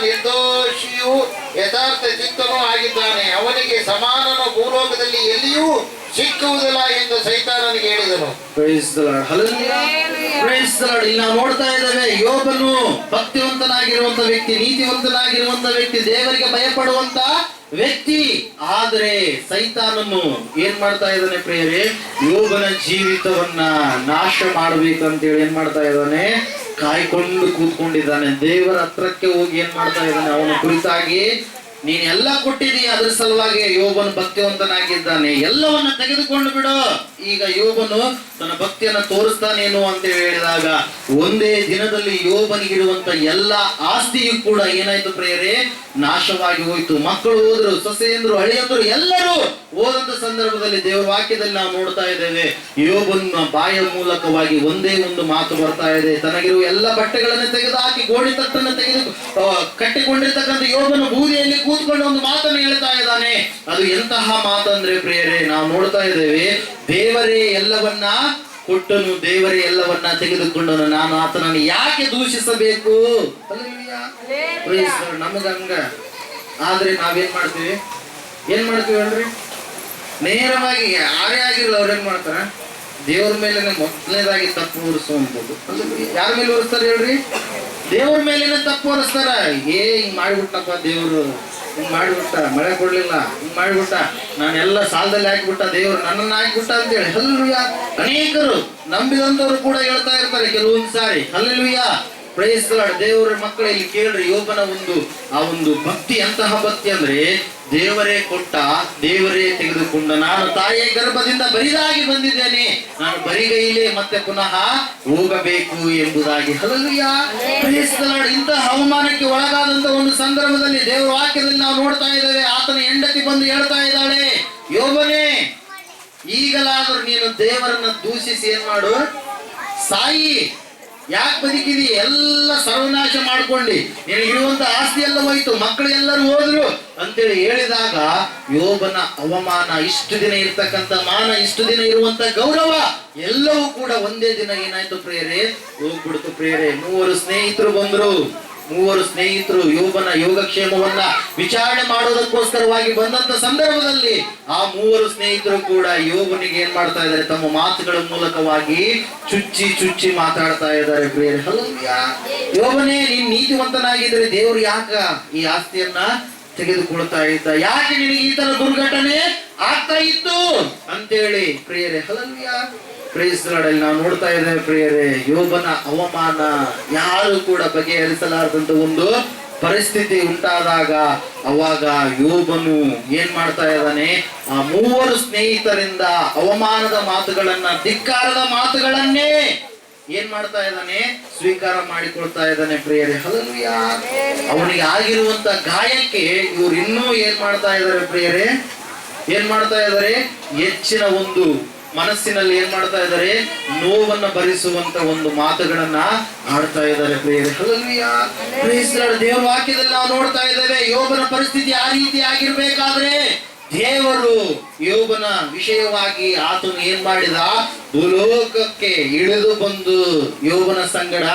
ನಿರ್ದೋಷಿಯು ಯಥಾರ್ಥ ಚಿತ್ತನೂ ಆಗಿದ್ದಾನೆ, ಅವನಿಗೆ ಸಮಾನನು ಭೂಲೋಕದಲ್ಲಿ ಎಲ್ಲಿಯೂ ಸಿಕ್ಕುವುದಿಲ್ಲ ಎಂದು ಸೈತಾನನಿಗೆ ಹೇಳಿದನು. ಇಲ್ಲಿ ನಾವು ನೋಡ್ತಾ ಇದ್ದೇವೆ, ಯೋಬನು ಭಕ್ತಿವಂತನಾಗಿರುವಂತ ವ್ಯಕ್ತಿ, ನೀತಿವಂತನಾಗಿರುವಂತ ವ್ಯಕ್ತಿ, ದೇವರಿಗೆ ಭಯಪಡುವಂತ ವ್ಯಕ್ತಿ. ಆದ್ರೆ ಸೈತಾನನು ಏನ್ ಮಾಡ್ತಾ ಇದ್ದಾನೆ ಪ್ರಿಯರೇ? ಯೋಬನ ಜೀವಿತವನ್ನ ನಾಶ ಮಾಡ್ಬೇಕಂತೇಳಿ ಏನ್ ಮಾಡ್ತಾ ಇದ್ದಾನೆ? ಕಾಯ್ಕೊಂಡು ಕೂತ್ಕೊಂಡಿದ್ದಾನೆ. ದೇವರ ಹತ್ರಕ್ಕೆ ಹೋಗಿ ಏನ್ ಮಾಡ್ತಾ ಇದ್ದಾನೆ? ಅವನ ಕುರಿತಾಗಿ ನೀನ್ ಎಲ್ಲ ಕೊಟ್ಟಿದ್ದೀಯ, ಅದ್ರ ಸಲುವಾಗಿ ಯೋಬನು ಭಕ್ತಿವಂತನಾಗಿದ್ದಾನೆ, ಎಲ್ಲವನ್ನ ತೆಗೆದುಕೊಂಡು ಬಿಡು. ಈಗ ಯೋಬನು ತನ್ನ ಭಕ್ತಿಯನ್ನ ತೋರಿಸ್ತಾನೇನು ಅಂತ ಹೇಳಿದಾಗ ಒಂದೇ ದಿನದಲ್ಲಿ ಯೋಬನಿಗಿರುವಂತ ಎಲ್ಲ ಆಸ್ತಿಯು ಕೂಡ ಏನಾಯ್ತು ಪ್ರಿಯರೇ? ನಾಶವಾಗಿ ಹೋಯ್ತು. ಮಕ್ಕಳು ಹೋದ್ರು, ಸೊಸೆಯಂದ್ರು, ಹಳೆಯಂದ್ರು ಎಲ್ಲರೂ ಹೋದಂತ ಸಂದರ್ಭದಲ್ಲಿ ದೇವರ ವಾಕ್ಯದಲ್ಲಿ ನಾವು ನೋಡ್ತಾ ಇದ್ದೇವೆ, ಯೋಬನ ಬಾಯ ಮೂಲಕವಾಗಿ ಒಂದೇ ಒಂದು ಮಾತು ಬರ್ತಾ ಇದೆ. ತನಗಿರುವ ಎಲ್ಲ ಬಟ್ಟೆಗಳನ್ನು ತೆಗೆದುಹಾಕಿ ಗೋಣಿ ತಟ್ಟನ್ನು ತೆಗೆದು ಕಟ್ಟಿಕೊಂಡಿರ್ತಕ್ಕಂಥ ಯೋಬನು ಬೂದಿಯಲ್ಲಿ ಕೂತ್ಕೊಂಡು ಒಂದು ಮಾತನ್ನು ಹೇಳ್ತಾ ಇದ್ದಾನೆ. ಅದು ಎಂತಹ ಮಾತಂದ್ರೆ ಪ್ರಿಯರೇ, ನಾವು ನೋಡ್ತಾ ಇದ್ದೇವೆ, ದೇವರೇ ಎಲ್ಲವನ್ನ ಕೊಟ್ಟನು, ದೇವರೇ ಎಲ್ಲವನ್ನ ತೆಗೆದುಕೊಂಡನು, ನಾನು ಆತನನ್ನು ಯಾಕೆ ದೂಷಿಸಬೇಕು? ನಮಗಂಗ ಆದ್ರೆ ನಾವೇನ್ ಮಾಡ್ತೀವಿ? ಹೇಳ್ರಿ, ನೇರವಾಗಿ ಯಾರೇ ಆಗಿರಲ್ಲ ಅವ್ರೇನ್ ಮಾಡ್ತಾರ? ದೇವ್ರ ಮೇಲೆ ಮೊದಲನೇದಾಗಿ ತಪ್ಪು ಹೊರಿಸುವಂಥದ್ದು. ಯಾರ ಮೇಲೆ ಹೊರಿಸ್ತಾರ ಹೇಳ್ರಿ? ದೇವ್ರ ಮೇಲೇನೆ ತಪ್ಪು ಹೊರಿಸ್ತಾರ. ಹಿಂಗ್ ಮಾಡಿಬಿಟ್ಟಪ್ಪ ದೇವ್ರು, ಹಿಂಗ್ ಮಾಡಿಬಿಟ್ಟ, ಮಳೆ ಕೊಡ್ಲಿಲ್ಲ, ಹಿಂಗ್ ಮಾಡಿಬಿಟ್ಟ, ನಾನೆಲ್ಲ ಸಾಲದಲ್ಲಿ ಹಾಕಿಬಿಟ್ಟ, ದೇವ್ರು ನನ್ನನ್ನು ಹಾಕಿಬಿಟ್ಟ ಅಂತೇಳಿ. ಹಲ್ಲೆಲೂಯಾ. ಅನೇಕರು ನಂಬಿದಂತವ್ರು ಕೂಡ ಹೇಳ್ತಾ ಇರ್ತಾರೆ ಕೆಲವೊಂದು ಸಾರಿ. Hallelujah, praise the Lord. ದೇವರ ಮಕ್ಕಳಲ್ಲಿ ಕೇಳ್ರಿ, ಯೋಬನ ಒಂದು ಭಕ್ತಿ ಎಂತಹ ಭಕ್ತಿ ಅಂದ್ರೆ, ದೇವರೇ ಕೊಟ್ಟ, ದೇವರೇ ತೆಗೆದುಕೊಂಡ, ನಾನು ತಾಯಿಯ ಗರ್ಭದಿಂದ ಬರಿದಾಗಿ ಬಂದಿದ್ದೇನೆ, ನಾನು ಬರಿಗೈಲೇ ಮತ್ತೆ ಪುನಃ ಹೋಗಬೇಕು ಎಂಬುದಾಗಿ. Hallelujah, praise the Lord. ಇಂತಹ ಅವಮಾನಕ್ಕೆ ಒಳಗಾದಂತ ಒಂದು ಸಂದರ್ಭದಲ್ಲಿ ದೇವರ ವಾಕ್ಯದಲ್ಲಿ ನಾವು ನೋಡ್ತಾ ಇದ್ದೇವೆ, ಆತನ ಹೆಂಡತಿ ಬಂದು ಹೇಳ್ತಾ ಇದ್ದಾಳೆ, ಯೋಬನೇ, ಈಗಲಾದರೂ ನೀನು ದೇವರನ್ನ ದೂಷಿಸಿ ಏನ್ ಮಾಡು? ಸಾಯಿ. ಯಾಕೆ ಬದುಕಿದಿ? ಎಲ್ಲ ಸರ್ವನಾಶ ಮಾಡ್ಕೊಂಡಿ, ನಿನಗಿರುವಂತ ಆಸ್ತಿ ಎಲ್ಲ ಹೋಯ್ತು, ಮಕ್ಕಳು ಎಲ್ಲರೂ ಹೋದ್ರು ಅಂತೇಳಿ ಹೇಳಿದಾಗ ಯೋಬನ ಅವಮಾನ, ಇಷ್ಟು ದಿನ ಇರ್ತಕ್ಕಂಥ ಮಾನ, ಇಷ್ಟು ದಿನ ಇರುವಂತ ಗೌರವ ಎಲ್ಲವೂ ಕೂಡ ಒಂದೇ ದಿನ ಏನಾಯ್ತು ಪ್ರಿಯರೇ? ಹೋಗ್ಬಿಡ್ತು ಪ್ರಿಯರೇ. ಮೂವರು ಸ್ನೇಹಿತರು ಯೋಬನ ಯೋಗಕ್ಷೇಮವನ್ನ ವಿಚಾರಣೆ ಮಾಡೋದಕ್ಕೋಸ್ಕರವಾಗಿ ಬಂದಂತ ಸಂದರ್ಭದಲ್ಲಿ ಆ ಮೂವರು ಸ್ನೇಹಿತರು ಕೂಡ ಯೋಬನಿಗೆ ಏನ್ ಮಾಡ್ತಾ ಇದ್ದಾರೆ? ತಮ್ಮ ಮಾತುಗಳ ಮೂಲಕವಾಗಿ ಚುಚ್ಚಿ ಮಾತಾಡ್ತಾ ಇದ್ದಾರೆ ಪ್ರಿಯರೇ. ಹಲ್ಲೆಲೂಯಾ. ಯೋಬನೇ, ನೀನ್ ನೀತಿವಂತನಾಗಿದ್ರೆ ದೇವರು ಯಾಕ ಈ ಆಸ್ತಿಯನ್ನ ತೆಗೆದುಕೊಳ್ತಾ ಇದ್ದ? ಯಾಕೆ ನಿನಗೆ ಈ ತರ ದುರ್ಘಟನೆ ಆಗ್ತಾ ಇತ್ತು ಅಂತೇಳಿ ಪ್ರಿಯರೇ. ಹಲ್ಲೆಲೂಯಾ. Praise the Lord. ನಾವು ನೋಡ್ತಾ ಇದ್ದೇವೆ ಪ್ರಿಯರೇ, ಯೋಬನ ಅವಮಾನ ಯಾರು ಕೂಡ ಬಗೆಹರಿಸಲಾರದಂತ ಒಂದು ಪರಿಸ್ಥಿತಿ ಉಂಟಾದಾಗ ಅವಾಗ ಯೋಬನು ಏನ್ ಮಾಡ್ತಾ ಇದ್ದಾನೆ? ಆ ಮೂವರು ಸ್ನೇಹಿತರಿಂದ ಅವಮಾನದ ಮಾತುಗಳನ್ನ, ಧಿಕ್ಕಾರದ ಮಾತುಗಳನ್ನೇ ಏನ್ ಮಾಡ್ತಾ ಇದ್ದಾನೆ? ಸ್ವೀಕಾರ ಮಾಡಿಕೊಳ್ತಾ ಇದ್ದಾನೆ ಪ್ರಿಯರೇ. ಹಲ್ಲೆಲೂಯಾ. ಅವನಿಗೆ ಆಗಿರುವಂತ ಗಾಯಕ್ಕೆ ಇವ್ರು ಇನ್ನೂ ಏನ್ ಮಾಡ್ತಾ ಇದ್ದಾರೆ ಪ್ರಿಯರೇ? ಹೆಚ್ಚಿನ ಒಂದು ಮನಸ್ಸಿನಲ್ಲಿ ಏನ್ ಮಾಡ್ತಾ ಇದ್ದಾರೆ? ನೋವನ್ನ ಭರಿಸುವಂತ ಒಂದು ಮಾತುಗಳನ್ನ ಆಡ್ತಾ ಇದ್ದಾರೆ ಪ್ರಿಯರೇ. ಹಲ್ಲೆಲೂಯಾ. Praise the Lord. ದೇವರ ವಾಕ್ಯದಲ್ಲಿ ನಾವು ನೋಡ್ತಾ ಇದ್ದೇವೆ, ಯೋಬನ ಪರಿಸ್ಥಿತಿ ಆ ರೀತಿ ಆಗಿರ್ಬೇಕಾದ್ರೆ ದೇವರು ಯೋಬನ ವಿಷಯವಾಗಿ ಆತನು ಏನ್ ಮಾಡಿದ? ಭೂಲೋಕಕ್ಕೆ ಇಳಿದು ಬಂದು ಯೋಬನ ಸಂಗಡ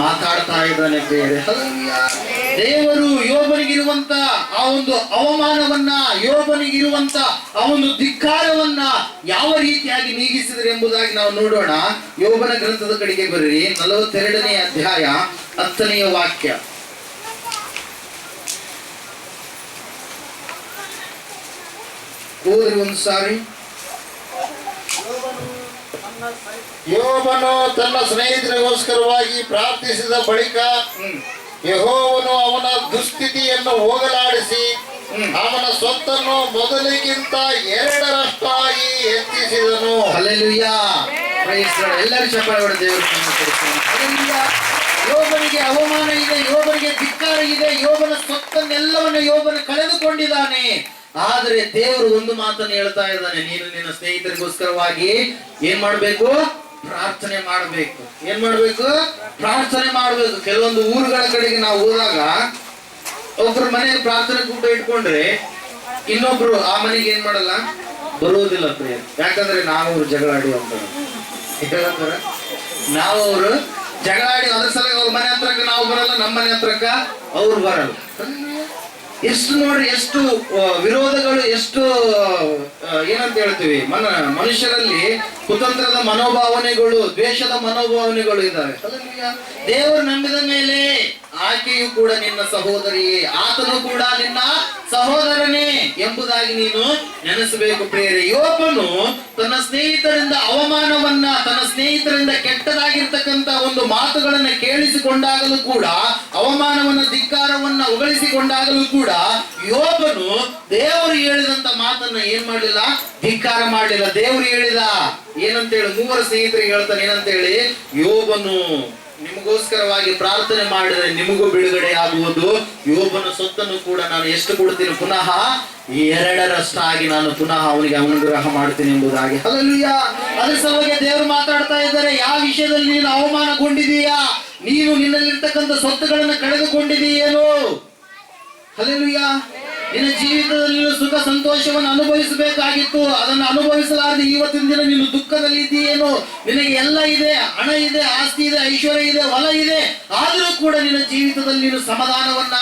ಮಾತಾಡ್ತಾ ಇದ್ದಾನೆ ಪ್ರಿಯರೇ. ಹಲ್ಲೆಲೂಯಾ. ದೇವರು ಯೋಬನಿಗಿರುವಂತ ಆ ಒಂದು ಅವಮಾನವನ್ನ, ಯೋಬನಿಗಿರುವಂತ ಆ ಒಂದು ಧಿಕ್ಕಾರವನ್ನ ಯಾವ ರೀತಿಯಾಗಿ ನೀಗಿಸಿದ್ರು ಎಂಬುದಾಗಿ ನಾವು ನೋಡೋಣ. ಯೋಬನ ಗ್ರಂಥದ ಕಡೆಗೆ ಬರ್ರಿ, 42ನೇ ಅಧ್ಯಾಯ 10ನೇ ವಾಕ್ಯ. ಓದ್ರಿ ಒಂದು ಸಾರಿ. ಯೋಬನು ತನ್ನ ಸ್ನೇಹಿತರಿಗೋಸ್ಕರವಾಗಿ ಪ್ರಾರ್ಥಿಸಿದ ಬಳಿಕ ಯೆಹೋವನು ಅವನ ದುಸ್ಥಿತಿಯನ್ನು ಹೋಗಲಾಡಿಸಿ ಅವನ ಸ್ವತ್ತನ್ನು ಮೊದಲಿಗಿಂತ 2ರಷ್ಟಾಗಿ ಹೆಚ್ಚಿಸಿದನು. ಹಲ್ಲೆಲೂಯಾ. Praise the Lord. ಎಲ್ಲರೂ ಚಪ್ಪಾಳೆ ಹೊಡೆದು ದೇವರನ್ನು ಸ್ತುತಿಸೋಣ. ಹಲ್ಲೆಲೂಯಾ. ಯೋಬನಿಗೆ ಅವಮಾನ ಇದೆ, ಯೋಬನಿಗೆ ಧಿಕ್ಕಾರ ಇದೆ, ಯೋಬನ ಸ್ವತ್ತನ್ನೆಲ್ಲವನ್ನು ಯೋಬನು ಕಳೆದುಕೊಂಡಿದ್ದಾನೆ. ಆದ್ರೆ ದೇವರು ಒಂದು ಮಾತನ್ನು ಹೇಳ್ತಾ ಇದ್ದಾನೆ, ನೀನು ನಿನ್ನ ಸ್ನೇಹಿತರಿಗೋಸ್ಕರವಾಗಿ ಏನ್ ಮಾಡ್ಬೇಕು? ಪ್ರಾರ್ಥನೆ ಮಾಡ್ಬೇಕು. ಪ್ರಾರ್ಥನೆ ಮಾಡ್ಬೇಕು. ಕೆಲವೊಂದು ಊರುಗಳ ಕಡೆಗೆ ನಾವು ಹೋದಾಗ ಒಬ್ರು ಮನೆಗೆ ಪ್ರಾರ್ಥನೆ ಕೂಟ ಇಟ್ಕೊಂಡ್ರೆ ಇನ್ನೊಬ್ರು ಆ ಮನೆಗೆ ಏನ್ ಮಾಡಲ್ಲ, ಬರುವುದಿಲ್ಲ ಪ್ರಿಯ. ಯಾಕಂದ್ರೆ ನಾವು ಅವ್ರು ಜಗಳ ಆಡುವಂತ ಹೇಳ್ತಾರ, ನಾವು ಅವರು ಜಗಳಾಡಿ ಅದ್ರ ಸಲ ಅವ್ರ ಮನೆ ಹತ್ರಕ್ಕೆ ನಾವು ಬರಲ್ಲ, ನಮ್ಮ ಮನೆ ಹತ್ರಕ್ಕ ಅವ್ರು ಬರಲ್ಲ. ಎಷ್ಟು ನೋಡ್ರಿ, ಎಷ್ಟು ವಿರೋಧಗಳು, ಎಷ್ಟು ಏನಂತ ಹೇಳ್ತೀವಿ, ಮನುಷ್ಯರಲ್ಲಿ ಕುತಂತ್ರದ ಮನೋಭಾವನೆಗಳು, ದ್ವೇಷದ ಮನೋಭಾವನೆಗಳು ಇದ್ದಾವೆ. ದೇವರು ನಂಬಿದ ಮೇಲೆ ಆಕೆಯು ಕೂಡ ನಿನ್ನ ಸಹೋದರಿಯೇ, ಆತನು ಕೂಡ ನಿನ್ನ ಸಹೋದರನೇ ಎಂಬುದಾಗಿ ನೀನು ನೆನೆಸಬೇಕು ಪ್ರಿಯರೇ. ಯೋಬನು ತನ್ನ ಸ್ನೇಹಿತರಿಂದ ಅವಮಾನವನ್ನ, ತನ್ನ ಸ್ನೇಹಿತರಿಂದ ಕೆಟ್ಟದಾಗಿರ್ತಕ್ಕಂಥ ಒಂದು ಮಾತುಗಳನ್ನ ಕೇಳಿಸಿಕೊಂಡಾಗಲೂ ಕೂಡ, ಅವಮಾನವನ್ನ, ಧಿಕ್ಕಾರವನ್ನ ಹೊಗಳಿಸಿಕೊಂಡಾಗಲೂ ಕೂಡ ಯೋಬನು ದೇವರು ಹೇಳಿದಂತ ಮಾತನ್ನ ಏನ್ ಮಾಡಲಿಲ್ಲ, ಧಿಕ್ಕಾರ ಮಾಡಲಿಲ್ಲ. ದೇವರು ಹೇಳಿದ ಏನಂತೇಳಿ, ಮೂವರು ಸ್ನೇಹಿತರಿಗೆ ಹೇಳ್ತಾನೆ ಏನಂತೇಳಿ, ಯೋಬನು ನಿಮಗೋಸ್ಕರವಾಗಿ ಪ್ರಾರ್ಥನೆ ಮಾಡಿದರೆ ನಿಮಗೂ ಬಿಡುಗಡೆ ಆಗುವುದು, ಯೋಬನ ಸೊತ್ತನ್ನು ಕೂಡ ನಾನು ಎಷ್ಟು ಕೊಡ್ತೀನಿ, ಪುನಃ 2ರಷ್ಟಾಗಿ ನಾನು ಪುನಃ ಅವನಿಗೆ ಅನುಗ್ರಹ ಮಾಡ್ತೀನಿ ಎಂಬುದಾಗಿ. ಹಲ್ಲೆಲೂಯಾ. ಅದ್ರ ಸಲುವಾಗಿ ದೇವರು ಮಾತಾಡ್ತಾ ಇದ್ದಾರೆ, ಯಾವ ವಿಷಯದಲ್ಲಿ ನೀನು ಅವಮಾನಗೊಂಡಿದೀಯಾ, ನೀನು ನಿನ್ನಲ್ಲಿರ್ತಕ್ಕಂಥ ಸೊತ್ತುಗಳನ್ನು ಕಳೆದುಕೊಂಡಿದೀಯೇನು? ಹಲ್ಲೆಲೂಯಾ. ನಿನ್ನ ಜೀವಿತದಲ್ಲಿ ನೀನು ಸುಖ ಸಂತೋಷವನ್ನು ಅನುಭವಿಸಬೇಕಾಗಿತ್ತು, ಅದನ್ನು ಅನುಭವಿಸಲಾರದೆ ಇವತ್ತಿನ ದಿನ ನೀನು ದುಃಖದಲ್ಲಿ ಇದ್ದೀಯೇನು? ನಿನಗೆ ಎಲ್ಲ ಇದೆ, ಹಣ ಇದೆ, ಆಸ್ತಿ ಇದೆ, ಐಶ್ವರ್ಯ ಇದೆ, ಹೊಲ ಇದೆ, ಆದರೂ ಕೂಡ ನಿನ್ನ ಜೀವಿತದಲ್ಲಿ ನೀನು ಸಮಾಧಾನವನ್ನ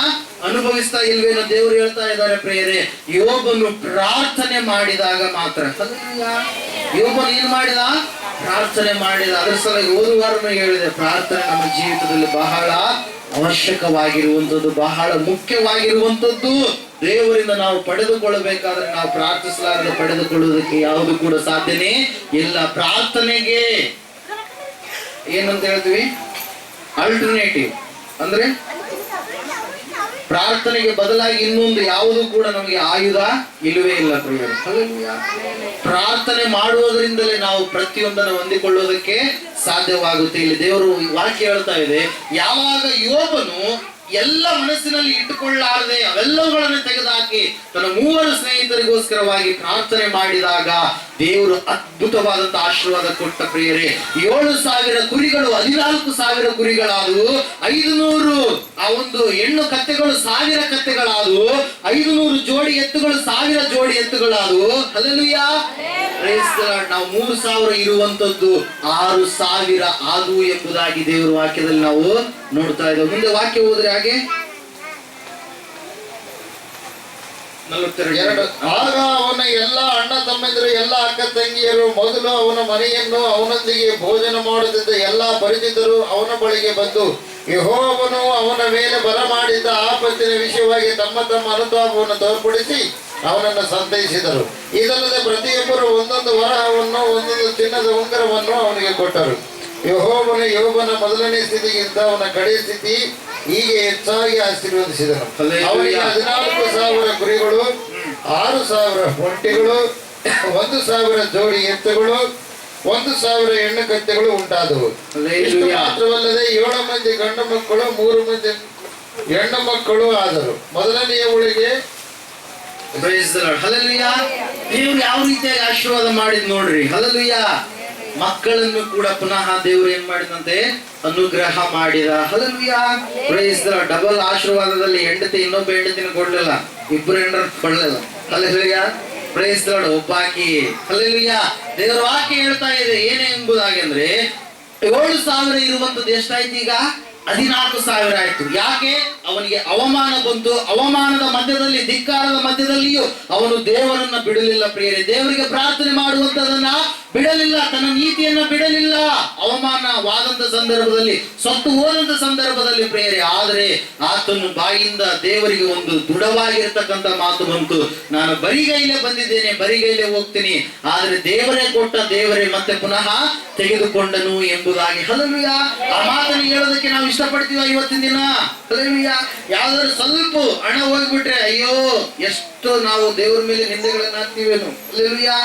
ಅನುಭವಿಸ್ತಾ ಇಲ್ವೇನೋ? ದೇವರು ಹೇಳ್ತಾ ಇದ್ದಾರೆ ಪ್ರಿಯರೇ, ಯೋಬನು ಪ್ರಾರ್ಥನೆ ಮಾಡಿದಾಗ ಮಾತ್ರ. ಹಲ್ಲೆಲೂಯಾ. ಯೋಬನು ಏನ್ ಮಾಡಿದ? ಪ್ರಾರ್ಥನೆ ಮಾಡಿದ. ಅದರ ಸಲುವಾಗಿ ಓದುವಾರನು ಹೇಳಿದೆ, ಪ್ರಾರ್ಥನೆ ನಮ್ಮ ಜೀವಿತದಲ್ಲಿ ಬಹಳ ಅವಶ್ಯಕವಾಗಿರುವಂಥದ್ದು, ಬಹಳ ಮುಖ್ಯವಾಗಿರುವಂಥದ್ದು. ದೇವರಿಂದ ನಾವು ಪಡೆದುಕೊಳ್ಳಬೇಕಾದ್ರೆ ನಾವು ಪ್ರಾರ್ಥಿಸಲಾರದೆ ಪಡೆದುಕೊಳ್ಳುವುದಕ್ಕೆ ಯಾವುದು ಕೂಡ ಸಾಧ್ಯನೇ ಇಲ್ಲ. ಪ್ರಾರ್ಥನೆಗೆ ಏನಂತ ಹೇಳ್ತೀವಿ, ಆಲ್ಟರ್ನೇಟಿವ್ ಅಂದ್ರೆ ಪ್ರಾರ್ಥನೆಗೆ ಬದಲಾಗಿ ಇನ್ನೊಂದು ಯಾವುದು ಕೂಡ ನಮಗೆ ಆಯುಧ ಇಲ್ಲವೇ ಇಲ್ಲ ಪ್ರಿಯರೇ. ಹಲ್ಲೆಲೂಯಾ. ಪ್ರಾರ್ಥನೆ ಮಾಡುವುದರಿಂದಲೇ ನಾವು ಪ್ರತಿಯೊಂದನ್ನು ಹೊಂದಿಕೊಳ್ಳುವುದಕ್ಕೆ ಸಾಧ್ಯವಾಗುತ್ತೆ. ಇಲ್ಲಿ ದೇವರು ವಾಕ್ಯ ಹೇಳ್ತಾ ಇದೆ, ಯಾವಾಗ ಯೋಬನು ಎಲ್ಲ ಮನಸ್ಸಿನಲ್ಲಿ ಇಟ್ಟುಕೊಳ್ಳಾರದೆ ಅವೆಲ್ಲವುಗಳನ್ನು ತೆಗೆದುಹಾಕಿ ತನ್ನ 3 ಸ್ನೇಹಿತರಿಗೋಸ್ಕರವಾಗಿ ಪ್ರಾರ್ಥನೆ ಮಾಡಿದಾಗ ದೇವರು ಅದ್ಭುತವಾದಂತಹ ಆಶೀರ್ವಾದ ಕೊಟ್ಟ ಪ್ರಿಯರೇ. 7,000 ಕುರಿಗಳು 14,000 ಕುರಿಗಳಾದವು, 500 ಆ ಒಂದು ಹೆಣ್ಣು ಕತ್ತೆಗಳು 1000 ಕತ್ತೆಗಳಾದವು, 500 ಜೋಡಿ ಎತ್ತುಗಳು 1000 ಜೋಡಿ ಎತ್ತುಗಳಾದವು. ಹಲ್ಲೆಲೂಯಾ. ನಾವು 3,000 ಇರುವಂತದ್ದು 6,000 ಆದವು ಎಂಬುದಾಗಿ ದೇವರ ವಾಕ್ಯದಲ್ಲಿ ನಾವು ನೋಡ್ತಾ ಇದ್ದೇವೆ. ಮುಂದೆ ವಾಕ್ಯ ಹೋದ್ರೆ ಹಾಗೆ 42. ಆಗ ಅವನ ಎಲ್ಲ ಅಣ್ಣ ತಮ್ಮಂದಿರು, ಎಲ್ಲ ಅಕ್ಕ ತಂಗಿಯರು, ಮೊದಲು ಅವನ ಮನೆಯನ್ನು ಅವನೊಂದಿಗೆ ಭೋಜನ ಮಾಡುತ್ತಿದ್ದ ಎಲ್ಲ ಪರಿಚಿತರು ಅವನ ಬಳಿಗೆ ಬಂದು ಯೆಹೋವನು ಅವನ ಮೇಲೆ ಬರಮಾಡಿದ್ದ ಆಪತ್ತಿನ ವಿಷಯವಾಗಿ ತಮ್ಮ ತಮ್ಮ ಅನುತಾಪವನ್ನು ತೋರ್ಪಡಿಸಿ ಅವನನ್ನು ಸಂತೈಸಿದರು. ಇದಲ್ಲದೆ ಪ್ರತಿಯೊಬ್ಬರು ಒಂದೊಂದು ವರಹವನ್ನು, ಒಂದೊಂದು ಚಿನ್ನದ ಉಂಗುರವನ್ನು ಅವನಿಗೆ ಕೊಟ್ಟರು. ಯೆಹೋವನು ಯೋಬನ ಮೊದಲನೇ ಸ್ಥಿತಿಗಿಂತ ಅವನ ಕಡೆ ಸ್ಥಿತಿ ಹೀಗೆ ಹೆಚ್ಚಾಗಿ ಆಶೀರ್ವದಿಸಿದನು. ಅವನಿಗೆ 14,000 ಕುರಿಗಳು, 6,000 ಒಂಟೆಗಳು, 1,000 ಜೋಡಿ ಎತ್ತುಗಳು, 1,000 ಹೆಣ್ಣು ಕತ್ತೆಗಳು ಉಂಟಾದವು. ಇಷ್ಟು ಮಾತ್ರವಲ್ಲದೆ 7 ಮಂದಿ ಗಂಡು ಮಕ್ಕಳು, 3 ಮಂದಿ ಹೆಣ್ಣು ಮಕ್ಕಳು ಆದರು. ಮೊದಲನೆಯವಳಿಗೆ ಹಲ್ಲೆಲೂಯಾ. ದೇವ್ರು ಯಾವ ರೀತಿಯಾಗಿ ಆಶೀರ್ವಾದ ಮಾಡಿದ್ ನೋಡ್ರಿ. ಹಲ್ಲೆಲೂಯಾ. ಮಕ್ಕಳನ್ನು ಕೂಡ ಪುನಃ ದೇವರು ಏನ್ ಮಾಡಿದಂತೆ ಅನುಗ್ರಹ ಮಾಡಿದ. Hallelujah. Praise the Lord. Double ಆಶೀರ್ವಾದದಲ್ಲಿ ಹೆಂಡತಿ ಇನ್ನೊಬ್ಬ ಹೆಂಡತಿನ ಕೊಡ್ಲಿಲ್ಲ, 2 ಹೆಂಡರು ಕೊಡ್ಲಿಲ್ಲ. ಹಲ್ಲೆಲೂಯಾ. Praise the Lord. ಒಬ್ಬಾಕಿ. ಹಲ್ಲೆಲೂಯಾ. ದೇವರ ವಾಕ್ಯ ಹೇಳ್ತಾ ಇದೆ ಏನೇ ಎಂಬುದಾಗಿ ಅಂದ್ರೆ 7,000 ಇರುವಂತದ್ದು ಎಷ್ಟಾಯ್ತು ಈಗ? 14,000 ಆಯ್ತು. ಯಾಕೆ? ಅವನಿಗೆ ಅವಮಾನ ಬಂತು. ಅವಮಾನದ ಮಧ್ಯದಲ್ಲಿ, ಧಿಕ್ಕಾರದ ಮಧ್ಯದಲ್ಲಿಯೂ ಅವನು ದೇವರನ್ನ ಬಿಡಲಿಲ್ಲ ಪ್ರಿಯರೇ. ದೇವರಿಗೆ ಪ್ರಾರ್ಥನೆ ಮಾಡುವಂತದನ್ನ ಬಿಡಲಿಲ್ಲ, ತನ್ನ ನೀತಿಯನ್ನ ಬಿಡಲಿಲ್ಲ. ಅವಮಾನವಾದಂತ ಸಂದರ್ಭದಲ್ಲಿ, ಸತ್ತು ಹೋದಂತ ಸಂದರ್ಭದಲ್ಲಿ ಪ್ರಿಯರೇ, ಆದರೆ ಆತನು ಬಾಯಿಂದ ದೇವರಿಗೆ ಒಂದು ದೃಢವಾಗಿರ್ತಕ್ಕಂಥ ಮಾತು ಬಂತು, ನಾನು ಬರಿಗೈಲೇ ಬಂದಿದ್ದೇನೆ, ಬರಿಗೈಲೇ ಹೋಗ್ತೀನಿ, ಆದರೆ ದೇವರೇ ಕೊಟ್ಟ, ದೇವರೇ ಮತ್ತೆ ಪುನಃ ತೆಗೆದುಕೊಂಡನು ಎಂಬುದಾಗಿ. ಹಲ್ಲೆಲೂಯಾ. ಆ ಮಾತನ್ನು ಹೇಳೋದಕ್ಕೆ ನಾವು ಇಷ್ಟಪಡ್ತೀವ ಇವತ್ತಿನ ದಿನ? ಹಲ್ಲೆಲೂಯಾ. ಯಾವ್ದಾದ್ರು ಸ್ವಲ್ಪ ಹಣ ಹೋಗ್ಬಿಟ್ರೆ ಅಯ್ಯೋ ಎಷ್ಟು ನಾವು ದೇವರ ಮೇಲೆ ನಿಂದೆಗಳನ್ನ ಹಾಕ್ತೀವೇನು? ಹಲ್ಲೆಲೂಯಾ.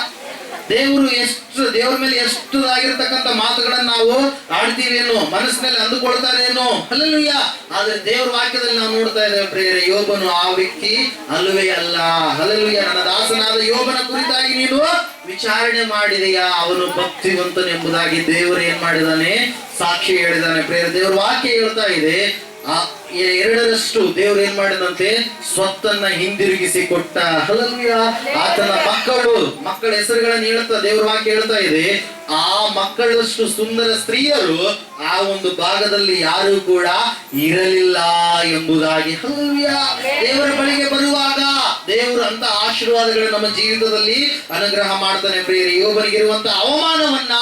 ದೇವರ ಮೇಲೆ ಎಷ್ಟು ಆಗಿರ್ತಕ್ಕಂಥ ಮಾತುಗಳನ್ನ ನಾವು ಆಡ್ತೀವೇನೋ, ಮನಸ್ಸಿನಲ್ಲಿ ಅಂದುಕೊಳ್ತಾರೇನೋ. ಹಲ್ಲೆಲೂಯಾ. ಆದ್ರೆ ದೇವರ ವಾಕ್ಯದಲ್ಲಿ ನಾವು ನೋಡ್ತಾ ಇದ್ದೇವೆ ಪ್ರಿಯರೇ, ಯೋಬನು ಆ ವ್ಯಕ್ತಿ ಅಲ್ಲವೇ ಅಲ್ಲ. ಹಲ್ಲೆಲೂಯಾ. ನನ್ನ ದಾಸನಾದ ಯೋಬನ ಕುರಿತಾಗಿ ನೀನು ವಿಚಾರಣೆ ಮಾಡಿದೆಯಾ? ಅವನು ಭಕ್ತಿವಂತನೆಂಬುದಾಗಿ ದೇವರು ಏನ್ ಮಾಡಿದಾನೆ? ಸಾಕ್ಷಿ ಹೇಳಿದಾನೆ ಪ್ರಿಯರೇ. ದೇವರ ವಾಕ್ಯ ಹೇಳ್ತಾ ಇದೆ, ಆ ಎರಡರಷ್ಟು ದೇವರು ಏನ್ ಮಾಡಿದಂತೆ ಸ್ವತ್ತನ್ನ ಹಿಂದಿರುಗಿಸಿ ಕೊಟ್ಟ. ಹಲ್ಲೆಲೂಯಾ. ಆತನ ಮಕ್ಕಳ ಹೆಸರುಗಳನ್ನು ಹೇಳ್ತಾ ದೇವ್ರ ವಾಕ್ಯ ಹೇಳ್ತಾ ಇದೆ, ಆ ಮಕ್ಕಳಷ್ಟು ಸುಂದರ ಸ್ತ್ರೀಯರು ಆ ಒಂದು ಭಾಗದಲ್ಲಿ ಯಾರು ಕೂಡ ಇರಲಿಲ್ಲ ಎಂಬುದಾಗಿ. ಹಲ್ಲೆಲೂಯಾ. ದೇವರ ಬಳಿಗೆ ಬರುವಾಗ ದೇವರು ಅಂತ ಆಶೀರ್ವಾದಗಳು ನಮ್ಮ ಜೀವಿತದಲ್ಲಿ ಅನುಗ್ರಹ ಮಾಡ್ತಾನೆ ಪ್ರಿಯರೇ. ಯೋಬನಿಗಿರುವಂತ ಅವಮಾನವನ್ನ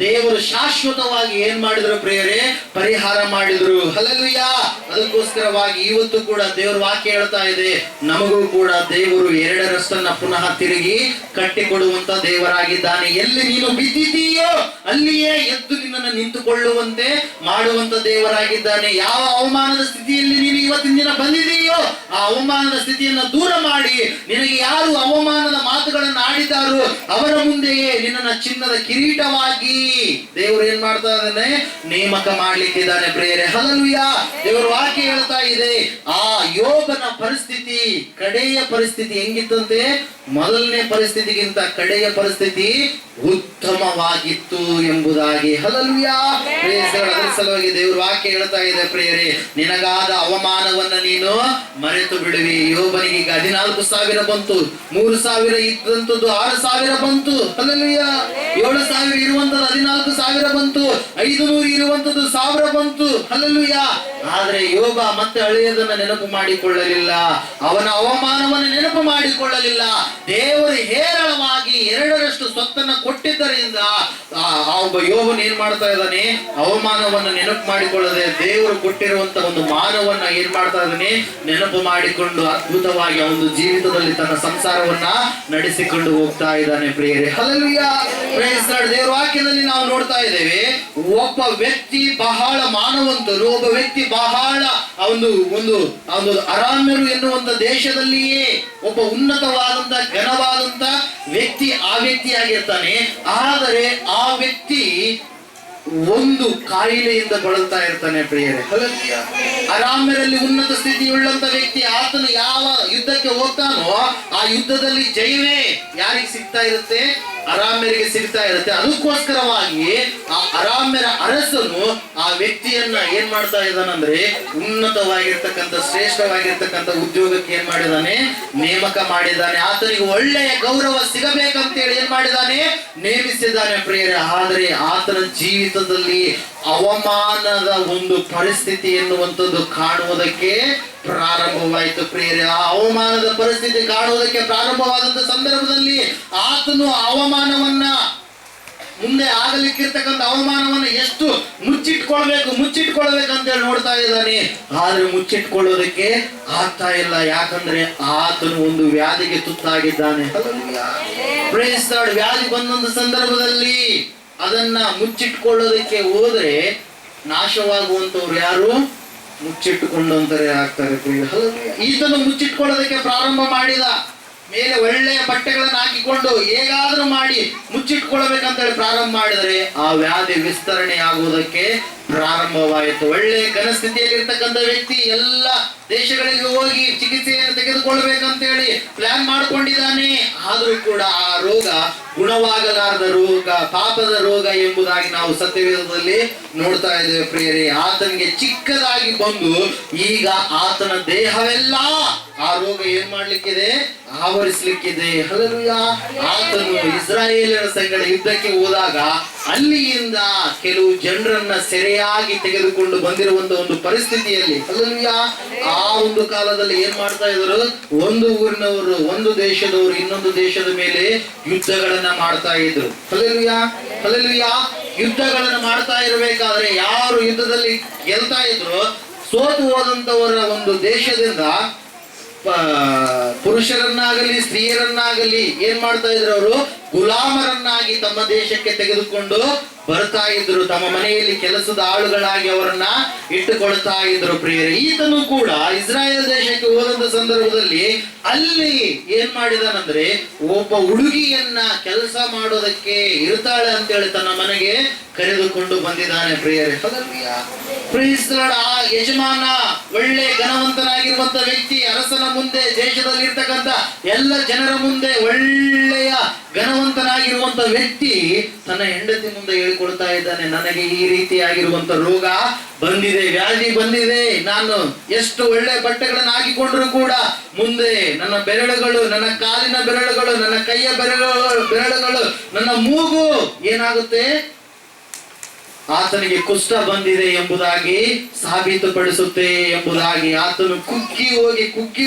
ದೇವರು ಶಾಶ್ವತವಾಗಿ ಏನ್ ಮಾಡಿದ್ರು ಪ್ರಿಯರೇ? ಪರಿಹಾರ ಮಾಡಿದ್ರು. ಹಲ್ಲೆಲೂಯಾ. ಅದಕ್ಕೋಸ್ಕರವಾಗಿ ಇವತ್ತು ಕೂಡ ದೇವರ ವಾಕ್ಯ ಹೇಳ್ತಾ ಇದೆ, ನಮಗೂ ಕೂಡ ದೇವರು ಎರಡರಷ್ಟನ್ನ ಪುನಃ ತಿರುಗಿ ಕಟ್ಟಿಕೊಡುವಂತ ದೇವರಾಗಿದ್ದಾನೆ. ಎಲ್ಲಿ ನೀನು ಬಿದ್ದಿದ್ದೀಯೋ ಅಲ್ಲಿಯೇ ಎದ್ದು ನಿನ್ನನ್ನು ನಿಂತುಕೊಳ್ಳುವಂತೆ ಮಾಡುವಂತ ದೇವರಾಗಿದ್ದಾನೆ. ಯಾವ ಅವಮಾನದ ಸ್ಥಿತಿಯಲ್ಲಿ ನೀನು ಇವತ್ತಿನ ದಿನ ಬಂದಿದೆಯೋ ಆ ಅವಮಾನದ ಸ್ಥಿತಿಯನ್ನ ದೂರ ಮಾಡಿ, ನಿನಗೆ ಯಾರು ಅವಮಾನದ ಮಾತುಗಳನ್ನು ಆಡಿದ್ದಾರೋ ಅವರ ಮುಂದೆಯೇ ನಿನ್ನನ್ನ ಚಿನ್ನದ ಕಿರೀಟವಾಗಿ ದೇವರು ಏನ್ ಮಾಡ್ತಾ ಇದ್ದಾನೆ? ನೇಮಕ ಮಾಡ್ಲಿಕ್ಕಿದ್ದಾನೆ ಪ್ರಿಯರೇ. ಹಲ್ಲೆಲೂಯಾ. ದೇವರ ವಾಕ್ಯ ಹೇಳ್ತಾ ಇದೆ, ಆ ಯೋಬನ ಪರಿಸ್ಥಿತಿ, ಕಡೆಯ ಪರಿಸ್ಥಿತಿ ಹೆಂಗಿತ್ತಂತೆ? ಮೊದಲನೇ ಪರಿಸ್ಥಿತಿಗಿಂತ ಕಡೆಯ ಪರಿಸ್ಥಿತಿ ಉತ್ತಮವಾಗಿತ್ತು ಎಂಬುದಾಗಿ. ಹಲ್ಲೆಲೂಯಾ. ಅದರ ಸಲುವಾಗಿ ದೇವರ ವಾಕ್ಯ ಹೇಳ್ತಾ ಇದೆ ಪ್ರಿಯರೇ, ನಿನಗಾದ ಅವಮಾನವನ್ನ ನೀನು ಮರೆತು ಬಿಡುವಿ. ಯೋಬನಿಗೆ ಈಗ 14,000 ಬಂತು, 3,000 ಇದ್ದಂಥದ್ದು 6,000 ಬಂತು. ಹಲ್ಲೆಲೂಯಾ. 7,000 ಇರುವಂತದ್ದು 14,000 ಬಂತು, 500 ಇರುವಂತದ್ದು 1,000 ಬಂತು. ಹಲ್ಲೆಲೂಯಾ. ಆದ್ರೆ ಯೋಬ ಮತ್ತೆ ಹಳೆಯದನ್ನ ನೆನಪು ಮಾಡಿಕೊಳ್ಳಲಿಲ್ಲ, ಅವನ ಅವಮಾನವನ್ನು ನೆನಪು ಮಾಡಿಕೊಳ್ಳಲಿಲ್ಲ. ದೇವರು ಹೇರಳವಾಗಿ ಎರಡರಷ್ಟು ಸ್ವತ್ತನ್ನ ಕೊಟ್ಟಿದ್ದರಿಂದ ಆ ಒಬ್ಬ ಯೋಬನು ಏನ್ ಮಾಡ್ತಾ ಇದ್ದಾನೆ? ಅವಮಾನವನ್ನ ನೆನಪು ಮಾಡಿಕೊಳ್ಳದೆ ದೇವರು ಕೊಟ್ಟಿರುವಂತ ಒಂದು ಮಾನವನ್ನ ಏನ್ ಮಾಡ್ತಾ ಇದ್ದಾನೆ? ನೆನಪು ಮಾಡಿಕೊಂಡು ಅದ್ಭುತವಾಗಿ ಅವನ ಜೀವಿತದಲ್ಲಿ ತನ್ನ ಸಂಸಾರವನ್ನ ನಡೆಸಿಕೊಂಡು ಹೋಗ್ತಾ ಇದ್ದಾನೆ ಪ್ರಿಯರೇ. ಹಲ್ಲೆಲೂಯಾ. Praise Lord. ದೇವರ ವಾಕ್ಯದಲ್ಲಿ ನಾವು ನೋಡ್ತಾ ಇದ್ದೇವೆ, ಒಬ್ಬ ವ್ಯಕ್ತಿ ಬಹಳ ಮಾನವಂತರು, ಒಬ್ಬ ವ್ಯಕ್ತಿ ಬಹಳ ಒಂದು ಅರಾಮ್ಯರು ಎನ್ನುವಂತ ದೇಶದಲ್ಲಿಯೇ ಒಬ್ಬ ಉನ್ನತವಾದಂತ ಘನವಾದಂತ ವ್ಯಕ್ತಿ ಆ ವ್ಯಕ್ತಿಯಾಗಿರ್ತಾನೆ. ಆದರೆ ಆ ವ್ಯಕ್ತಿ ಒಂದು ಕಾಯಿಲೆಯಿಂದ ಬಳಲ್ತಾ ಇರ್ತಾನೆ ಪ್ರಿಯರೇ. ಹಲ್ಲೆಲೂಯಾ. ಅರಾಮ್ಯರಲ್ಲಿ ಉನ್ನತ ಸ್ಥಿತಿಯುಳ್ಳಂತ ವ್ಯಕ್ತಿ, ಆತನು ಯಾವ ಯುದ್ಧಕ್ಕೆ ಹೋಗ್ತಾನೋ ಆ ಯುದ್ಧದಲ್ಲಿ ಜಯವೇ ಯಾರಿಗೆ ಸಿಗ್ತಾ ಇರುತ್ತೆ? ಅರಾಮ್ಯರಿಗೆ ಸಿಗ್ತಾ ಇರುತ್ತೆ. ಅದಕ್ಕೋಸ್ಕರವಾಗಿ ಆ ಅರಾಮ್ಯರ ಅರಸನು ಆ ವ್ಯಕ್ತಿಯನ್ನ ಏನ್ ಮಾಡ್ತಾ ಇದ್ದಾನಂದ್ರೆ, ಉನ್ನತವಾಗಿರ್ತಕ್ಕಂಥ ಶ್ರೇಷ್ಠವಾಗಿರ್ತಕ್ಕಂಥ ಉದ್ಯೋಗಕ್ಕೆ ಏನ್ ಮಾಡಿದಾನೆ? ನೇಮಕ ಮಾಡಿದ್ದಾನೆ. ಆತನಿಗೆ ಒಳ್ಳೆಯ ಗೌರವ ಸಿಗಬೇಕಂತೇಳಿ ಏನ್ ಮಾಡಿದ್ದಾನೆ? ನೇಮಿಸಿದ್ದಾನೆ ಪ್ರಿಯರೇ. ಆದರೆ ಆತನ ಜೀವಿತದಲ್ಲಿ ಅವಮಾನದ ಒಂದು ಪರಿಸ್ಥಿತಿ ಎನ್ನುವಂಥದ್ದು ಕಾಣುವುದಕ್ಕೆ ಪ್ರಾರಂಭವಾಯಿತು ಪ್ರಿಯರೇ. ಆ ಅವಮಾನದ ಪರಿಸ್ಥಿತಿ ಕಾಣುವುದಕ್ಕೆ ಪ್ರಾರಂಭವಾದಂತ ಸಂದರ್ಭದಲ್ಲಿ ಆತನು ಅವಮಾನವನ್ನ, ಮುಂದೆ ಆಗಲಿಕ್ಕಿರ್ತಕ್ಕಂಥ ಅವಮಾನವನ್ನ ಎಷ್ಟು ಮುಚ್ಚಿಟ್ಕೊಳ್ಬೇಕಂತ ಹೇಳಿ ನೋಡ್ತಾ ಇದ್ದಾನೆ. ಆದ್ರೆ ಮುಚ್ಚಿಟ್ಕೊಳ್ಳೋದಕ್ಕೆ ಆಗ್ತಾ ಇಲ್ಲ. ಯಾಕಂದ್ರೆ ಆತನು ಒಂದು ವ್ಯಾಧಿಗೆ ತುತ್ತಾಗಿದ್ದಾನೆ. Price lord. ವ್ಯಾಧಿ ಬಂದೊಂದು ಸಂದರ್ಭದಲ್ಲಿ ಅದನ್ನ ಮುಚ್ಚಿಟ್ಕೊಳ್ಳೋದಕ್ಕೆ ಹೋದ್ರೆ ನಾಶವಾಗುವಂತವ್ರು ಯಾರು? ಮುಚ್ಚಿಟ್ಟುಕೊಂಡಂತರೇ ಆಗ್ತಾರೆ. ಈತನು ಮುಚ್ಚಿಟ್ಕೊಳ್ಳೋದಕ್ಕೆ ಪ್ರಾರಂಭ ಮಾಡಿದ. ಮೇಲೆ ಒಳ್ಳೆಯ ಬಟ್ಟೆಗಳನ್ನು ಹಾಕಿಕೊಂಡು ಹೇಗಾದ್ರೂ ಮಾಡಿ ಮುಚ್ಚಿಟ್ಕೊಳ್ಬೇಕಂತ ಹೇಳಿ ಪ್ರಾರಂಭ ಮಾಡಿದರೆ ಆ ವ್ಯಾಧಿ ವಿಸ್ತರಣೆ ಆಗುವುದಕ್ಕೆ ಪ್ರಾರಂಭವಾಯಿತು. ಒಳ್ಳೆಯ ಘನಸ್ಥಿತಿಯಲ್ಲಿ ಇರ್ತಕ್ಕಂಥ ವ್ಯಕ್ತಿ ಎಲ್ಲ ದೇಶಗಳಿಗೆ ಹೋಗಿ ಚಿಕಿತ್ಸೆಯನ್ನು ತೆಗೆದುಕೊಳ್ಬೇಕಂತ ಹೇಳಿ ಪ್ಲಾನ್ ಮಾಡ್ಕೊಂಡಿದ್ದಾನೆ. ಆದರೂ ಕೂಡ ಆ ರೋಗ ಗುಣವಾಗಲಾರದ ರೋಗ, ಪಾಪದ ರೋಗ ಎಂಬುದಾಗಿ ನಾವು ಸತ್ಯವೇದದಲ್ಲಿ ನೋಡ್ತಾ ಇದ್ದೇವೆ ಪ್ರಿಯರೇ. ಆತನಿಗೆ ಚಿಕ್ಕದಾಗಿ ಬಂದು ಈಗ ಆತನ ದೇಹವೆಲ್ಲ ಆ ರೋಗ ಏನ್ ಮಾಡ್ಲಿಕ್ಕಿದೆ? ಆವರಿಸಲಿಕ್ಕಿದೆ. ಹಲ್ಲೆಲೂಯಾ. ಆತನು ಇಸ್ರಾಯೇಲರ ಸಂಗಡ ಯುದ್ಧಕ್ಕೆ ಹೋದಾಗ ಅಲ್ಲಿಯಿಂದ ಕೆಲವು ಜನರನ್ನ ಸೆರೆಯಾಗಿ ತೆಗೆದುಕೊಂಡು ಬಂದಿರುವಂತ ಒಂದು ಪರಿಸ್ಥಿತಿಯಲ್ಲಿ, ಹಲ್ಲೆಲೂಯಾ, ಆ ಒಂದು ಕಾಲದಲ್ಲಿ ಏನ್ ಮಾಡ್ತಾ ಇದ್ರು? ಒಂದು ಊರಿನವರು, ಒಂದು ದೇಶದವರು ಇನ್ನೊಂದು ದೇಶದ ಮೇಲೆ ಯುದ್ಧಗಳನ್ನ ಮಾಡ್ತಾ ಇದ್ರು. Hallelujah, hallelujah. ಯುದ್ಧಗಳನ್ನು ಮಾಡ್ತಾ ಇರಬೇಕಾದ್ರೆ ಯಾರು ಯುದ್ಧದಲ್ಲಿ ಗೆಲ್ತಾ ಇದ್ರು, ಸೋತು ಹೋದಂತವರ ಒಂದು ದೇಶದಿಂದ ಪುರುಷರನ್ನಾಗಲಿ ಸ್ತ್ರೀಯರನ್ನಾಗಲಿ ಏನ್ ಮಾಡ್ತಾ ಇದ್ರು? ಅವರು ಗುಲಾಮರನ್ನಾಗಿ ತಮ್ಮ ದೇಶಕ್ಕೆ ತೆಗೆದುಕೊಂಡು ಬರ್ತಾ ಇದ್ರು. ತಮ್ಮ ಮನೆಯಲ್ಲಿ ಕೆಲಸದ ಆಳುಗಳಾಗಿ ಅವರನ್ನ ಇಟ್ಟುಕೊಳ್ತಾ ಇದ್ರು ಪ್ರಿಯರೇ. ಈತನು ಕೂಡ ಇಸ್ರಾಯೇಲ್ ದೇಶಕ್ಕೆ ಹೋದಂತ ಸಂದರ್ಭದಲ್ಲಿ ಅಲ್ಲಿ ಏನ್ ಮಾಡಿದಾನಂದ್ರೆ, ಒಬ್ಬ ಹುಡುಗಿಯನ್ನ ಕೆಲಸ ಮಾಡೋದಕ್ಕೆ ಇರ್ತಾಳೆ ಅಂತೇಳಿ ತನ್ನ ಮನೆಗೆ ಕರೆದುಕೊಂಡು ಬಂದಿದ್ದಾನೆ ಪ್ರಿಯರೇ. Praise the Lord. ಆ ಯಜಮಾನ ಒಳ್ಳೆ ಘನವಂತನಾಗಿರುವಂತ ವ್ಯಕ್ತಿ, ಅರಸನ ಮುಂದೆ, ದೇಶದಲ್ಲಿ ಇರ್ತಕ್ಕಂಥ ಎಲ್ಲ ಜನರ ಮುಂದೆ ಒಳ್ಳೆಯ ಘನವಂತ ಘನವಂತನಾಗಿರುವಂತ ವ್ಯಕ್ತಿ ತನ್ನ ಹೆಂಡತಿ ಮುಂದೆ ಹೇಳಿಕೊಳ್ತಾ ಇದ್ದಾನೆ, ನನಗೆ ಈ ರೀತಿಯಾಗಿರುವಂತ ರೋಗ ಬಂದಿದೆ, ವ್ಯಾಧಿ ಬಂದಿದೆ. ನಾನು ಎಷ್ಟು ಒಳ್ಳೆ ಬಟ್ಟೆಗಳನ್ನು ಹಾಕಿಕೊಂಡ್ರು ಕೂಡ ಮುಂದೆ ನನ್ನ ಬೆರಳುಗಳು, ನನ್ನ ಕಾಲಿನ ಬೆರಳುಗಳು, ನನ್ನ ಕೈಯ ಬೆರಳುಗಳು, ನನ್ನ ಮೂಗು ಏನಾಗುತ್ತೆ, ಆತನಿಗೆ ಕುಷ್ಠ ಬಂದಿದೆ ಎಂಬುದಾಗಿ ಸಾಬೀತುಪಡಿಸುತ್ತೆ ಎಂಬುದಾಗಿ ಆತನು ಕುಗ್ಗಿ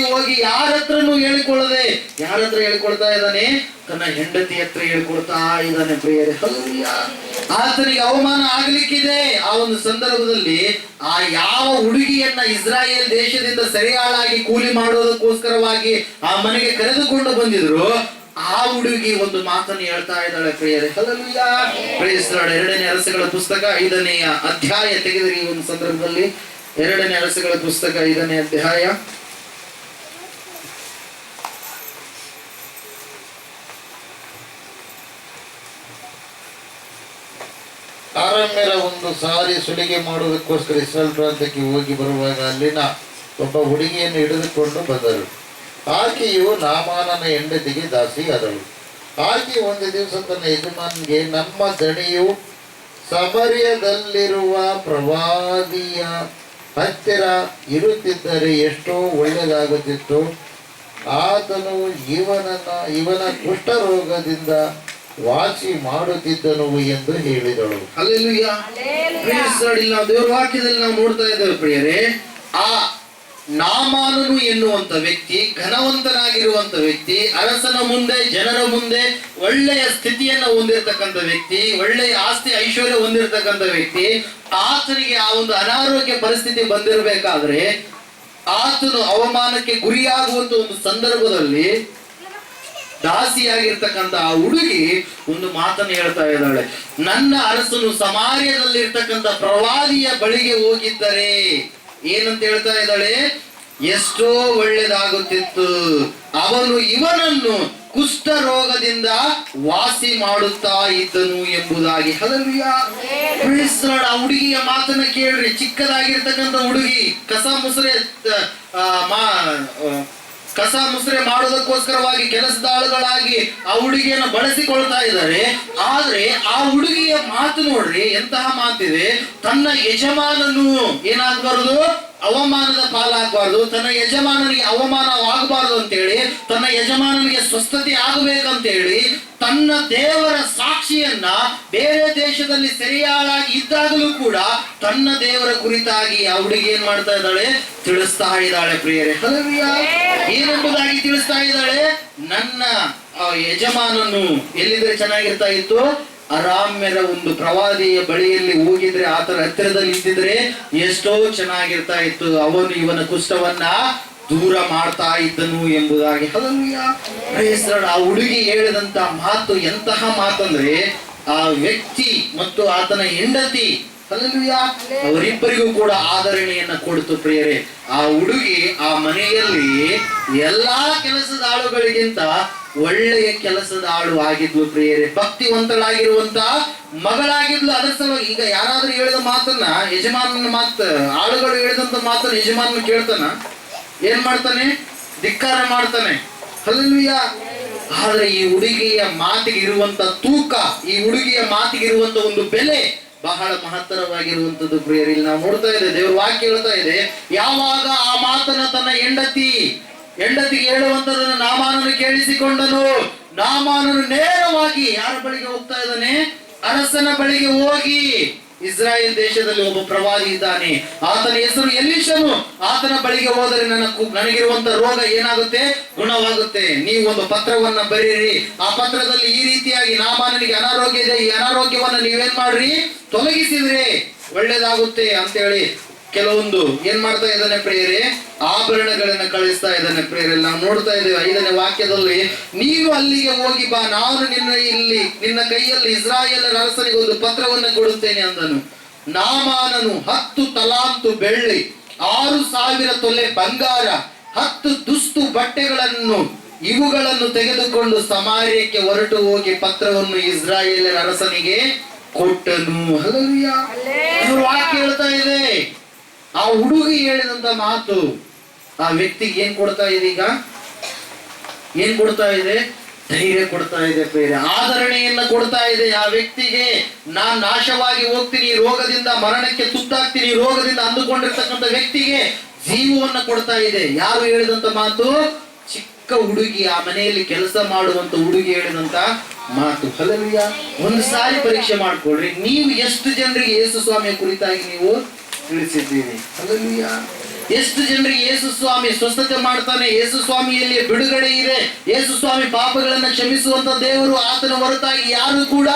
ಹೋಗಿ ಯಾರ ಹತ್ರನೂ ಹೇಳಿಕೊಳ್ಳದೆ, ಯಾರ ಹತ್ರ ಹೇಳಿಕೊಳ್ತಾ ಇದ್ದಾನೆ, ತನ್ನ ಹೆಂಡತಿ ಹತ್ರ ಹೇಳ್ಕೊಳ್ತಾ ಇದ್ದಾನೆ ಪ್ರಿಯರೇ. ಆತನಿಗೆ ಅವಮಾನ ಆಗ್ಲಿಕ್ಕಿದೆ. ಆ ಒಂದು ಸಂದರ್ಭದಲ್ಲಿ ಆ ಯಾವ ಹುಡುಗಿಯನ್ನ ಇಸ್ರಾಯೇಲ್ ದೇಶದಿಂದ ಸೆರೆಯಾಳಾಗಿ ಕೂಲಿ ಮಾಡೋದಕ್ಕೋಸ್ಕರವಾಗಿ ಆ ಮನೆಗೆ ಕರೆದುಕೊಂಡು ಬಂದಿದ್ರು, ಆ ಹುಡುಗಿ ಒಂದು ಮಾತನ್ನು ಹೇಳ್ತಾ ಇದ್ದಾಳೆ ಪ್ರಿಯರೇ. ಹಲ್ಲೆಲೂಯಾ. Praise Lord. 2ನೇ ಅರಸುಗಳ ಪುಸ್ತಕ 5ನೇ ಅಧ್ಯಾಯ ತೆಗೆದರೆ ಈ ಒಂದು ಸಂದರ್ಭದಲ್ಲಿ 2ನೇ ಅರಸುಗಳ ಪುಸ್ತಕ 5ನೇ ಅಧ್ಯಾಯ ಆರಾಮ್ಯರ ಒಂದು ಸಾರಿ ಸುಲಿಗೆ ಮಾಡುವುದಕ್ಕೋಸ್ಕರ ಇಸ್ರಾಯೇಲ್ ಪ್ರಾಂತ್ಯಕ್ಕೆ ಹೋಗಿ ಬರುವಾಗ ಅಲ್ಲಿನ ಒಬ್ಬ ಹುಡುಗಿಯನ್ನು ಹಿಡಿದುಕೊಂಡು ಬಂದರು. ಆಕೆಯು ನಾಮಾನನ ಹೆಂಡತಿಗೆ ದಾಸಿ ಆದಳು. ಆಕೆ ಒಂದು ದಿವಸ ತನ್ನ ಯಜಮಾನಿಗೆ, ನಮ್ಮ ದಣಿಯು ಸಮರ್ಯದಲ್ಲಿರುವ ಪ್ರವಾದಿಯ ಹತ್ತಿರ ಇರುತ್ತಿದ್ದರೆ ಎಷ್ಟೋ ಒಳ್ಳೆಯದಾಗುತ್ತಿತ್ತು. ಆತನು ಇವನ ಕುಷ್ಠರೋಗದಿಂದ ವಾಸಿ ಮಾಡುತ್ತಿದ್ದನು ಎಂದು ಹೇಳಿದಳು. ಹಲ್ಲೆಲೂಯಾ. ದೇವರ ವಾಕ್ಯದಲ್ಲಿ ನಾವು ನೋಡ್ತಾ ಇದ್ದೇವೆ ಪ್ರಿಯರೇ, ಆ ನಾಮಾನನು ಎನ್ನುವಂತ ವ್ಯಕ್ತಿ ಘನವಂತನಾಗಿರುವಂತ ವ್ಯಕ್ತಿ, ಅರಸನ ಮುಂದೆ ಜನರ ಮುಂದೆ ಒಳ್ಳೆಯ ಸ್ಥಿತಿಯನ್ನ ಹೊಂದಿರತಕ್ಕಂಥ ವ್ಯಕ್ತಿ, ಒಳ್ಳೆಯ ಆಸ್ತಿ ಐಶ್ವರ್ಯ ಹೊಂದಿರತಕ್ಕಂಥ ವ್ಯಕ್ತಿ. ಆತನಿಗೆ ಆ ಒಂದು ಅನಾರೋಗ್ಯ ಪರಿಸ್ಥಿತಿ ಬಂದಿರಬೇಕಾದ್ರೆ ಆತನು ಅವಮಾನಕ್ಕೆ ಗುರಿಯಾಗುವಂತ ಒಂದು ಸಂದರ್ಭದಲ್ಲಿ ದಾಸಿಯಾಗಿರ್ತಕ್ಕಂಥ ಆ ಹುಡುಗಿ ಒಂದು ಮಾತನ್ನು ಹೇಳ್ತಾ ಇದ್ದಾಳೆ, ನನ್ನ ಅರಸನು ಸಮಾರ್ಯದಲ್ಲಿ ಇರ್ತಕ್ಕಂಥ ಪ್ರವಾದಿಯ ಬಳಿಗೆ ಹೋಗಿದ್ದರೆ ಏನಂತ ಹೇಳ್ತಾ ಇದ್ದಾಳೆ, ಎಷ್ಟೋ ಒಳ್ಳೆದಾಗುತ್ತಿತ್ತು, ಅವನು ಇವನನ್ನು ಕುಷ್ಠ ರೋಗದಿಂದ ವಾಸಿ ಮಾಡುತ್ತಾ ಇದ್ದನು ಎಂಬುದಾಗಿ. ಹಲ್ಲೆಲೂಯಾ. Praise Lord. ಆ ಹುಡುಗಿಯ ಮಾತನ್ನ ಕೇಳ್ರಿ. ಚಿಕ್ಕದಾಗಿರ್ತಕ್ಕಂಥ ಹುಡುಗಿ ಕಸ ಮುಸ್ರೆ ಮಾಡೋದಕ್ಕೋಸ್ಕರವಾಗಿ ಕೆಲಸದಾಳುಗಳಾಗಿ ಆ ಹುಡುಗಿಯನ್ನು ಬಳಸಿಕೊಳ್ತಾ ಇದ್ದಾರೆ. ಆದ್ರೆ ಆ ಹುಡುಗಿಯ ಮಾತು ನೋಡ್ರಿ, ಎಂತಹ ಮಾತಿದೆ, ತನ್ನ ಯಜಮಾನನು ಏನಾಗಬಾರದು, ಅವಮಾನದ ಪಾಲಾಗಬಾರ್ದು, ತನ್ನ ಯಜಮಾನನಿಗೆ ಅವಮಾನವಾಗಬಾರ್ದು ಅಂತೇಳಿ, ತನ್ನ ಯಜಮಾನನಿಗೆ ಸ್ವಸ್ಥತೆ ಆಗಬೇಕಂತೇಳಿ ತನ್ನ ದೇವರ ಸಾಕ್ಷಿಯನ್ನ ಬೇರೆ ದೇಶದಲ್ಲಿ ಸೆರೆಯಾಳಾಗಿ ಇದ್ದಾಗಲೂ ಕೂಡ ತನ್ನ ದೇವರ ಕುರಿತಾಗಿ ಆ ಹುಡುಗಿ ಏನ್ ಮಾಡ್ತಾ ಇದ್ದಾಳೆ, ತಿಳಿಸ್ತಾ ಇದ್ದಾಳೆ ಪ್ರಿಯರೇ. ಹಲ್ಲೆಲೂಯಾ. ಏನೆಂಬುದಾಗಿ ತಿಳಿಸ್ತಾ ಇದ್ದಾಳೆ, ನನ್ನ ಯಜಮಾನನು ಎಲ್ಲಿದ್ರೆ ಚೆನ್ನಾಗಿರ್ತಾ ಇತ್ತು, ಅರಾಮ್ಯರ ಒಂದು ಪ್ರವಾದಿಯ ಬಳಿಯಲ್ಲಿ ಹೋಗಿದ್ರೆ, ಆತನ ಹತ್ತಿರದಲ್ಲಿ ಇದ್ದಿದ್ರೆ ಎಷ್ಟೋ ಚೆನ್ನಾಗಿರ್ತಾ ಇತ್ತು, ಅವನು ಇವನ ಕುಷ್ಠವನ್ನ ದೂರ ಮಾಡ್ತಾ ಇದ್ದನು ಎಂಬುದಾಗಿ. ಹಲ್ಲೆಲೂಯಾ. Praise Lord. ಆ ಹುಡುಗಿ ಹೇಳಿದಂತ ಮಾತು ಎಂತಹ ಮಾತಂದ್ರೆ, ಆ ವ್ಯಕ್ತಿ ಮತ್ತು ಆತನ ಹೆಂಡತಿ, ಹಲ್ಲೆಲೂಯಾ, ಅವರಿಬ್ಬರಿಗೂ ಕೂಡ ಆದರಣೆಯನ್ನ ಕೊಡ್ತು ಪ್ರಿಯರೇ. ಆ ಹುಡುಗಿ ಆ ಮನೆಯಲ್ಲಿ ಎಲ್ಲಾ ಕೆಲಸದ ಆಳುಗಳಿಗಿಂತ ಒಳ್ಳೆಯ ಕೆಲಸದ ಆಳು ಆಗಿದ್ಲು ಪ್ರಿಯರೇ. ಭಕ್ತಿವಂತಳಾಗಿರುವಂತ ಮಗಳಾಗಿದ್ಲು. ಅದರ ಸಲುವಾಗಿ ಈಗ ಯಾರಾದ್ರೂ ಹೇಳಿದ ಮಾತನ್ನ, ಯಜಮಾನನ ಆಳುಗಳು ಹೇಳಿದಂತ ಮಾತನ್ನ ಯಜಮಾನನ ಕೇಳ್ತಾನ, ಏನ್ ಮಾಡ್ತಾನೆ, ಧಿಕ್ಕಾರ ಮಾಡ್ತಾನೆ. ಹಲ್ಲೆಲೂಯಾ. ಆದ್ರೆ ಈ ಹುಡುಗಿಯ ಮಾತಿಗೆ ಇರುವಂತ ತೂಕ, ಈ ಹುಡುಗಿಯ ಮಾತಿಗೆ ಇರುವಂತ ಒಂದು ಬೆಲೆ ಬಹಳ ಮಹತ್ತರವಾಗಿರುವಂತದ್ದು ಪ್ರಿಯರೇ. ಇಲ್ಲಿ ನಾವು ನೋಡ್ತಾ ಇದ್ದೇವೆ, ದೇವರ ವಾಕ್ಯ ಹೇಳ್ತಾ ಇದೆ, ಯಾವಾಗ ಆ ಮಾತನ್ನ ತನ್ನ ಹೆಂಡತಿಗೆ ಹೇಳುವಂತದನ್ನು ನಾಮಾನನು ಕೇಳಿಸಿಕೊಂಡನು. ನಾಮಾನನು ನೇರವಾಗಿ ಯಾರ ಬಳಿಗೆ ಹೋಗ್ತಾ ಇದ್ದಾನೆ, ಅರಸನ ಬಳಿಗೆ ಹೋಗಿ, ಇಸ್ರಾಯೇಲ್ ದೇಶದಲ್ಲಿ ಒಬ್ಬ ಪ್ರವಾದಿ ಇದ್ದಾನೆ, ಆತನ ಹೆಸರು ಎಲೀಷನು, ಆತನ ಬಳಿಗೆ ಹೋದರೆ ನನಗಿರುವಂತ ರೋಗ ಏನಾಗುತ್ತೆ, ಗುಣವಾಗುತ್ತೆ. ನೀವು ಒಂದು ಪತ್ರವನ್ನ ಬರೀರಿ, ಆ ಪತ್ರದಲ್ಲಿ ಈ ರೀತಿಯಾಗಿ ನಾಮಾನನಿಗೆ ಅನಾರೋಗ್ಯ ಇದೆ, ಈ ಅನಾರೋಗ್ಯವನ್ನ ನೀವೇನ್ ಮಾಡ್ರಿ, ತೊಲಗಿಸಿದ್ರೆ ಒಳ್ಳೇದಾಗುತ್ತೆ ಅಂತೇಳಿ ಕೆಲವೊಂದು ಏನ್ ಮಾಡ್ತಾ ಇದ್ದಾನೆ ಪ್ರಿಯರೇ, ಆಭರಣಗಳನ್ನ ಕಳಿಸ್ತಾ ಇದ್ದಾನೆ ಪ್ರಿಯರೇ. ನಾವು ನೋಡ್ತಾ ಇದ್ದೇವೆ 5ನೇ ವಾಕ್ಯದಲ್ಲಿ, ನೀನು ಅಲ್ಲಿಗೆ ಹೋಗಿ ಬಾ, ನಾನು ನಿನ್ನ ಕೈಯಲ್ಲಿ ಇಸ್ರಾಯೇಲರ ಅರಸನಿಗೆ ಒಂದು ಪತ್ರವನ್ನು ಕೊಡುತ್ತೇನೆ ಅಂದನು. ನಾಮಾನನು 10 ತಲಾಂತು ಬೆಳ್ಳಿ, 6,000 ತೊಲೆ ಬಂಗಾರ, 10 ದುಸ್ತು ಬಟ್ಟೆಗಳನ್ನು ಇವುಗಳನ್ನು ತೆಗೆದುಕೊಂಡು ಸಮಾರ್ಯಕ್ಕೆ ಹೊರಟು ಹೋಗಿ ಪತ್ರವನ್ನು ಇಸ್ರಾಯೇಲರ ಅರಸನಿಗೆ ಕೊಟ್ಟನು. ಹಲ್ಲೆಲೂಯಾ. ವಾಕ್ಯ ಹೇಳ್ತಾ ಇದೆ, ಆ ಹುಡುಗಿ ಹೇಳಿದಂತ ಮಾತು ಆ ವ್ಯಕ್ತಿಗೆ ಏನ್ ಕೊಡ್ತಾ ಇದೆ, ಈಗ ಏನ್ ಕೊಡ್ತಾ ಇದೆ, ಧೈರ್ಯ ಕೊಡ್ತಾ ಇದೆ ಪ್ರೇರೆ, ಆದರಣೆಯನ್ನ ಕೊಡ್ತಾ ಇದೆ. ಆ ವ್ಯಕ್ತಿಗೆ ನಾನ್ ನಾಶವಾಗಿ ಹೋಗ್ತೀನಿ, ಈ ರೋಗದಿಂದ ಮರಣಕ್ಕೆ ತುತ್ತಾಗ್ತೀನಿ, ಈ ರೋಗದಿಂದ ಅಂದುಕೊಂಡಿರ್ತಕ್ಕಂಥ ವ್ಯಕ್ತಿಗೆ ಜೀವವನ್ನ ಕೊಡ್ತಾ ಇದೆ. ಯಾರು ಹೇಳಿದಂತ ಮಾತು? ಚಿಕ್ಕ ಹುಡುಗಿ, ಆ ಮನೆಯಲ್ಲಿ ಕೆಲಸ ಮಾಡುವಂತ ಹುಡುಗಿ ಹೇಳಿದಂತ ಮಾತು. ಹಲ್ಲೆಲೂಯಾ. ಒಂದು ಸಾರಿ ಪರೀಕ್ಷೆ ಮಾಡ್ಕೊಳ್ರಿ, ನೀವು ಎಷ್ಟು ಜನರಿಗೆ ಯೇಸು ಸ್ವಾಮಿಯ ಕುರಿತಾಗಿ ನೀವು ತಿಳಿಸಿದ್ದೀರಿ? ಹಲ್ಲೆಲೂಯಾ. ಎಷ್ಟು ಜನರಿಗೆ ಯೇಸು ಸ್ವಾಮಿ ಸ್ವಸ್ಥತೆ ಮಾಡ್ತಾನೆ, ಯೇಸು ಸ್ವಾಮಿಯಲ್ಲಿ ಬಿಡುಗಡೆ ಇದೆ, ಯೇಸು ಸ್ವಾಮಿ ಪಾಪಗಳನ್ನ ಕ್ಷಮಿಸುವಂತ ದೇವರು, ಆತನ ಹೊರತಾಗಿ ಯಾರು ಕೂಡ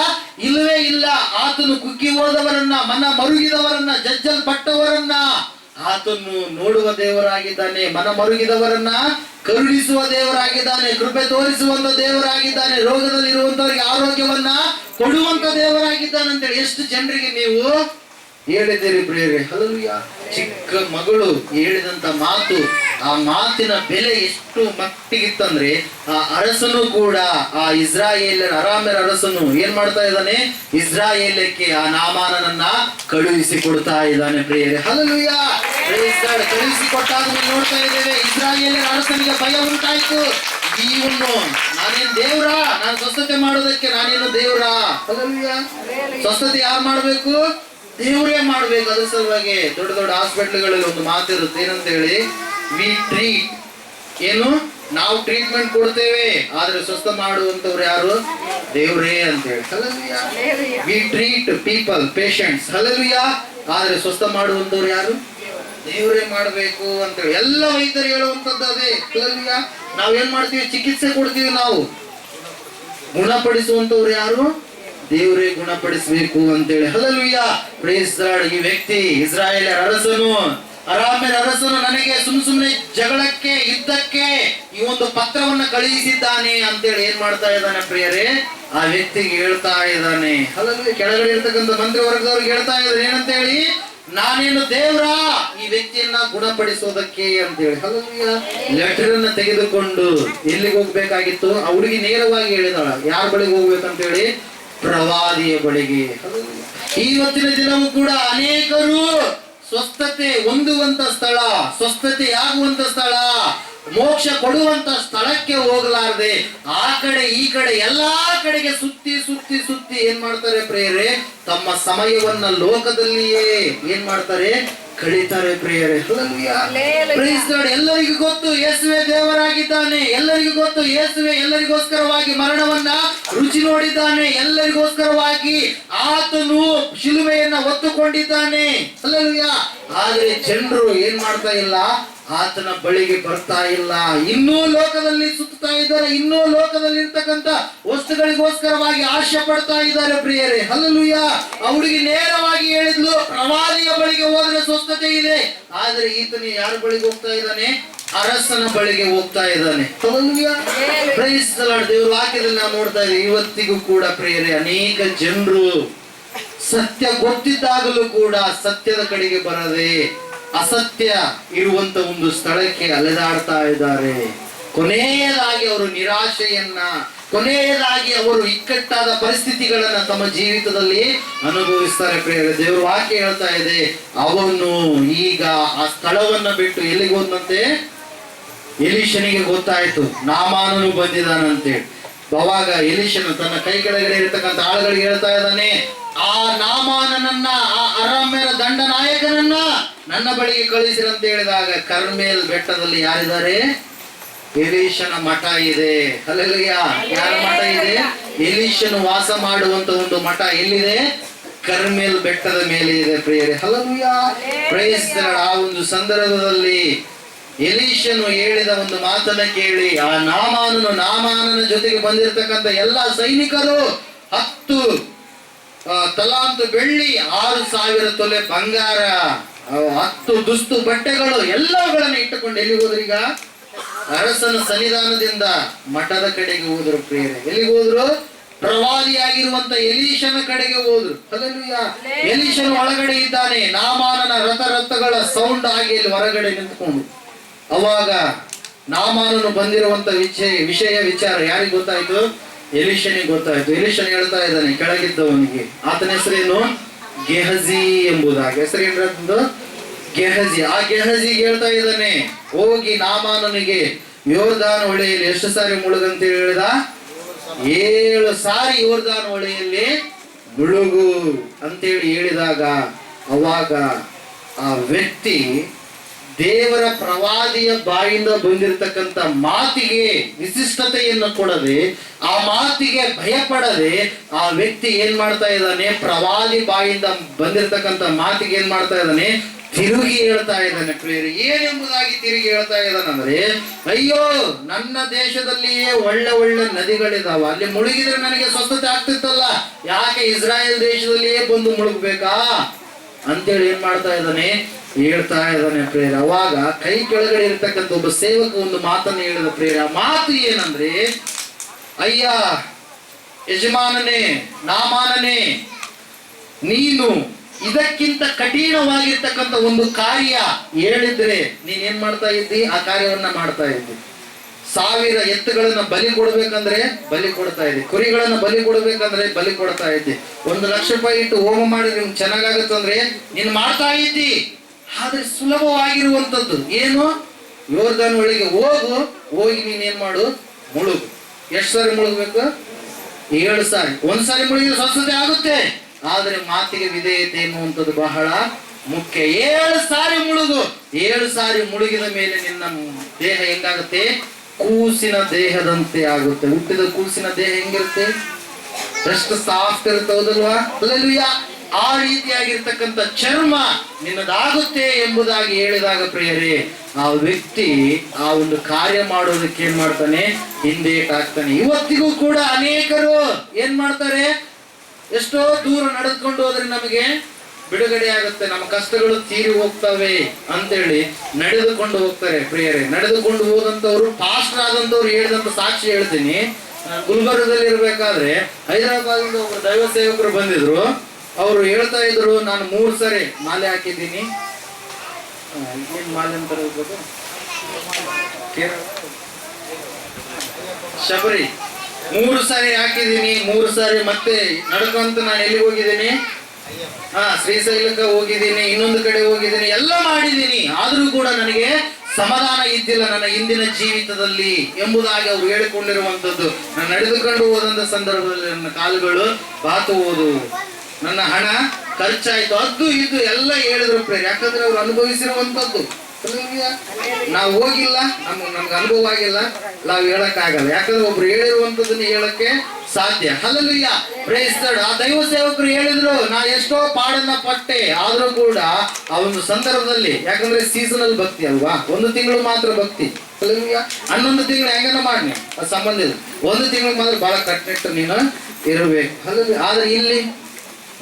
ಇಲ್ಲವೇ ಇಲ್ಲ. ಆತನು ಕುಕ್ಕಿ ಹೋದವರನ್ನ, ಮನ ಮರುಗಿದವರನ್ನ, ಜಜ್ಜಲ್ಪಟ್ಟವರನ್ನ ಆತನು ನೋಡುವ ದೇವರಾಗಿದ್ದಾನೆ, ಮನ ಮರುಗಿದವರನ್ನ ಕರುಣಿಸುವ ದೇವರಾಗಿದ್ದಾನೆ, ಕೃಪೆ ತೋರಿಸುವಂತ ದೇವರಾಗಿದ್ದಾನೆ, ರೋಗದಲ್ಲಿರುವಂತವರಿಗೆ ಆರೋಗ್ಯವನ್ನ ಕೊಡುವಂತ ದೇವರಾಗಿದ್ದಾನೆ ಅಂತೇಳಿ ಎಷ್ಟು ಜನರಿಗೆ ನೀವು ಹೇಳಿದ್ದೀರಿ ಪ್ರಿಯರೇ? ಹಲ್ಲೆಲೂಯಾ. ಚಿಕ್ಕ ಮಗಳು ಹೇಳಿದಂತ ಮಾತು, ಆ ಮಾತಿನ ಬೆಲೆ ಎಷ್ಟು ಮಟ್ಟಿಗಿತ್ತಂದ್ರೆ ಆ ಅರಸನು ಕೂಡ, ಆ ಇಸ್ರಾಯೇಲರ ಅರಾಮ್ಯರ ಅರಸನು ಏನ್ ಮಾಡ್ತಾ ಇದ್ದಾನೆ? ಇಸ್ರಾಯೇಲಕ್ಕೆ ಆ ನಾಮಾನನನ್ನ ಕಳುಹಿಸಿ ಕೊಡ್ತಾ ಇದ್ದಾನೆ ಪ್ರಿಯರೇ. ಹಲ್ಲೆಲೂಯಾ. ಕಳುಹಿಸಿ ಕೊಟ್ಟಾದ್ಮೇಲೆ ನೋಡ್ತಾ ಇದ್ದೇವೆ, ಇಸ್ರಾಯೇಲರ ಅರಸನಿಗೆ ಭಯ ಉಂಟಾಯ್ತು. ಇವನು ನಾನೇನು ದೇವ್ರಾ? ನಾನು ಸ್ವಸ್ಥತೆ ಮಾಡೋದಕ್ಕೆ ನಾನೇನು ದೇವ್ರಾ? ಹಲ್ಲೆಲೂಯಾ. ಸ್ವಸ್ಥತೆ ಯಾರು ಮಾಡ್ಬೇಕು? ದೇವರೇ ಮಾಡ್ಬೇಕು. ಅದ್ರ ಸಲುವಾಗಿ ದೊಡ್ಡ ದೊಡ್ಡ ಹಾಸ್ಪಿಟ್ಲ್ಗಳಲ್ಲಿ ಒಂದು ಮಾತಿರುತ್ತೆ, ಏನಂತ ಹೇಳಿ, ವಿ ಟ್ರೀಟ್, ಏನು ನಾವು ಟ್ರೀಟ್ಮೆಂಟ್ ಕೊಡ್ತೇವೆ, ಆದ್ರೆ ಸ್ವಸ್ಥ ಮಾಡುವಂತವ್ರು ಯಾರು? ದೇವ್ರೇ ಅಂತ ಹೇಳಿ. Hallelujah. We treat people patients, hallelujah, ಆದ್ರೆ ಸ್ವಸ್ಥ ಮಾಡುವಂತವ್ರು ಯಾರು? ದೇವರೇ ಮಾಡ್ಬೇಕು ಅಂತೇಳಿ ಎಲ್ಲ ವೈದ್ಯರು ಹೇಳುವಂತದ್ದು ಅದೇ. ಹಲ್ಲೆಲೂಯಾ. ನಾವೇನ್ ಮಾಡ್ತೀವಿ? ಚಿಕಿತ್ಸೆ ಕೊಡ್ತೀವಿ, ನಾವು ಗುಣಪಡಿಸುವಂತವ್ರು ಯಾರು? ದೇವರೇ ಗುಣಪಡಿಸಬೇಕು ಅಂತೇಳಿ. ಹಲ್ಲೆಲೂಯಾ. Praise the Lord. ಈ ವ್ಯಕ್ತಿ ಇಸ್ರಾಯೇಲರ ಅರಸನು, ಅರಾಮ್ಯರ ಅರಸನು ನನಗೆ ಸುಮ್ಮನೆ ಜಗಳಕ್ಕೆ, ಯುದ್ಧಕ್ಕೆ ಈ ಒಂದು ಪತ್ರವನ್ನ ಕಳುಹಿಸಿದ್ದಾನೆ ಅಂತೇಳಿ ಏನ್ ಮಾಡ್ತಾ ಇದ್ದಾನೆ ಪ್ರಿಯರೇ? ಆ ವ್ಯಕ್ತಿಗೆ ಹೇಳ್ತಾ ಇದ್ದಾನೆ. ಹಲ್ಲೆಲೂಯಾ. ಕೆಳಗಡೆ ಇರ್ತಕ್ಕಂಥ ಮಂತ್ರಿ ವರ್ಗದವ್ರಿಗೆ ಹೇಳ್ತಾ ಇದ್ದಾರೆ, ಏನಂತ ಹೇಳಿ, ನಾನೇನು ದೇವ್ರಾ ಈ ವ್ಯಕ್ತಿಯನ್ನ ಗುಣಪಡಿಸೋದಕ್ಕೆ ಅಂತೇಳಿ. ಹಲ್ಲೆಲೂಯಾ. ಲೆಟರ್ ಅನ್ನ ತೆಗೆದುಕೊಂಡು ಎಲ್ಲಿಗೆ ಹೋಗ್ಬೇಕಾಗಿತ್ತು? ಆ ಹುಡುಗಿ ನೇರವಾಗಿ ಹೇಳಿದಾಳ, ಯಾರ ಬಳಿಗೆ ಹೋಗ್ಬೇಕಂತೇಳಿ? ಪ್ರವಾದಿಯ ಬಳಿಗೆ. ಇವತ್ತಿನ ದಿನವೂ ಕೂಡ ಅನೇಕರು ಸ್ವಸ್ಥತೆ ಹೊಂದುವಂತ ಸ್ಥಳ, ಸ್ವಸ್ಥತೆ ಆಗುವಂತ ಸ್ಥಳ, ಮೋಕ್ಷ ಕೊಡುವಂತ ಸ್ಥಳಕ್ಕೆ ಹೋಗಲಾರದೆ ಆ ಕಡೆ ಈ ಕಡೆ ಎಲ್ಲಾ ಕಡೆಗೆ ಸುತ್ತಿ ಸುತ್ತಿ ಸುತ್ತಿ ಏನ್ ಮಾಡ್ತಾರೆ ಪ್ರಿಯರೇ? ತಮ್ಮ ಸಮಯವನ್ನ ಲೋಕದಲ್ಲಿಯೇ ಏನ್ ಮಾಡ್ತಾರೆ? ಕಳೀತಾರೆ ಪ್ರಿಯರೇ. ಹಲ್ಲೆಲೂಯಾ. Praise the Lord. ಎಲ್ಲರಿಗೂ ಗೊತ್ತು ಯೇಸುವೆ ದೇವರಾಗಿದ್ದಾನೆ, ಎಲ್ಲರಿಗೂ ಗೊತ್ತು ಯೇಸುವೆ ಎಲ್ಲರಿಗೋಸ್ಕರವಾಗಿ ಮರಣವನ್ನ ರುಚಿ ನೋಡಿದ್ದಾನೆ, ಎಲ್ಲರಿಗೋಸ್ಕರವಾಗಿ ಆತನು ಶಿಲುಬೆಯನ್ನ ಹೊತ್ತುಕೊಂಡಿದ್ದಾನೆ. ಹಲ್ಲೆಲೂಯಾ. ಆದ್ರೆ ಜನರು ಏನ್ ಮಾಡ್ತಾ ಇಲ್ಲ? ಆತನ ಬಳಿಗೆ ಬರ್ತಾ ಇಲ್ಲ. ಇನ್ನೂ ಲೋಕದಲ್ಲಿ ಸುತ್ತಾ ಇದ್ದಾರೆ, ಇನ್ನೂ ಲೋಕದಲ್ಲಿ ಇರ್ತಕ್ಕಂಥ ವಸ್ತುಗಳಿಗೋಸ್ಕರವಾಗಿ ಆಶೆ ಪಡ್ತಾ ಇದ್ದಾರೆ ಪ್ರಿಯರೇ. ಹಲ್ಲೆಲೂಯಾ. ಅವಳಿಗೆ ನೇರವಾಗಿ ಹೇಳಿದ್ಲು, ಪ್ರವಾದಿಯ ಬಳಿಗೆ ಹೋದ್ರೆ ಸ್ವಸ್ಥತೆ ಇದೆ. ಆದ್ರೆ ಈತನು ಯಾರ ಬಳಿಗೆ ಹೋಗ್ತಾ ಇದ್ದಾನೆ? ಅರಸನ ಬಳಿಗೆ ಹೋಗ್ತಾ ಇದ್ದಾನೆ. ಹಲ್ಲೆಲೂಯಾ. Praise the Lord. ದೇವರ ವಾಕ್ಯದಲ್ಲಿ ನಾವು ನೋಡ್ತಾ ಇದ್ದೀವಿ, ಇವತ್ತಿಗೂ ಕೂಡ ಪ್ರಿಯರೇ ಅನೇಕ ಜನರು ಸತ್ಯ ಗೊತ್ತಿದ್ದಾಗಲೂ ಕೂಡ ಸತ್ಯದ ಕಡೆಗೆ ಬರದೆ ಅಸತ್ಯ ಇರುವಂತ ಒಂದು ಸ್ಥಳಕ್ಕೆ ಅಲೆದಾಡ್ತಾ ಇದ್ದಾರೆ. ಕೊನೆಯದಾಗಿ ಅವರು ನಿರಾಶೆಯನ್ನ, ಕೊನೆಯದಾಗಿ ಅವರು ಇಕ್ಕಟ್ಟಾದ ಪರಿಸ್ಥಿತಿಗಳನ್ನ ತಮ್ಮ ಜೀವಿತದಲ್ಲಿ ಅನುಭವಿಸ್ತಾರೆ ಪ್ರಿಯರೇ. ದೇವರ ವಾಕ್ಯ ಹೇಳ್ತಾ ಇದೆ, ಅವನು ಈಗ ಆ ಸ್ಥಳವನ್ನ ಬಿಟ್ಟು ಎಲ್ಲಿಗೆ ಹೋದಂತೆ? ಎಲೀಷನಿಗೆ ಗೊತ್ತಾಯ್ತು ನಾಮಾನನು ಬಂದಿದ್ದಾನಂತೇಳಿ. ಅವಾಗ ಎಲೀಷನು ತನ್ನ ಕೈ ಕೆಳಗಡೆ ಇರತಕ್ಕಂಥ ಆಳುಗಳಿಗೆ ಹೇಳ್ತಾ ಇದ್ದಾನೆ, ಆ ನಾಮಾನನನ್ನ, ಆ ಅರಾಮ್ಯರ ದಂಡ ನಾಯಕನನ್ನ ನನ್ನ ಬಳಿಗೆ ಕಳಿಸಿರಂತ ಹೇಳಿದಾಗ ಕರ್ಮೇಲ್ ಬೆಟ್ಟದಲ್ಲಿ ಯಾರಿದ್ದಾರೆ? ಎಲೀಷನ ಮಠ ಇದೆ. ಹಲ್ಲೆಲೂಯಾ. ಯಾರ ಮಠ ಇದೆ? ಎಲೀಷನು ವಾಸ ಮಾಡುವಂತ ಒಂದು ಮಠ ಎಲ್ಲಿದೆ? ಕರ್ಮೇಲ್ ಬೆಟ್ಟದ ಮೇಲೆ ಇದೆ ಪ್ರಿಯರೇ. ಹಲ್ಲೆಲೂಯಾ. Praise the Lord. ಆ ಒಂದು ಸಂದರ್ಭದಲ್ಲಿ ಎಲೀಷನು ಹೇಳಿದ ಒಂದು ಮಾತನ್ನ ಕೇಳಿ ಆ ನಾಮಾನನ ಜೊತೆಗೆ ಬಂದಿರತಕ್ಕಂಥ ಎಲ್ಲಾ ಸೈನಿಕರು 10 ತಲಾಂತು ಬೆಳ್ಳಿ, 6,000 ತೊಲೆ ಬಂಗಾರ, 10 ದುಸ್ತು ಬಟ್ಟೆಗಳು ಎಲ್ಲವುಗಳನ್ನ ಇಟ್ಟುಕೊಂಡು ಎಲ್ಲಿಗೆ ಹೋದ್ರು? ಈಗ ಅರಸನ ಸನ್ನಿಧಾನದಿಂದ ಮಠದ ಕಡೆಗೆ ಹೋದ್ರು ಪ್ರಿಯರೇ. ಎಲ್ಲಿಗೆ ಹೋದ್ರು? ಪ್ರವಾದಿಯಾಗಿರುವಂತ ಎಲೀಷನ ಕಡೆಗೆ ಹೋದ್ರು. ಹಲ್ಲೆಲೂಯಾ. ಎಲೀಷನು ಒಳಗಡೆ ಇದ್ದಾನೆ. ನಾಮಾನನ ರಥಗಳ ಸೌಂಡ್ ಆಗಿ ಇಲ್ಲಿ ಹೊರಗಡೆ ನಿಂತ್ಕೊಂಡು, ಅವಾಗ ನಾಮಾನನು ಬಂದಿರುವಂತ ವಿಚಾರ ಯಾರಿಗೆ ಗೊತ್ತಾಯ್ತು? ಎಲೀಷನಿಗೆ ಗೊತ್ತಾಯ್ತು. ಎಲೀಷನ್ ಹೇಳ್ತಾ ಇದ್ದಾನೆ ಕೆಳಗಿದ್ದವನಿಗೆ, ಆತನ ಹೆಸರೇನು? ಗೆಹಜಿ ಎಂಬುದಾಗಿ. ಹೆಸರೇನು? ಗೆಹಜಿ. ಆ ಗೆಹಜಿಗೆ ಹೇಳ್ತಾ ಇದ್ದಾನೆ, ಹೋಗಿ ನಾಮಾನನಿಗೆ ಯೋರ್ದಾನ್ ಹೊಳೆಯಲ್ಲಿ ಎಷ್ಟು ಸಾರಿ ಮುಳುಗಂತ ಹೇಳಿದ? 7 ಸಾರಿ ಯೋರ್ದಾನ್ ಹೊಳೆಯಲ್ಲಿ ಮುಳುಗು ಅಂತೇಳಿ ಹೇಳಿದಾಗ ಅವಾಗ ಆ ವ್ಯಕ್ತಿ ದೇವರ ಪ್ರವಾದಿಯ ಬಾಯಿಂದ ಬಂದಿರತಕ್ಕಂತ ಮಾತಿಗೆ ವಿಶಿಷ್ಟತೆಯನ್ನು ಕೊಡದೆ, ಆ ಮಾತಿಗೆ ಭಯಪಡದೆ ಆ ವ್ಯಕ್ತಿ ಏನ್ ಮಾಡ್ತಾ ಇದ್ದಾನೆ, ಪ್ರವಾದಿ ಬಾಯಿಂದ ಬಂದಿರತಕ್ಕಂತ ಮಾತಿಗೆ ಏನ್ ಮಾಡ್ತಾ ಇದ್ದಾನೆ, ತಿರುಗಿ ಹೇಳ್ತಾ ಇದ್ದಾನೆ. ಪ್ರಿಯರೇ, ಏನೆಂಬುದಾಗಿ ತಿರುಗಿ ಹೇಳ್ತಾ ಇದ್ದಾನಂದ್ರೆ, ಅಯ್ಯೋ ನನ್ನ ದೇಶದಲ್ಲಿಯೇ ಒಳ್ಳೆ ಒಳ್ಳೆ ನದಿಗಳಿದಾವ, ಅಲ್ಲಿ ಮುಳುಗಿದ್ರೆ ನನಗೆ ಸ್ವಸ್ಥತೆ ಆಗ್ತಿತ್ತಲ್ಲ, ಯಾಕೆ ಇಸ್ರಾಯೇಲ್ ದೇಶದಲ್ಲಿಯೇ ಬಂದು ಮುಳುಗ್ಬೇಕಾ ಅಂತೇಳಿ ಏನ್ ಮಾಡ್ತಾ ಇದ್ದಾನೆ, ಹೇಳ್ತಾ ಇದ್ದಾನೆ. ಪ್ರೇರ ಅವಾಗ ಕೈ ಕೆಳಗಡೆ ಇರ್ತಕ್ಕಂಥ ಒಬ್ಬ ಸೇವಕ ಒಂದು ಮಾತನ್ನು ಹೇಳಿದ. ಪ್ರೇರ ಆ ಮಾತು ಏನಂದ್ರೆ, ಅಯ್ಯ ಯಜಮಾನನೇ, ನಾಮಾನನೇ, ನೀನು ಇದಕ್ಕಿಂತ ಕಠಿಣವಾಗಿರ್ತಕ್ಕಂಥ ಒಂದು ಕಾರ್ಯ ಹೇಳಿದ್ರೆ ನೀನೇನ್ ಮಾಡ್ತಾ ಇದ್ದಿ, ಆ ಕಾರ್ಯವನ್ನ ಮಾಡ್ತಾ ಇದ್ದಿ. 1000 ಎತ್ತುಗಳನ್ನ ಬಲಿ ಕೊಡ್ಬೇಕಂದ್ರೆ ಬಲಿ ಕೊಡ್ತಾ ಇದ್ದಿ, ಕುರಿಗಳನ್ನ ಬಲಿ ಕೊಡ್ಬೇಕಂದ್ರೆ ಬಲಿ ಕೊಡ್ತಾ ಇದ್ದಿ, 1 ಲಕ್ಷ ರೂಪಾಯಿ ಇಟ್ಟು ಹೋಮ ಮಾಡಿದ್ರೆ ನಿಮ್ಗೆ ಚೆನ್ನಾಗಾಗತ್ತಂದ್ರೆ ನೀನ್ ಮಾಡ್ತಾ ಇದ್ದಿ. ಆದ್ರೆ ಸುಲಭವಾಗಿರುವಂತದ್ದು ಏನು, ಯೋರ್ದಾನ್ ಒಳಗೆ ಹೋಗಿ ನೀನೇನ್ ಮಾಡು, ಮುಳುಗು. ಎಷ್ಟು ಸಾರಿ ಮುಳುಗಬೇಕು? 7 ಸಾರಿ. 1 ಸಾರಿ ಮುಳುಗಿದ್ರೆ ಸ್ವಸ್ಥತೆ ಆಗುತ್ತೆ, ಆದ್ರೆ ಮಾತಿಗೆ ವಿಧೇಯತೆ ಎನ್ನುವಂಥದ್ದು ಬಹಳ ಮುಖ್ಯ. 7 ಸಾರಿ ಮುಳುಗು. 7 ಸಾರಿ ಮುಳುಗಿದ ಮೇಲೆ ನಿನ್ನ ದೇಹ ಹೆಂಗಾಗುತ್ತೆ, ಕೂಸಿನ ದೇಹದಂತೆ ಆಗುತ್ತೆ. ಹುಟ್ಟಿದ ಕೂಸಿನ ದೇಹ ಹೆಂಗಿರುತ್ತೆ, ಎಷ್ಟು ಸಾಫ್ಟ್ ಇರುತ್ತೆ, ಹೌದಲ್ವಾ? ಹಲ್ಲೆಲೂಯಾ. ಆ ರೀತಿಯಾಗಿರ್ತಕ್ಕಂಥ ಚರ್ಮ ನಿನ್ನದಾಗುತ್ತೆ ಎಂಬುದಾಗಿ ಹೇಳಿದಾಗ ಪ್ರಿಯರೇ, ಆ ವ್ಯಕ್ತಿ ಆ ಒಂದು ಕಾರ್ಯ ಮಾಡೋದಕ್ಕೆ ಏನ್ ಮಾಡ್ತಾನೆ, ಹಿಂದೇಟಾಗ್ತಾನೆ. ಇವತ್ತಿಗೂ ಕೂಡ ಅನೇಕರು ಏನ್ ಮಾಡ್ತಾರೆ, ಎಷ್ಟೋ ದೂರ ನಡೆದುಕೊಂಡು ಹೋದ್ರೆ ನಮಗೆ ಬಿಡುಗಡೆ ಆಗುತ್ತೆ, ನಮ್ಮ ಕಷ್ಟಗಳು ತೀರಿ ಹೋಗ್ತವೆ ಅಂತೇಳಿ ನಡೆದುಕೊಂಡು ಹೋಗ್ತಾರೆ. ಪ್ರಿಯರೇ, ನಡೆದುಕೊಂಡು ಹೋದಂತವ್ರು, ಪಾಸ್ಟರ್ ಆದಂತವ್ರು ಹೇಳಿದಂತ ಸಾಕ್ಷಿ ಹೇಳ್ತೀನಿ. ಗುಲ್ಬರ್ಗದಲ್ಲಿ ಇರ್ಬೇಕಾದ್ರೆ ಹೈದರಾಬಾದಿಂದ ಒಬ್ರು ದೈವ ಸೇವಕರು ಬಂದಿದ್ರು. ಅವರು ಹೇಳ್ತಾ ಇದ್ರು, ನಾನು 3 ಸರಿ ಮಾಲೆ ಹಾಕಿದ್ದೀನಿ. ಏನ್ ಮಾಲೆ ಅಂತ ಹೇಳ್ಬೋದು, ಶಬರಿ 3 ಸಾರಿ ಹಾಕಿದ್ದೀನಿ. 3 ಸಾರಿ ಮತ್ತೆ ನಡ್ಕೊಂತ ನಾನು ಎಲ್ಲಿಗೆ ಹೋಗಿದ್ದೀನಿ, ಶ್ರೀಶೈಲಕ್ಕೆ ಹೋಗಿದ್ದೀನಿ, ಇನ್ನೊಂದು ಕಡೆ ಹೋಗಿದ್ದೀನಿ, ಎಲ್ಲ ಮಾಡಿದ್ದೀನಿ. ಆದ್ರೂ ಕೂಡ ನನಗೆ ಸಮಾಧಾನ ಇದ್ದಿಲ್ಲ ನನ್ನ ಹಿಂದಿನ ಜೀವಿತದಲ್ಲಿ ಎಂಬುದಾಗಿ ಅವ್ರು ಹೇಳಿಕೊಂಡಿರುವಂತದ್ದು. ನಾನು ನಡೆದುಕೊಂಡು ಹೋದಂತ ಸಂದರ್ಭದಲ್ಲಿ ನನ್ನ ಕಾಲುಗಳು ಬಾತು ಹೋದವು, ನನ್ನ ಹಣ ಖರ್ಚಾಯ್ತು, ಅದು ಇದು ಎಲ್ಲ ಹೇಳಿದ್ರು ಪ್ರೇರ್. ಯಾಕಂದ್ರೆ ಅವ್ರು ಅನುಭವಿಸಿರುವಂತದ್ದು. ನಾವು ಹೋಗಿಲ್ಲ, ನಮ್ಗೆ ಅನುಭವ ಆಗಿಲ್ಲ, ನಾವು ಹೇಳಕ್ಕಾಗಲ್ಲ. ಯಾಕಂದ್ರೆ ಒಬ್ರು ಹೇಳಿರುವಂತದನ್ನ ಹೇಳಕ್ಕೆ ಸಾಧ್ಯ. Hallelujah, praise the Lord. ಆ ದೈವ ಸೇವಕರು ಹೇಳಿದ್ರು, ನಾ ಎಷ್ಟೋ ಪಾಡನ್ನ ಪಟ್ಟೆ, ಆದ್ರೂ ಕೂಡ ಆ ಒಂದು ಸಂದರ್ಭದಲ್ಲಿ, ಯಾಕಂದ್ರೆ ಸೀಸನಲ್ ಭಕ್ತಿ ಅಲ್ವಾ, 1 ತಿಂಗಳು ಮಾತ್ರ ಭಕ್ತಿ. ಹಲ್ಲೆಲೂಯಾ. 11 ತಿಂಗಳು ಹೆಂಗನ ಮಾಡಿ ಸಂಬಂಧ ಇಲ್ಲ, 1 ತಿಂಗಳು ಮಾತ್ರ ಬಹಳ ಕಟ್ಟನಿಟ್ಟು ನೀನು ಇರಬೇಕು. ಹಲ್ಲೆಲೂಯಾ. ಆದ್ರೆ ಇಲ್ಲಿ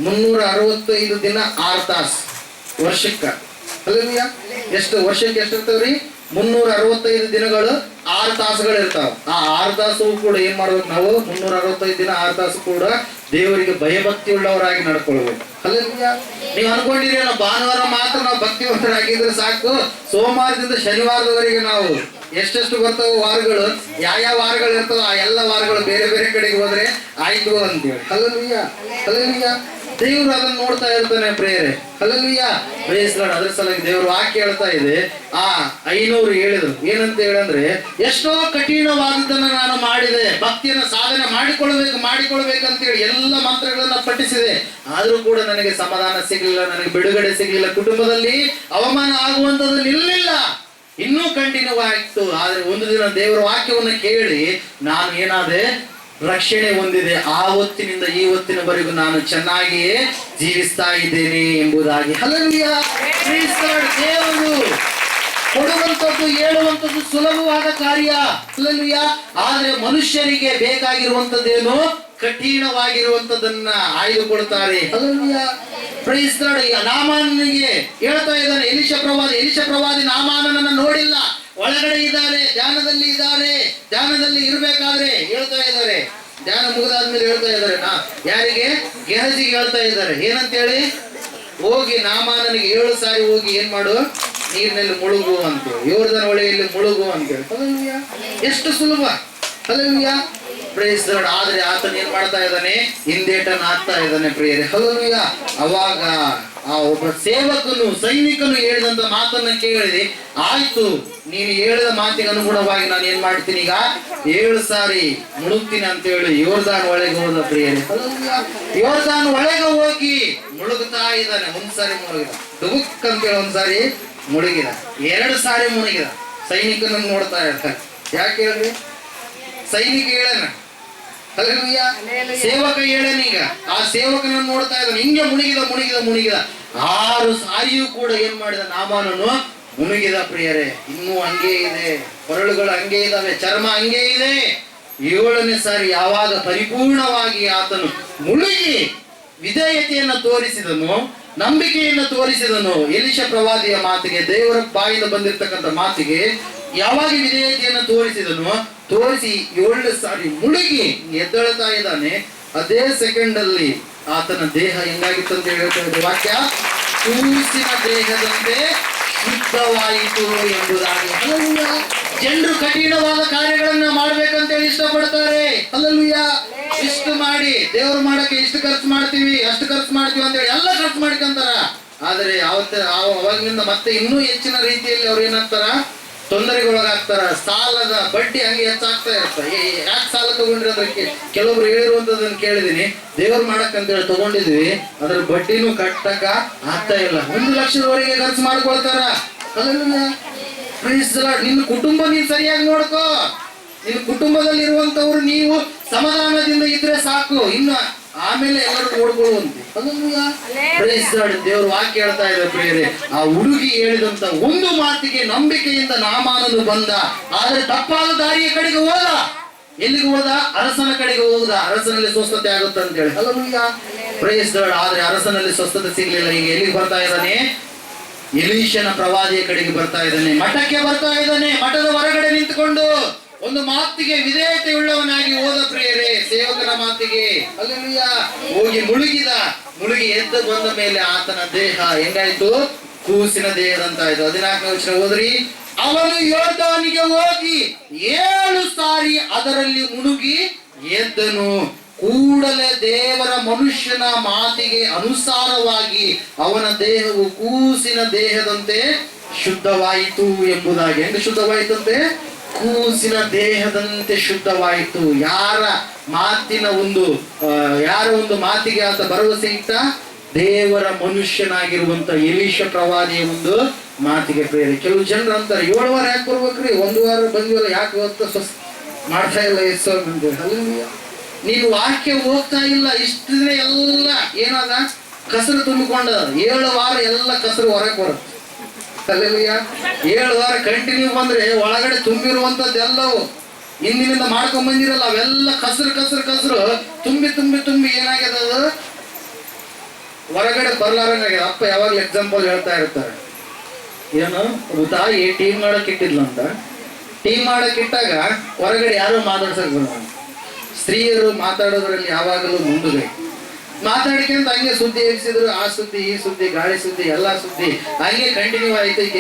365 ದಿನ 6 ತಾಸು ವರ್ಷಕ್ಕೆ. ಹಲ್ಲೆಲೂಯಾ. ಎಷ್ಟು ವರ್ಷಕ್ಕೆ ಎಷ್ಟು ಇರ್ತಾವ್ರಿ? 365 ದಿನಗಳು 6 ತಾಸುಗಳು ಇರ್ತಾವ. ಆ 6 ತಾಸು ಕೂಡ ಏನ್ ಮಾಡ್ಬೇಕು ನಾವು? 365 ದಿನ 6 ತಾಸು ಕೂಡ ದೇವರಿಗೆ ಭಯಭಕ್ತಿ ಉಳ್ಳವರಾಗಿ ನಡ್ಕೊಳ್ಬೇಕು. ಹಲ್ಲೆಲೂಯಾ. ನೀವು ಅನ್ಕೊಂಡಿರಿ ನಾವು ಭಾನುವಾರ ಮಾತ್ರ ನಾವು ಭಕ್ತಿವಂತರಾಗಿದ್ರೆ ಸಾಕು, ಸೋಮವಾರದಿಂದ ಶನಿವಾರದವರೆಗೆ ನಾವು ಎಷ್ಟೆಷ್ಟು ಬರ್ತಾವ ವಾರಗಳು, ಯಾವ ವಾರಗಳು ಇರ್ತಾವ ಆ ಎಲ್ಲ ವಾರಗಳು ಬೇರೆ ಬೇರೆ ಕಡೆಗೆ ಹೋದ್ರೆ ಆಯ್ತು ಅಂತೇಳಿ. Hallelujah, hallelujah. ದೇವರು ಅದನ್ನ ನೋಡ್ತಾ ಇರ್ತಾನೆ ಪ್ರೇರೆ. Hallelujah, praise the Lord. ಅದ್ರ ಸಲುವಾಗಿ ದೇವರು ವಾಕ್ಯ ಹೇಳ್ತಾ ಇದೆ. ಆ 500 ಹೇಳಿದ್ರು ಏನಂತ ಹೇಳಂದ್ರೆ, ಎಷ್ಟೋ ಕಠಿಣವಾದದ್ದನ್ನ ನಾನು ಮಾಡಿದೆ, ಭಕ್ತಿಯನ್ನ ಸಾಧನೆ ಮಾಡಿಕೊಳ್ಬೇಕಂತೇಳಿ ಎಲ್ಲ ಮಂತ್ರಗಳನ್ನ ಪಠಿಸಿದೆ, ಆದ್ರೂ ಕೂಡ ನನಗೆ ಸಮಾಧಾನ ಸಿಗ್ಲಿಲ್ಲ, ನನಗೆ ಬಿಡುಗಡೆ ಸಿಗ್ಲಿಲ್ಲ, ಕುಟುಂಬದಲ್ಲಿ ಅವಮಾನ ಆಗುವಂತದ್ದು ನಿಲ್ಲಿಲ್ಲ, ಇನ್ನೂ ಕಂಟಿನ್ಯೂ ಆಯ್ತು. ಆದ್ರೆ ಒಂದು ದಿನ ದೇವರ ವಾಕ್ಯವನ್ನ ಕೇಳಿ ನಾನು ಏನಾದೆ, ರಕ್ಷಣೆ ಹೊಂದಿದೆ. ಆ ಹೊತ್ತಿನಿಂದ ಈ ಹೊತ್ತಿನವರೆಗೂ ನಾನು ಚೆನ್ನಾಗಿಯೇ ಜೀವಿಸ್ತಾ ಇದ್ದೇನೆ ಎಂಬುದಾಗಿ. Hallelujah, praise the Lord. ದೇವರು ಕೊಡುವಂಥದ್ದು ಹೇಳುವಂಥದ್ದು ಸುಲಭವಾದ ಕಾರ್ಯ. ಹಲ್ಲೆಲೂಯಾ. ಆದ್ರೆ ಮನುಷ್ಯರಿಗೆ ಬೇಕಾಗಿರುವಂಥದ್ದೇನು? ಕಠಿಣವಾಗಿರುವಂಥದ್ದನ್ನ ಆಯ್ದುಕೊಳ್ತಾರೆ. Hallelujah, praise the Lord. ನಾಮಾನನಿಗೆ ಹೇಳ್ತಾ ಇದ್ದಾನೆ ಎಲಿಷ ಪ್ರವಾದಿ ನಾಮಾನನನ್ನ ನೋಡಿಲ್ಲ, ಒಳಗಡೆ ಇದ್ದಾರೆ, ಧ್ಯಾನದಲ್ಲಿ ಇರ್ಬೇಕಾದ್ರೆ ಹೇಳ್ತಾ ಇದ್ದಾರೆ, ಧ್ಯಾನ ಮುಗಿದಾದ್ಮೇಲೆ ಹೇಳ್ತಾ ಇದ್ದಾರೆ, ಯಾರಿಗೆ? ಗೆಹಜಿಗೆ ಹೇಳ್ತಾ ಇದ್ದಾರೆ. ಏನಂತ ಹೇಳಿ? ಹೋಗಿ ನಾಮಾನನಿಗೆ 7 ಸಾರಿ ಹೋಗಿ ಏನ್ ಮಾಡು, ನೀರಿನಲ್ಲಿ ಮುಳುಗು ಅಂತೇಳಿ, ಯೋರ್ದನ್ ಹೊಳೆಯಲ್ಲಿ ಮುಳುಗು ಅಂತೇಳಿ. ಹಲ್ಲೆಲೂಯಾ, ಎಷ್ಟು ಸುಲಭ. ಹಲ್ಲೆಲೂಯಾ. Praise Lord. ಆದ್ರೆ ಆತನ ಏನ್ ಮಾಡ್ತಾ ಇದ್ದಾನೆ, ಹಿಂದೇಟನ್ನು ಹಾಕ್ತಾ ಇದ್ದಾನೆ ಪ್ರಿಯರೇ. ಹಲ್ಲೆಲೂಯಾ. ಅವಾಗ ಆ ಒಬ್ಬ ಸೇವಕನು ಸೈನಿಕನು ಹೇಳಿದಂತ ಮಾತನ್ನ ಕೇಳಿದೆ, ಆಯ್ತು ನೀನು ಹೇಳಿದ ಮಾತಿಗೆ ಅನುಗುಣವಾಗಿ ನಾನು ಏನ್ ಮಾಡ್ತೀನಿ, ಈಗ 7 ಸಾರಿ ಮುಳುಗ್ತೀನಿ ಅಂತ ಹೇಳಿ ಯೋರ್ದಾನ್ ಒಳಗೆ ಹೋದ ಪ್ರಿಯರೇ. ಯೋರ್ದಾನ್ ಒಳಗೆ ಹೋಗಿ ಮುಳುಗುತ್ತಾ ಇದ್ದಾನೆ. 1 ಸಾರಿ ಮುಳುಗಿದ, ಡುಬುಕ್ ಅಂತೇಳಿ 1 ಸಾರಿ ಮುಳುಗಿದ, 2 ಸಾರಿ ಮುಳುಗಿದ. ಸೈನಿಕನನ್ನು ನೋಡ್ತಾ ಇರ್ತಾರೆ. ಯಾಕೆ ಹೇಳ್ರಿ, ಸೈನಿಕ ಹೇಳನ, ಹಲ್ಲೆಲೂಯಾ. ಸೇವಕ ಹೇಳನ. ಈಗ ಆ ಸೇವಕನನ್ನು ನೋಡ್ತಾ ಇದ್ದಾನೆ, ಹಿಂಗೆ ಮುಳುಗಿದ ಮುಳುಗಿದ ಮುಳುಗಿದ 6 ಸಾರಿಯೂ ಕೂಡ ಏನ್ ಮಾಡಿದ, ನಾಮಾನನು ಮುಳುಗಿದ ಪ್ರಿಯರೇ. ಇನ್ನೂ ಹಂಗೆ ಇದೆ, ಕೊರಳುಗಳು ಹಂಗೆ ಇದಾವೆ, ಚರ್ಮ ಹಂಗೆ ಇದೆ. 7ನೇ ಸಾರಿ ಯಾವಾಗ ಪರಿಪೂರ್ಣವಾಗಿ ಆತನು ಮುಳುಗಿ ವಿಧೇಯತೆಯನ್ನು ತೋರಿಸಿದನು, ನಂಬಿಕೆಯನ್ನು ತೋರಿಸಿದನು, ಎಲಿಷ ಪ್ರವಾದಿಯ ಮಾತಿಗೆ, ದೇವರ ಬಾಯಿಂದ ಬಂದಿರತಕ್ಕಂಥ ಮಾತಿಗೆ ಯಾವಾಗ ವಿಧೇಯತೆಯನ್ನು ತೋರಿಸಿದನು, ತೋರಿಸಿ 7 ಸಾರಿ ಮುಳುಗಿ ಎದ್ದೇಳ್ತಾ ಇದ್ದಾನೆ. ಅದೇ ಸೆಕೆಂಡ್ ಅಲ್ಲಿ ಆತನ ದೇಹ ಹೆಂಗಾಗಿತ್ತು ಅಂತ ಹೇಳ್ತಾ ವಾಕ್ಯ, ಕೂಸಿನ ದೇಹದಂತೆ ಶುದ್ಧವಾಯಿತು ಎಂಬುದಾಗಿ. ಜನರು ಕಠಿಣವಾದ ಕಾರ್ಯಗಳನ್ನ ಮಾಡ್ಬೇಕಂತೇಳಿ ಇಷ್ಟಪಡ್ತಾರೆ. ಹಲ್ಲೆಲೂಯಾ. ಇಷ್ಟು ಮಾಡಿ ದೇವ್ರು ಮಾಡಕ್ಕೆ ಇಷ್ಟು ಖರ್ಚು ಮಾಡ್ತೀವಿ, ಅಷ್ಟು ಖರ್ಚು ಮಾಡ್ತೀವಿ ಅಂತೇಳಿ ಎಲ್ಲ ಖರ್ಚು ಮಾಡ್ಕೊಂತಾರ. ಆದ್ರೆ ಅವಾಗಿನಿಂದ ಮತ್ತೆ ಇನ್ನೂ ಹೆಚ್ಚಿನ ರೀತಿಯಲ್ಲಿ ಅವ್ರು ಏನಾಗ್ತಾರ, ತೊಂದರೆಗೊಳಗಾಗ್ತಾರ. ಸಾಲದ ಬಡ್ಡಿ ಹಂಗೆ ಹೆಚ್ಚಾಗ್ತಾ ಇರ್ತಾರೆ. ಯಾಕೆ ಸಾಲ ತಗೊಂಡ್ರಿ ಅದಕ್ಕೆ ಕೆಲವೊಬ್ರು ಹೇಳಿರುವಂತದನ್ನ ಕೇಳಿದೀನಿ. ದೇವ್ರು ಮಾಡಕ್ ಅಂತೇಳಿ ತಗೊಂಡಿದ್ವಿ, ಅದ್ರ ಬಡ್ಡಿನೂ ಕಟ್ಟಕ ಆಗ್ತಾ ಇಲ್ಲ. 1 ಲಕ್ಷದವರೆಗೆ ಖರ್ಚು ಮಾಡ್ಕೊಳ್ತಾರ. ನಿನ್ನ ಕುಟುಂಬ ನೀನ್ ಸರಿಯಾಗಿ ನೋಡ್ಕೋ. ನಿನ್ನ ಕುಟುಂಬದಲ್ಲಿ ಇರುವಂತವ್ರು ನೀವು ಸಮಾಧಾನದಿಂದ ಇದ್ರೆ ಸಾಕು, ಇನ್ನು ಆಮೇಲೆ ಎಲ್ಲರೂ ನೋಡ್ಕೊಳ್ಳುವಂತೆ. ದೇವ್ರ ವಾಕ್ಯ ಹೇಳ್ತಾ ಇದ್ದಾರೆ ಪ್ರಿಯರೇ. ಆ ಹುಡುಗಿ ಹೇಳಿದಂತ ಒಂದು ಮಾತಿಗೆ ನಂಬಿಕೆಯಿಂದ ನಾಮಾನನು ಬಂದ. ಆದ್ರೆ ತಪ್ಪಾದ ದಾರಿಯ ಕಡೆಗೆ ಹೋದ. ಎಲ್ಲಿಗೆ ಹೋದ? ಅರಸನ ಕಡೆಗೆ ಹೋದ. ಅರಸನಲ್ಲಿ ಸ್ವಸ್ಥತೆ ಆಗುತ್ತೆ ಅಂತ ಹೇಳಿ. ಹಲ್ಲೆಲೂಯಾ. Praise Lord. ಆದ್ರೆ ಅರಸನಲ್ಲಿ ಸ್ವಸ್ಥತೆ ಸಿಗ್ಲಿಲ್ಲ. ಈಗ ಎಲ್ಲಿಗೆ ಬರ್ತಾ ಇದ್ದಾನೆ? ಎಲೀಷನ ಪ್ರವಾದಿಯ ಕಡೆಗೆ ಬರ್ತಾ ಇದ್ದಾನೆ. ಮಠಕ್ಕೆ ಬರ್ತಾ ಇದ್ದಾನೆ. ಮಠದ ಹೊರಗಡೆ ನಿಂತುಕೊಂಡು ಒಂದು ಮಾತಿಗೆ ವಿಧೇಯತೆ ಉಳ್ಳವನಾಗಿ ಹೋದ ಪ್ರಿಯರೇ, ಸೇವಕನ ಮಾತಿಗೆ. ಹಲ್ಲೆಲೂಯಾ. ಹೋಗಿ ಮುಳುಗಿದ. ಮುಳುಗಿ ಎದ್ದು ಬಂದ ಮೇಲೆ ಆತನ ದೇಹ ಹೆಂಗಾಯ್ತು? ಕೂಸಿನ ದೇಹದಂತಾಯ್ತು. 14ನೇ ವಚನ ಹೋದ್ರಿ. ಅವನು ಯೋರ್ದಾನಿಗೆ ಹೋಗಿ 7 ಸಾರಿ ಅದರಲ್ಲಿ ಮುಳುಗಿ ಎದ್ದನು. ಕೂಡಲೇ ದೇವರ ಮನುಷ್ಯನ ಮಾತಿಗೆ ಅನುಸಾರವಾಗಿ ಅವನ ದೇಹವು ಕೂಸಿನ ದೇಹದಂತೆ ಶುದ್ಧವಾಯಿತು ಎಂಬುದಾಗಿ. ಹೆಂಗ ಶುದ್ಧವಾಯಿತಂತೆ? ಕೂಸಿನ ದೇಹದಂತೆ ಶುದ್ಧವಾಯಿತು. ಯಾರ ಒಂದು ಮಾತಿಗೆ ಆತ ಭರವಸೆ ಇಟ್ಟ? ದೇವರ ಮನುಷ್ಯನಾಗಿರುವಂತ ಎಲೀಷ ಪ್ರವಾದಿಯ ಒಂದು ಮಾತಿಗೆ ಪ್ರೇರೆ. ಕೆಲವು ಜನರು ಅಂತಾರೆ, 7 ವಾರ ಯಾಕೆ ಬರ್ಬೇಕ್ರಿ, 1 ವಾರ ಬಂದಿವಲ್ಲ, ಯಾಕೆ ಇವತ್ತು ಮಾಡ್ತಾ ಇಲ್ಲ ಎಷ್ಟೋ ಮಂದಿ. ನೀನು ವಾಕ್ಯ ಹೋಗ್ತಾ ಇಲ್ಲ. ಇಷ್ಟು ದಿನ ಎಲ್ಲ ಏನಾದ ಕಸರು ತುಂಬಿಕೊಂಡ. 7 ವಾರ ಎಲ್ಲ ಕಸರು ಹೊರಗೆ ಬರುತ್ತೆ. ಹಲ್ಲೆಲೂಯಾ. 7 ವಾರ ಕಂಟಿನ್ಯೂ ಬಂದ್ರೆ ಒಳಗಡೆ ತುಂಬಿರುವಂತದ್ದೆಲ್ಲವು ಹಿಂದಿನಿಂದ ಮಾಡ್ಕೊಂಡ್ ಬಂದಿರಲ್ಲ, ಅವೆಲ್ಲ ಕಸರು ಕಸರು ಕಸರು ತುಂಬಿ ತುಂಬಿ ತುಂಬಿ ಏನಾಗ್ಯದ, ಅದು ಹೊರಗಡೆ ಬರ್ಲಾರಂಗಾಗ್ಯದ. ಅಪ್ಪ ಯಾವಾಗ್ಲೂ ಎಕ್ಸಾಂಪಲ್ ಹೇಳ್ತಾ ಇರ್ತಾರೆ, ಏನು ತಾಯಿ ಟೀಮ್ ಮಾಡಕ್ ಇಟ್ಟಿದ್ಲಂತ. ಟೀಮ್ ಮಾಡಕ್ ಇಟ್ಟಾಗ ಹೊರಗಡೆ ಯಾರು ಮಾತಾಡ್ಸಕ್ ಬರೋಣ. ಸ್ತ್ರೀಯರು ಮಾತಾಡೋದ್ರಲ್ಲಿ ಯಾವಾಗಲೂ ಮುಂದುಗೈ. ಮಾತಾಡ್ಕೊಂತ ಹಂಗೆ ಸುದ್ದಿ ಎಬ್ಸಿದ್ರು. ಆ ಸುದ್ದಿ, ಈ ಸುದ್ದಿ, ಗಾಳಿ ಸುದ್ದಿ, ಎಲ್ಲಾ ಸುದ್ದಿ ಹಂಗೆ ಕಂಟಿನ್ಯೂ ಆಯ್ತು. ಈಗ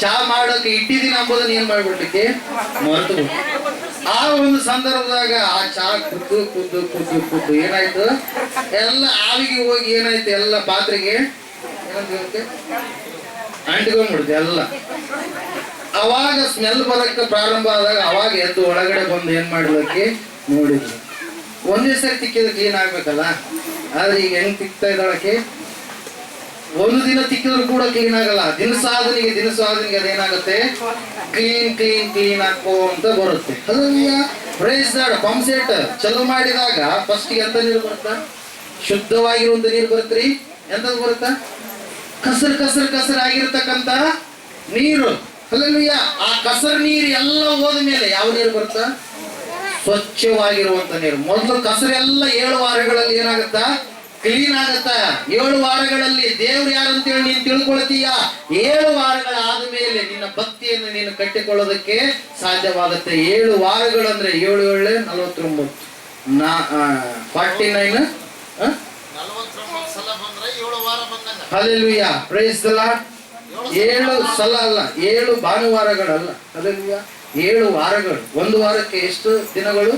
ಚಾ ಮಾಡೋಕೆ ಇಟ್ಟಿದ್ದೀನಿ ಅಂಬೋದನ್ನ ಏನ್ ಮಾಡ್ಬಿಡ್ಲಿಕ್ಕೆ ಮರೆತು ಬಿಟ್ಟು, ಆ ಒಂದು ಸಂದರ್ಭದಾಗ ಆ ಚಾ ಕುದ್ದು ಕುದ್ದು ಕುದ್ದು ಕುದ್ದು ಏನಾಯ್ತು, ಎಲ್ಲ ಆವಿಗೆ ಹೋಗಿ ಏನಾಯ್ತು, ಎಲ್ಲ ಪಾತ್ರೆಗೆ ಅಂಟ್ಕೊಂಡ್ಬಿಡುತ್ತೆ ಎಲ್ಲ. ಅವಾಗ ಸ್ಮೆಲ್ ಬರಕ್ಕೆ ಪ್ರಾರಂಭ ಆದಾಗ ಅವಾಗ ಎದ್ದು ಒಳಗಡೆ ಬಂದು ಏನ್ ಮಾಡ್ಲಿಕ್ಕೆ ನೋಡಿದ್ವಿ. ಒಂದೇ ಸರಿ ತಿಕ್ಕಿದ್ರೆ ಕ್ಲೀನ್ ಆಗ್ಬೇಕಲ್ಲ. ಆದ್ರೆ ಈಗ ಹೆಂಗ್ ತಿಕ್ತಾ ಇದ್ದಾಳಕ್ಕೆ, ಒಂದು ದಿನ ತಿಕ್ಕಿದ್ರು ಕೂಡ ಕ್ಲೀನ್ ಆಗಲ್ಲ. ದಿನಸಾಧನೆಗೆ ಅದೇನಾಗುತ್ತೆ, ಕ್ಲೀನ್ ಕ್ಲೀನ್ ಕ್ಲೀನ್ ಹಾಕೋ ಅಂತ ಬರುತ್ತೆ. Price lord. ಪಂಪ್ ಸೆಟ್ ಚಲೋ ಮಾಡಿದಾಗ ಫಸ್ಟ್ ಎಂತ ನೀರು ಬರುತ್ತಾ? ಶುದ್ಧವಾಗಿರುವಂತ ನೀರು ಬರುತ್ತ್ರಿ. ಎಂತದ್ ಬರುತ್ತಾ? ಕಸರ್ ಕಸರ್ ಕಸರ್ ಆಗಿರ್ತಕ್ಕಂತ ನೀರು. ಹಲ್ಲೆಲೂಯಾ. ಆ ಕಸರ್ ನೀರು ಎಲ್ಲ ಹೋದ ಮೇಲೆ ಯಾವ ನೀರು ಬರುತ್ತಾ? ಸ್ವಚ್ಛವಾಗಿರುವಂತ ನೀರು. ಮೊದಲು ಕಸರೆಲ್ಲ 7 ವಾರಗಳಲ್ಲಿ ಏನಾಗುತ್ತಾ? ಕ್ಲೀನ್ ಆಗತ್ತ. 7 ವಾರಗಳಲ್ಲಿ ದೇವ್ರು ಯಾರಂತೇಳಿ ನೀನು ತಿಳ್ಕೊಳ್ತೀಯ. 7 ವಾರಗಳಾದ ಮೇಲೆ ನಿನ್ನ ಭಕ್ತಿಯನ್ನು ನೀನು ಕಟ್ಟಿಕೊಳ್ಳೋದಕ್ಕೆ ಸಾಧ್ಯವಾಗುತ್ತೆ. 7 ವಾರಗಳಂದ್ರೆ 7 7 49 49 ಹಲ್ಲೆಲೂಯಾ. Praise the Lord. 7 ಸಲ ಅಲ್ಲ, 7 ಭಾನುವಾರಗಳಲ್ಲ. ಹಲ್ಲೆಲೂಯಾ. 7 ವಾರಗಳು. ಒಂದು ವಾರಕ್ಕೆ ಎಷ್ಟು ದಿನಗಳು?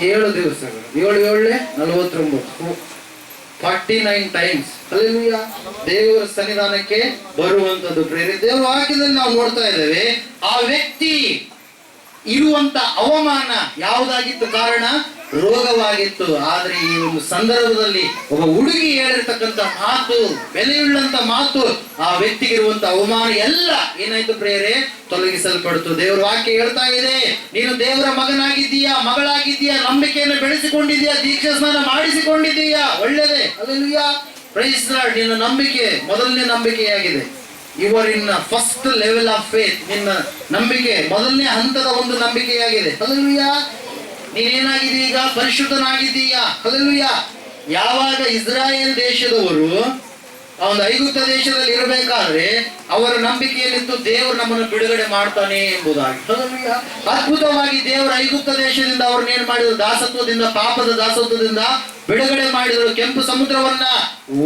7 ದಿವಸಗಳು. 7 7 49, 49 ಟೈಮ್ಸ್ ಹಲ್ಲೆಲೂಯಾ ದೇವರ ಸನ್ನಿಧಾನಕ್ಕೆ ಬರುವಂತದ್ದು ಪ್ರೇರೆ. ದೇವರ ವಾಕ್ಯದಲ್ಲಿ ನಾವು ನೋಡ್ತಾ ಇದ್ದೇವೆ, ಆ ವ್ಯಕ್ತಿ ಇರುವಂತ ಅವಮಾನ ಯಾವುದಾಗಿತ್ತು? ಕಾರಣ ರೋಗವಾಗಿತ್ತು. ಆದ್ರೆ ಈ ಒಂದು ಸಂದರ್ಭದಲ್ಲಿ ಒಬ್ಬ ಹುಡುಗಿ ಹೇಳಿರ್ತಕ್ಕಂಥ ಮಾತು, ಬೆಲೆಯುಳ್ಳಂತ ಮಾತು, ಆ ವ್ಯಕ್ತಿಗೆ ಇರುವಂತ ಅವಮಾನ ಎಲ್ಲ ಏನಾಯ್ತು ಪ್ರೇರೆ? ತೊಲಗಿಸಲ್ಪಡ್ತು. ದೇವರ ವಾಕ್ಯ ಹೇಳ್ತಾ ಇದೆ, ನೀನು ದೇವರ ಮಗನಾಗಿದ್ದೀಯಾ, ಮಗಳಾಗಿದ್ದೀಯಾ, ನಂಬಿಕೆಯನ್ನು ಬೆಳೆಸಿಕೊಂಡಿದ್ದೀಯಾ, ದೀಕ್ಷಾ ಸ್ನಾನ ಮಾಡಿಸಿಕೊಂಡಿದ್ದೀಯಾ, ಒಳ್ಳೆಯದೇ. Hallelujah praise Lord. ನಿನ್ನ ನಂಬಿಕೆ ಮೊದಲನೇ ನಂಬಿಕೆಯಾಗಿದೆ. Your in first level of faith. ನಿನ್ನ ನಂಬಿಕೆ ಮೊದಲನೇ ಹಂತದ ಒಂದು ನಂಬಿಕೆಯಾಗಿದೆ. ಹಲ್ಲೆಲೂಯಾ ನೀನೇನಾಗಿದ್ದೀಯ? ಈಗ ಪರಿಶುದ್ಧನಾಗಿದ್ದೀಯಾ. ಹಲ್ಲೆಲೂಯಾ ಯಾವಾಗ ಇಸ್ರಾಯೇಲ್ ದೇಶದವರು ಆ ಒಂದು ಐಗುಪ್ತ ದೇಶದಲ್ಲಿ ಇರಬೇಕಾದ್ರೆ ಅವರ ನಂಬಿಕೆಯಲ್ಲಿತ್ತು ದೇವರು ನಮ್ಮನ್ನು ಬಿಡುಗಡೆ ಮಾಡ್ತಾನೆ ಎಂಬುದಾಗಿ. ಹಲ್ಲೆಲೂಯಾ ಅದ್ಭುತವಾಗಿ ದೇವರ ಐಗುಪ್ತ ದೇಶದಿಂದ ಅವ್ರನ್ನ ಏನ್ ಮಾಡಿದ್ರು? ದಾಸತ್ವದಿಂದ, ಪಾಪದ ದಾಸತ್ವದಿಂದ ಬಿಡುಗಡೆ ಮಾಡಿದ್ರು. ಕೆಂಪು ಸಮುದ್ರವನ್ನ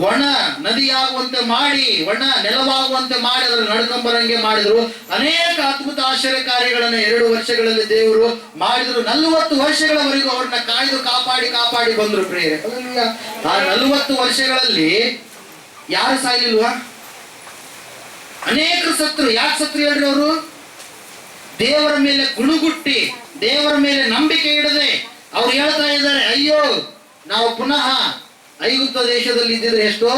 ಒಣ ನದಿಯಾಗುವಂತೆ ಮಾಡಿ, ಒಣ ನೆಲವಾಗುವಂತೆ ಮಾಡಿ ಅದರ ನಡ್ಕೊಂಬರಂಗೆ ಮಾಡಿದ್ರು. ಅನೇಕ ಅದ್ಭುತ ಆಶ್ಚರ್ಯ ಕಾರ್ಯಗಳನ್ನ 2 ವರ್ಷಗಳಲ್ಲಿ ದೇವರು ಮಾಡಿದ್ರು. 40 ವರ್ಷಗಳವರೆಗೂ ಅವ್ರನ್ನ ಕಾಯ್ದು ಕಾಪಾಡಿ ಬಂದ್ರು ಪ್ರಿಯರೇ. ಆ 40 ವರ್ಷಗಳಲ್ಲಿ ಯಾರು ಸಾಯಲಿಲ್ವಾ? ಅನೇಕರು ಸತ್ರು. ಯಾಕೆ ಸತ್ರು ಹೇಳ್ರಿ? ಅವರು ದೇವರ ಮೇಲೆ ಗುಣಗುಟ್ಟಿ, ದೇವರ ಮೇಲೆ ನಂಬಿಕೆ ಇಡದೆ ಅವ್ರು ಹೇಳ್ತಾ ಇದ್ದಾರೆ, ಅಯ್ಯೋ ನಾವು ಪುನಃ ಐಗುಪ್ತ ದೇಶದಲ್ಲಿ ಇದ್ದಿದ್ರೆ ಎಷ್ಟೋ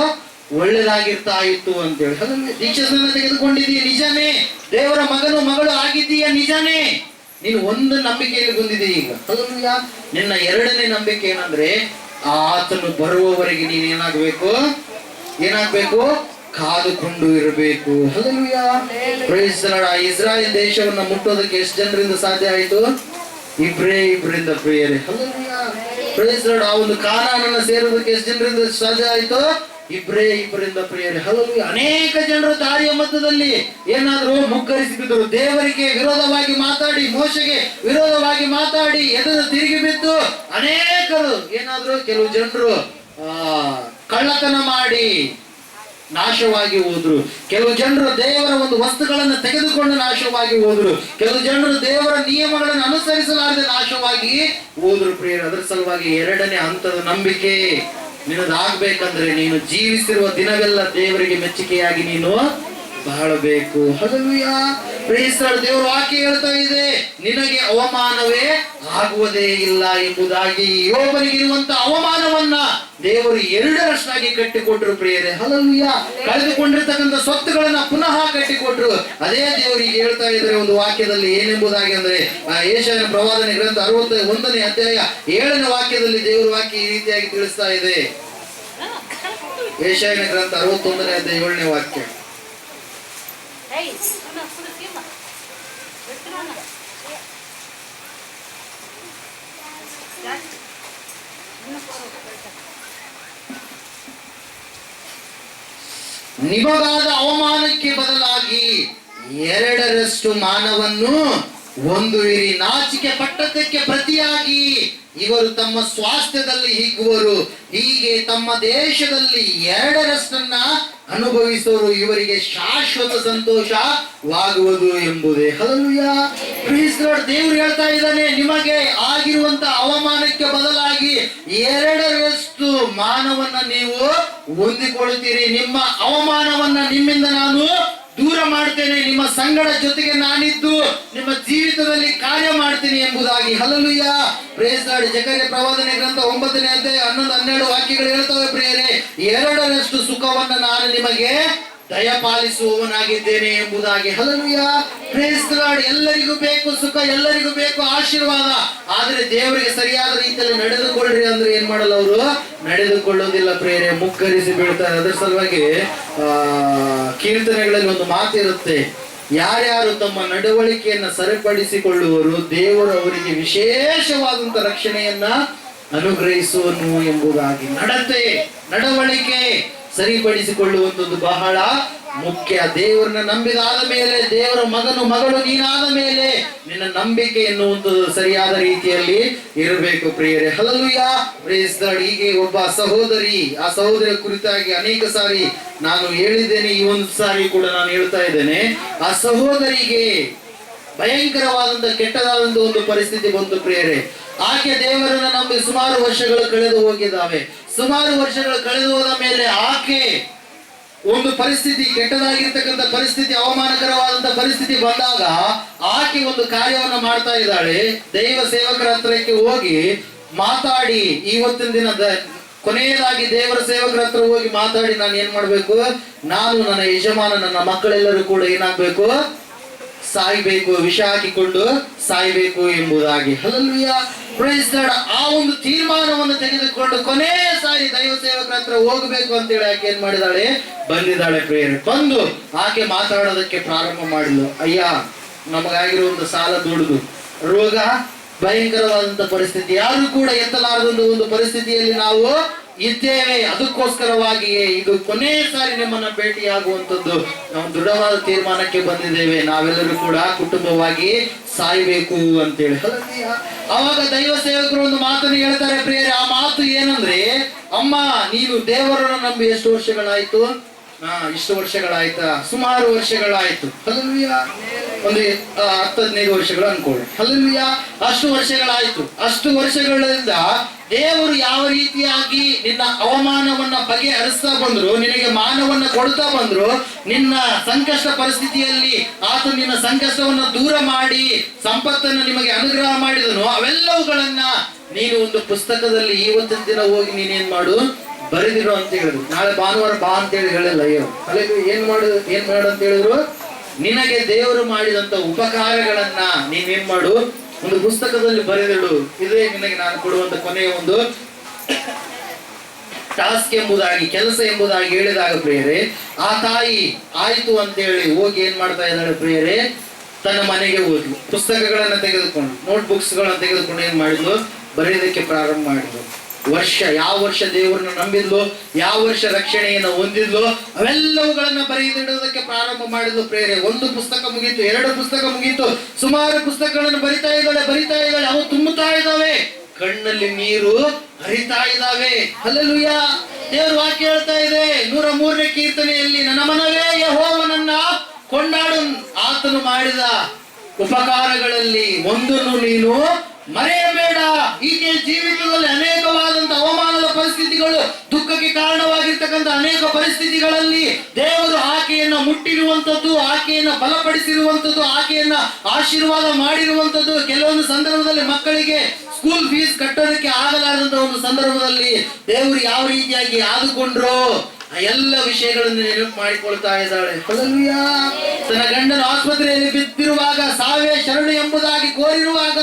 ಒಳ್ಳೇದಾಗಿರ್ತಾ ಇತ್ತು ಅಂತೇಳಿ. ಅದನ್ನು ದೀಕ್ಷಾ ಸ್ನಾನ ತೆಗೆದುಕೊಂಡಿದ್ದೀಯ ನಿಜಾನೇ, ದೇವರ ಮಗನು ಮಗಳು ಆಗಿದ್ದೀಯ ನಿಜಾನೇ, ನೀನು ಒಂದು ನಂಬಿಕೆಯಲ್ಲಿ ಬಂದಿದ್ದೀಯ. ಈಗ ಅದನ್ನು ನಿನ್ನ 2ನೇ ನಂಬಿಕೆ ಏನಂದ್ರೆ, ಆತನು ಬರುವವರೆಗೆ ನೀನು ಏನಾಗಬೇಕು? ಕಾದುಕೊಂಡು ಇರಬೇಕು. Hallelujah praise the Lord. Israel ದೇಶವನ್ನ ಮುಟ್ಟೋದಕ್ಕೆ ಎಷ್ಟು ಜನರಿಂದ ಸಾಧ್ಯ ಆಯಿತು? ಇಬ್ಬರಿಂದ ಪ್ರಿಯರೇ. Hallelujah praise the Lord. ಆ ಒಂದು ಕಾನಾನನ್ನ ಸೇರೋದಕ್ಕೆ ಎಷ್ಟು ಜನರಿಂದ ಸಾಧ್ಯ ಆಯಿತು? ಇಬ್ಬರಿಂದ ಪ್ರಿಯರೇ. ಹಲ್ಲೆಲೂಯಾ ಅನೇಕ ಜನರು ದಾರಿಯ ಮಧ್ಯದಲ್ಲಿ ಏನಾದ್ರು ಮುಗ್ಗರಿಸಿ ಬಿದ್ದರು. ದೇವರಿಗೆ ವಿರೋಧವಾಗಿ ಮಾತಾಡಿ, ಮೋಶೆಗೆ ವಿರೋಧವಾಗಿ ಮಾತಾಡಿ ಎದುರು ತಿರುಗಿ ಬಿದ್ದು ಅನೇಕರು ಏನಾದ್ರು, ಕೆಲವು ಜನರು ಕಳ್ಳತನ ಮಾಡಿ ನಾಶವಾಗಿ ಹೋದ್ರು. ಕೆಲವು ಜನರು ದೇವರ ಒಂದು ವಸ್ತುಗಳನ್ನು ತೆಗೆದುಕೊಂಡು ನಾಶವಾಗಿ ಹೋದ್ರು. ಕೆಲವು ಜನರು ದೇವರ ನಿಯಮಗಳನ್ನು ಅನುಸರಿಸಲಾರದೆ ನಾಶವಾಗಿ ಹೋದ್ರು ಪ್ರಿಯರೇ. ಅದರ ಸಲುವಾಗಿ 2ನೇ ಹಂತದ ನಂಬಿಕೆ ನಿನ್ನದಾಗಬೇಕಂದ್ರೆ ನೀನು ಜೀವಿಸಿರುವ ದಿನವೆಲ್ಲ ದೇವರಿಗೆ ಮೆಚ್ಚುಗೆಯಾಗಿ ನೀನು ಬಾಳಬೇಕು. Hallelujah praise the Lord. ದೇವರ ವಾಕ್ಯ ಹೇಳ್ತಾ ಇದೆ, ನಿನಗೆ ಅವಮಾನವೇ ಆಗುವುದೇ ಇಲ್ಲ ಎಂಬುದಾಗಿ. ಯೋಬನಿಗೆ ಇರುವಂತ ಅವಮಾನವನ್ನ ದೇವರು 2ರಷ್ಟಾಗಿ ಕಟ್ಟಿಕೊಟ್ರು ಪ್ರಿಯರೇ. ಹಲ್ಲೆಲೂಯಾ ಕಳೆದುಕೊಂಡಿರ್ತಕ್ಕಂಥ ಸ್ವತ್ತುಗಳನ್ನ ಪುನಃ ಕಟ್ಟಿಕೊಟ್ರು. ಅದೇ ದೇವರಿಗೆ ಹೇಳ್ತಾ ಇದ್ರೆ ಒಂದು ವಾಕ್ಯದಲ್ಲಿ ಏನೆಂಬುದಾಗಿ ಅಂದ್ರೆ, ಯೆಶಾಯನ ಪ್ರವಾದನೆ ಗ್ರಂಥ 61ನೇ ಅಧ್ಯಾಯ 7ನೇ ವಾಕ್ಯದಲ್ಲಿ ದೇವರ ವಾಕ್ಯ ಈ ರೀತಿಯಾಗಿ ತಿಳಿಸ್ತಾ ಇದೆ. ಯೆಶಾಯನ ಗ್ರಂಥ 61ನೇ ಅಧ್ಯಾಯ 7ನೇ ವಾಕ್ಯ. ನಿಮಗಾದ ಅವಮಾನಕ್ಕೆ ಬದಲಾಗಿ 2ರಷ್ಟು ಮಾನವನ್ನು ಹೊಂದುವಿರಿ. ನಾಚಿಕೆ ಪಟ್ಟದ್ದಕ್ಕೆ ಪ್ರತಿಯಾಗಿ ಇವರು ತಮ್ಮ ಸ್ವಾಸ್ಥ್ಯದಲ್ಲಿ ಹಿಗ್ಗುವರು. ಹೀಗೆ ತಮ್ಮ ದೇಶದಲ್ಲಿ 2ರಷ್ಟನ್ನ ಅನುಭವಿಸುವರು. ಇವರಿಗೆ ಶಾಶ್ವತ ಸಂತೋಷವಾಗುವುದು ಎಂಬುದೇ. Hallelujah praise the Lord. ದೇವರು ಹೇಳ್ತಾ ಇದ್ದಾನೆ, ನಿಮಗೆ ಆಗಿರುವಂತ ಅವಮಾನಕ್ಕೆ ಬದಲಾಗಿ 2ರಷ್ಟು ಮಾನವನ್ನ ನೀವು ಹೊಂದಿಕೊಳ್ಳುತ್ತೀರಿ. ನಿಮ್ಮ ಅವಮಾನವನ್ನ ನಿಮ್ಮಿಂದ ನಾನು ದೂರ ಮಾಡ್ತೇನೆ. ನಿಮ್ಮ ಸಂಗಡ ಜೊತೆಗೆ ನಾನಿದ್ದು ನಿಮ್ಮ ಜೀವಿತದಲ್ಲಿ ಕಾರ್ಯ ಮಾಡ್ತೀನಿ ಎಂಬುದಾಗಿ. Hallelujah praise the Lord. ಜಕರ್ಯ ಪ್ರವಾದನೆ ಗ್ರಂಥ 9ನೇ ಅಧ್ಯಾಯ 11 12 ವಾಕ್ಯಗಳು ಹೇಳ್ತವೆ ಪ್ರಿಯರೇ, 2ರಷ್ಟು ಸುಖವನ್ನ ನಾನು ನಿಮಗೆ ದಯಪಾಲಿಸುವವನಾಗಿದ್ದೇನೆ ಎಂಬುದಾಗಿ. Hallelujah praise the Lord. ಎಲ್ಲರಿಗೂ ಬೇಕು ಸುಖ, ಎಲ್ಲರಿಗೂ ಬೇಕು ಆಶೀರ್ವಾದ. ಆದ್ರೆ ದೇವರಿಗೆ ಸರಿಯಾದ ರೀತಿಯಲ್ಲಿ ನಡೆದುಕೊಳ್ಳ್ರಿ ಅಂದ್ರೆ ಏನ್ ಮಾಡಲ್ಲ, ಅವರು ನಡೆದುಕೊಳ್ಳೋದಿಲ್ಲ ಪ್ರೇರೆ, ಮುಗ್ಗರಿಸಿ ಬೀಳ್ತಾರೆ. ಅದರ ಸಲುವಾಗಿ ಕೀರ್ತನೆಗಳಲ್ಲಿ ಒಂದು ಮಾತಿರುತ್ತೆ, ಯಾರ್ಯಾರು ತಮ್ಮ ನಡವಳಿಕೆಯನ್ನ ಸರಿಪಡಿಸಿಕೊಳ್ಳುವರು ದೇವರು ಅವರಿಗೆ ವಿಶೇಷವಾದಂತ ರಕ್ಷಣೆಯನ್ನ ಅನುಗ್ರಹಿಸುವನು ಎಂಬುದಾಗಿ. ನಡವಳಿಕೆ ಸರಿಪಡಿಸಿಕೊಳ್ಳುವಂಥದ್ದು ಬಹಳ ಮುಖ್ಯ. ದೇವರನ್ನ ನಂಬಿದಾದ ಮೇಲೆ, ದೇವರ ಮಗನು ಮಗಳು ನೀನಾದ ಮೇಲೆ ನಿನ್ನ ನಂಬಿಕೆ ಎನ್ನುವಂಥದ್ದು ಸರಿಯಾದ ರೀತಿಯಲ್ಲಿ ಇರಬೇಕು ಪ್ರಿಯರೇ. Hallelujah praise the Lord. ಹೀಗೆ ಒಬ್ಬ ಸಹೋದರಿ, ಆ ಸಹೋದರಿಯ ಕುರಿತಾಗಿ ಅನೇಕ ಸಾರಿ ನಾನು ಹೇಳಿದ್ದೇನೆ, ಈ ಒಂದು ಸಾರಿ ಕೂಡ ನಾನು ಹೇಳ್ತಾ ಇದ್ದೇನೆ. ಆ ಸಹೋದರಿಗೆ ಭಯಂಕರವಾದಂತ ಕೆಟ್ಟದಾದಂತ ಒಂದು ಪರಿಸ್ಥಿತಿ ಬಂತು ಪ್ರಿಯರೇ. ಆಕೆ ದೇವರನ್ನ ನಂಬಿ ಸುಮಾರು ವರ್ಷಗಳು ಕಳೆದು ಹೋಗಿದ್ದಾವೆ. ಸುಮಾರು ವರ್ಷಗಳು ಕಳೆದು ಹೋದ ಮೇಲೆ ಆಕೆ ಒಂದು ಪರಿಸ್ಥಿತಿ, ಕೆಟ್ಟದಾಗಿರ್ತಕ್ಕಂಥ ಪರಿಸ್ಥಿತಿ, ಅವಮಾನಕರವಾದಂತ ಪರಿಸ್ಥಿತಿ ಬಂದಾಗ ಆಕೆ ಒಂದು ಕಾರ್ಯವನ್ನ ಮಾಡ್ತಾ ಇದ್ದಾಳೆ. ದೈವ ಸೇವಕರ ಹತ್ರಕ್ಕೆ ಹೋಗಿ ಮಾತಾಡಿ, ಇವತ್ತಿನ ದಿನದ ಕೊನೆಯದಾಗಿ ದೇವರ ಸೇವಕರ ಹತ್ರ ಹೋಗಿ ಮಾತಾಡಿ, ನಾನು ಏನ್ ಮಾಡ್ಬೇಕು, ನಾನು ನನ್ನ ಯಜಮಾನ ನನ್ನ ಮಕ್ಕಳೆಲ್ಲರೂ ಕೂಡ ಏನಾಗ್ಬೇಕು, ಸಾಯ್ಬೇಕು, ವಿಷ ಹಾಕಿಕೊಂಡು ಸಾಯ್ಬೇಕು ಎಂಬುದಾಗಿ. Hallelujah, praise God. ಆ ಒಂದು ತೀರ್ಮಾನವನ್ನು ತೆಗೆದುಕೊಂಡು ಕೊನೆಯ ಸಾರಿ ದೈವ ಸೇವಕರ ಹತ್ರ ಹೋಗಬೇಕು ಅಂತೇಳಿ ಆಕೆ ಏನ್ ಮಾಡಿದಾಳೆ, ಬಂದಿದ್ದಾಳೆ ಪ್ರಿಯರೇ. ಬಂದು ಆಕೆ ಮಾತಾಡೋದಕ್ಕೆ ಪ್ರಾರಂಭ ಮಾಡಿದ್ಲು. ಅಯ್ಯ, ನಮಗಾಗಿರೋ ಒಂದು ಸಾಲ ದುಡಿದು ರೋಗ, ಭಯಂಕರವಾದಂತ ಪರಿಸ್ಥಿತಿ, ಯಾರು ಕೂಡ ಎತ್ತಲಾರದಂತ ಒಂದು ಪರಿಸ್ಥಿತಿಯಲ್ಲಿ ನಾವು ಇದ್ದೇವೆ. ಅದಕ್ಕೋಸ್ಕರವಾಗಿಯೇ ಇದು ಕೊನೆಯ ಸಾರಿ ನಿಮ್ಮನ್ನ ಭೇಟಿಯಾಗುವಂತದ್ದು ನಾವು ದೃಢವಾದ ತೀರ್ಮಾನಕ್ಕೆ ಬಂದಿದ್ದೇವೆ. ನಾವೆಲ್ಲರೂ ಕೂಡ ಕುಟುಂಬವಾಗಿ ಸಾಯ್ಬೇಕು ಅಂತೇಳಿ. ಅವಾಗ ದೈವ ಸೇವಕರು ಒಂದು ಮಾತನ್ನು ಹೇಳ್ತಾರೆ ಪ್ರಿಯರೇ. ಆ ಮಾತು ಏನಂದ್ರೆ, ಅಮ್ಮ, ನೀನು ದೇವರನ್ನು ನಂಬಿ ಎಷ್ಟು ವರ್ಷಗಳಾಯ್ತು? ಇಷ್ಟು ವರ್ಷಗಳಾಯ್ತಾ? ಸುಮಾರು ವರ್ಷಗಳಾಯ್ತು. ಹಲ್ಲೆಲೂಯಾ, ಒಂದು 10-15 ವರ್ಷಗಳು ಅನ್ಕೊಳ್ಳಿ. ಹಲ್ಲೆಲೂಯಾ, ಅಷ್ಟು ವರ್ಷಗಳಾಯ್ತು. ಅಷ್ಟು ವರ್ಷಗಳಿಂದ ದೇವರು ಯಾವ ರೀತಿಯಾಗಿ ನಿನ್ನ ಅವಮಾನವನ್ನ ಬಗೆಹರಿಸ್ತಾ ಬಂದ್ರು, ನಿನಗೆ ಮಾನವನ್ನ ಕೊಡ್ತಾ ಬಂದ್ರು, ನಿನ್ನ ಸಂಕಷ್ಟ ಪರಿಸ್ಥಿತಿಯಲ್ಲಿ ಆತ ನಿನ್ನ ಸಂಕಷ್ಟವನ್ನ ದೂರ ಮಾಡಿ ಸಂಪತ್ತನ್ನು ನಿಮಗೆ ಅನುಗ್ರಹ ಮಾಡಿದನು. ಅವೆಲ್ಲವುಗಳನ್ನ ನೀನು ಒಂದು ಪುಸ್ತಕದಲ್ಲಿ ಇವತ್ತಿನ ದಿನ ಹೋಗಿ ನೀನೇನ್ ಮಾಡು, ಬರೆದಿರೋ ಅಂತ ಹೇಳಿದ್ರು. ನಾಳೆ ಭಾನುವಾರ ಬಾ ಅಂತೇಳಿ ಹೇಳಿಲ್ಲ. ಅಲ್ಲಿಗೆ ಏನ್ ಮಾಡು ಅಂತ ಹೇಳಿದ್ರು, ನಿನಗೆ ದೇವರು ಮಾಡಿದಂತ ಉಪಕಾರಗಳನ್ನ ನೀನೇನ್ ಮಾಡು, ಒಂದು ಪುಸ್ತಕದಲ್ಲಿ ಬರೆದಿಡು. ಇದೇ ನಿನಗೆ ನಾನು ಕೊಡುವಂತ ಕೊನೆಯ ಒಂದು ಟಾಸ್ಕ್ ಎಂಬುದಾಗಿ, ಕೆಲಸ ಎಂಬುದಾಗಿ ಹೇಳಿದಾಗ ಪ್ರಿಯರೇ, ಆ ತಾಯಿ ಆಯ್ತು ಅಂತೇಳಿ ಹೋಗಿ ಏನ್ ಮಾಡ್ತಾ ಇದ್ದಾಳೆ ಪ್ರಿಯರೇ, ತನ್ನ ಮನೆಗೆ ಹೋದ್ಲು. ಪುಸ್ತಕಗಳನ್ನ ತೆಗೆದುಕೊಂಡು, ನೋಟ್ ಬುಕ್ಸ್ ಗಳನ್ನ ತೆಗೆದುಕೊಂಡು ಏನ್ ಮಾಡಿದ್ಲು, ಬರೆಯೋದಕ್ಕೆ ಪ್ರಾರಂಭ ಮಾಡಿದ್ಲು. ವರ್ಷ, ಯಾವ ವರ್ಷ ದೇವರನ್ನ ನಂಬಿದ್ಲು, ಯಾವ ವರ್ಷ ರಕ್ಷಣೆಯನ್ನು ಹೊಂದಿದ್ಲು, ಅವೆಲ್ಲವುಗಳನ್ನ ಬರೆದಿಡೋದಕ್ಕೆ ಪ್ರಾರಂಭ ಮಾಡಿದ್ಲು ಪ್ರೇರೆ. ಒಂದು ಪುಸ್ತಕ ಮುಗೀತು, 2 ಪುಸ್ತಕ ಮುಗೀತು, ಸುಮಾರು ಪುಸ್ತಕಗಳನ್ನು ಬರಿತಾ ಇದ್ದಾಳೆ. ಅವು ತುಂಬುತ್ತಾ ಇದ್ದಾವೆ, ಕಣ್ಣಲ್ಲಿ ನೀರು ಹರಿತಾ ಇದ್ದಾವೆ. ಹಲ್ಲೆಲೂಯಾ, ದೇವರು ವಾಕ್ಯ ಹೇಳ್ತಾ ಇದೆ 103ನೇ ಕೀರ್ತನೆಯಲ್ಲಿ, ನನ್ನ ಮನವೇ ಯೆಹೋವನನ್ನ ಕೊಂಡಾಡು, ಆತನು ಮಾಡಿದ ಉಪಕಾರಗಳಲ್ಲಿ ಒಂದನ್ನು ನೀನು ಮರೆಯಬೇಡ. ಈಕೆ ಜೀವಿತದಲ್ಲಿ ಅನೇಕವಾದಂತಹ ಅವಮಾನದ ಪರಿಸ್ಥಿತಿಗಳು, ದುಃಖಕ್ಕೆ ಕಾರಣವಾಗಿರ್ತಕ್ಕಂಥ ಅನೇಕ ಪರಿಸ್ಥಿತಿಗಳಲ್ಲಿ ದೇವರು ಆಕೆಯನ್ನ ಮುಟ್ಟಿರುವಂತದ್ದು, ಆಕೆಯನ್ನ ಬಲಪಡಿಸಿರುವಂತದ್ದು, ಆಕೆಯನ್ನ ಆಶೀರ್ವಾದ ಮಾಡಿರುವಂತದ್ದು. ಕೆಲವೊಂದು ಸಂದರ್ಭದಲ್ಲಿ ಮಕ್ಕಳಿಗೆ ಸ್ಕೂಲ್ ಫೀಸ್ ಕಟ್ಟೋದಕ್ಕೆ ಆಗಲಾರದಂತ ಒಂದು ಸಂದರ್ಭದಲ್ಲಿ ದೇವರು ಯಾವ ರೀತಿಯಾಗಿ ಆದುಕೊಂಡ್ರು, ಎಲ್ಲ ವಿಷಯಗಳನ್ನು ನೆನಪು ಮಾಡಿಕೊಳ್ತಾ ಇದ್ದಾಳೆ. ಹಲ್ಲೆಲೂಯಾ, ತನ್ನ ಗಂಡನ ಆಸ್ಪತ್ರೆಯಲ್ಲಿ ಬಿದ್ದಿರುವಾಗ, ಸಾವೇ ಶರಣು ಎಂಬುದಾಗಿ ಕೋರಿರುವಾಗ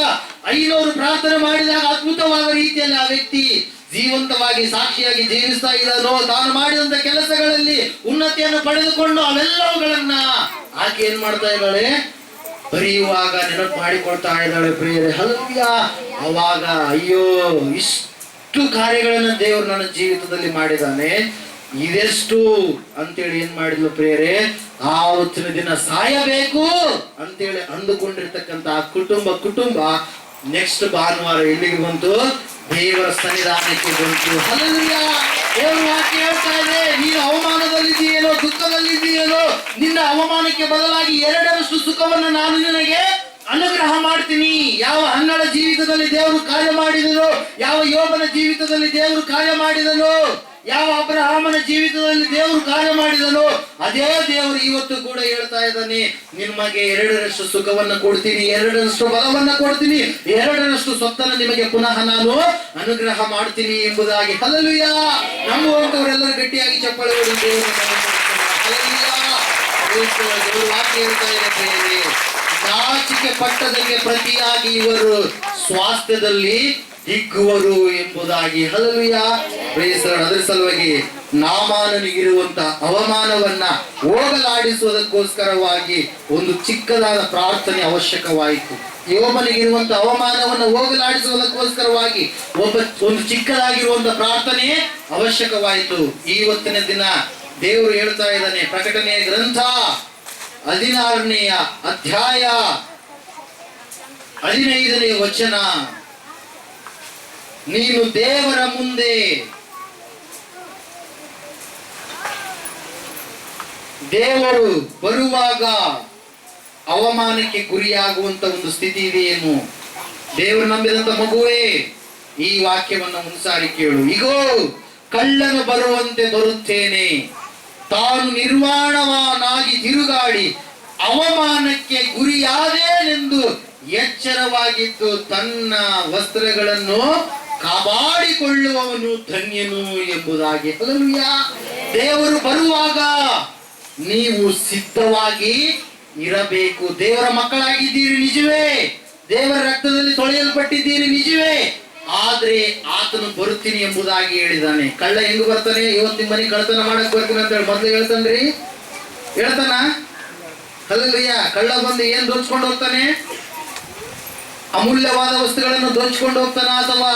500 ಪ್ರಾರ್ಥನೆ ಮಾಡಿದಾಗ ಅದ್ಭುತವಾದ ರೀತಿಯಲ್ಲಿ ಆ ವ್ಯಕ್ತಿ ಜೀವಂತವಾಗಿ ಸಾಕ್ಷಿಯಾಗಿ ಜೀವಿಸ್ತಾ ಇದ್ದಾನೋ, ತಾನು ಮಾಡಿದಂತ ಕೆಲಸಗಳಲ್ಲಿ ಉನ್ನತಿಯನ್ನು ಪಡೆದುಕೊಂಡು ಅವೆಲ್ಲವುಗಳನ್ನ ಆಕೆ ಏನ್ ಮಾಡ್ತಾ ಇದ್ದಾಳೆ, ಬರೆಯುವಾಗ ನೆನಪು ಮಾಡಿಕೊಳ್ತಾ ಇದ್ದಾಳೆ ಪ್ರಿಯರೇ. ಹಲ್ಲೆಲೂಯಾ, ಅವಾಗ ಅಯ್ಯೋ, ಇಷ್ಟು ಕಾರ್ಯಗಳನ್ನ ದೇವರು ನನ್ನ ಜೀವಿತದಲ್ಲಿ ಮಾಡಿದ್ದಾನೆ, ಇದೆಷ್ಟು ಅಂತೇಳಿ ಏನ್ ಮಾಡಿದ್ಲು ಪ್ರಿಯರೇ, ಆವತ್ತಿನ ದಿನ ಸಾಯಬೇಕು ಅಂತೇಳಿ ಅಂದುಕೊಂಡಿರ್ತಕ್ಕಂಥ ಆ ಕುಟುಂಬ ನೆಕ್ಸ್ಟ್ ಭಾನುವಾರ ಎಲ್ಲಿಗೆ ಬಂತು, ದೇವರ ಸನ್ನಿಧಾನಕ್ಕೆ ಬಂತು. ಹಲ್ಲೆಲೂಯಾ, ದೇವರು ವಾಕ್ಯ ಹೇಳ್ತಾ ಇದೆ, ನೀನು ಅವಮಾನದಲ್ಲಿದೆಯೇನೋ, ದುಃಖದಲ್ಲಿದೆಯೇನೋ, ನಿನ್ನ ಅವಮಾನಕ್ಕೆ ಬದಲಾಗಿ 2ರಷ್ಟು ಸುಖವನ್ನು ನಾನು ನಿನಗೆ ಅನುಗ್ರಹ ಮಾಡ್ತೀನಿ. ಯಾವ ಹನ್ನಳ ಜೀವಿತದಲ್ಲಿ ದೇವರು ಕಾರ್ಯ ಮಾಡಿದನು, ಯಾವ ಯೋಬನ ಜೀವಿತದಲ್ಲಿ ದೇವರು ಕಾರ್ಯ ಮಾಡಿದನು, ಯಾವ ಅಬ್ರಹಾಮನ ಜೀವಿತದಲ್ಲಿ ದೇವರು ಕಾರ್ಯ ಮಾಡಿದನು, ಅದೇ ದೇವರು ಇವತ್ತು ಕೂಡ ಹೇಳ್ತಾ ಇದ್ದಾನೆ, ನಿಮಗೆ 2ರಷ್ಟು ಸುಖವನ್ನ ಕೊಡ್ತೀನಿ, 2ರಷ್ಟು ಬಲವನ್ನ ಕೊಡ್ತೀನಿ, 2ರಷ್ಟು ಸ್ವತ್ತನ್ನು ನಿಮಗೆ ಪುನಃ ನಾನು ಅನುಗ್ರಹ ಮಾಡ್ತೀನಿ ಎಂಬುದಾಗಿ. ಹಲ್ಲೆಲೂಯಾ, ನಂಬುವಂತವರೆಲ್ಲರೂ ಗಟ್ಟಿಯಾಗಿ ಚಪ್ಪಾಳೆ ಹೊಡೆದು ದೇವರನ್ನು ದೇವರು ವಾಕ್ಯ ಹೇಳ್ತಾ ಇದೆ, ನಾಚಿಕೆ ಪಟ್ಟದಕ್ಕೆ ಪ್ರತಿಯಾಗಿ ಇವರು ಸ್ವಾಸ್ಥ್ಯದಲ್ಲಿ ಹಿಗ್ಗುವರು ಎಂಬುದಾಗಿ. ಹಲ್ಲೆಲೂಯಾ, ಅದರ ಸಲುವಾಗಿ ನಾಮಾನನಿಗಿರುವಂತ ಅವಮಾನವನ್ನ ಹೋಗಲಾಡಿಸುವುದಕ್ಕೋಸ್ಕರವಾಗಿ ಒಂದು ಚಿಕ್ಕದಾದ ಪ್ರಾರ್ಥನೆ ಅವಶ್ಯಕವಾಯಿತು. ಯೋಬನಿಗಿರುವಂತ ಅವಮಾನವನ್ನು ಹೋಗಲಾಡಿಸುವುದಕ್ಕೋಸ್ಕರವಾಗಿ ಒಂದು ಚಿಕ್ಕದಾಗಿರುವಂತ ಪ್ರಾರ್ಥನೆ ಅವಶ್ಯಕವಾಯಿತು. ಇವತ್ತಿನ ದಿನ ದೇವರು ಹೇಳ್ತಾ ಇದ್ದಾನೆ, ಪ್ರಕಟಣೆಯ ಗ್ರಂಥ 16ನೇ ಅಧ್ಯಾಯ 15ನೇ ವಚನ, ನೀನು ದೇವರ ಮುಂದೆ ದೇವರು ಬರುವಾಗ ಅವಮಾನಕ್ಕೆ ಗುರಿಯಾಗುವಂತ ಒಂದು ಸ್ಥಿತಿ ಇದೆಯೇನು? ದೇವರು ನಂಬಿದಂತ ಮಗುವೇ, ಈ ವಾಕ್ಯವನ್ನ ಮುನ್ಸಾರಿ ಕೇಳು. ಇಗೋ, ಕಳ್ಳನು ಬರುವಂತೆ ಬರುತ್ತೇನೆ, ತಾನು ನಿರ್ವಾಣವನಾಗಿ ತಿರುಗಾಡಿ ಅವಮಾನಕ್ಕೆ ಗುರಿಯಾದೇನೆಂದು ಎಚ್ಚರವಾಗಿದ್ದು ತನ್ನ ವಸ್ತ್ರಗಳನ್ನು ಕಾಪಾಡಿಕೊಳ್ಳುವವನು ಧನ್ಯನು ಎಂಬುದಾಗಿ. ಹಲ್ಲೆಲೂಯಾ. ದೇವರು ಬರುವಾಗ ನೀವು ಸಿದ್ಧವಾಗಿ ಇರಬೇಕು. ದೇವರ ಮಕ್ಕಳಾಗಿದ್ದೀರಿ ನಿಜವೇ, ದೇವರ ರಕ್ತದಲ್ಲಿ ತೊಳೆಯಲ್ಪಟ್ಟಿದ್ದೀರಿ ನಿಜವೇ, ಆದ್ರೆ ಆತನು ಬರುತ್ತೀನಿ ಎಂಬುದಾಗಿ ಹೇಳಿದಾನೆ. ಕಳ್ಳ ಹೆಂಗ್ ಬರ್ತಾನೆ? ಇವತ್ತು ನಿಮ್ಮ ಮನೆ ಕಳ್ಳತನ ಮಾಡಕ್ ಬರ್ತೀನಿ ಅಂತ ಹೇಳಿ ಮೊದ್ಲು ಹೇಳ್ತಾನ್ರಿ? ಹೇಳ್ತಾನ? ಹಲ್ಲೆಲೂಯಾ. ಕಳ್ಳ ಬಂದು ಏನ್ ದೋಚ್ಕೊಂಡು ಹೋಗ್ತಾನೆ? ಅಮೂಲ್ಯವಾದ ವಸ್ತುಗಳನ್ನು ದೋಚ್ಕೊಂಡು ಹೋಗ್ತಾನ, ಅಥವಾ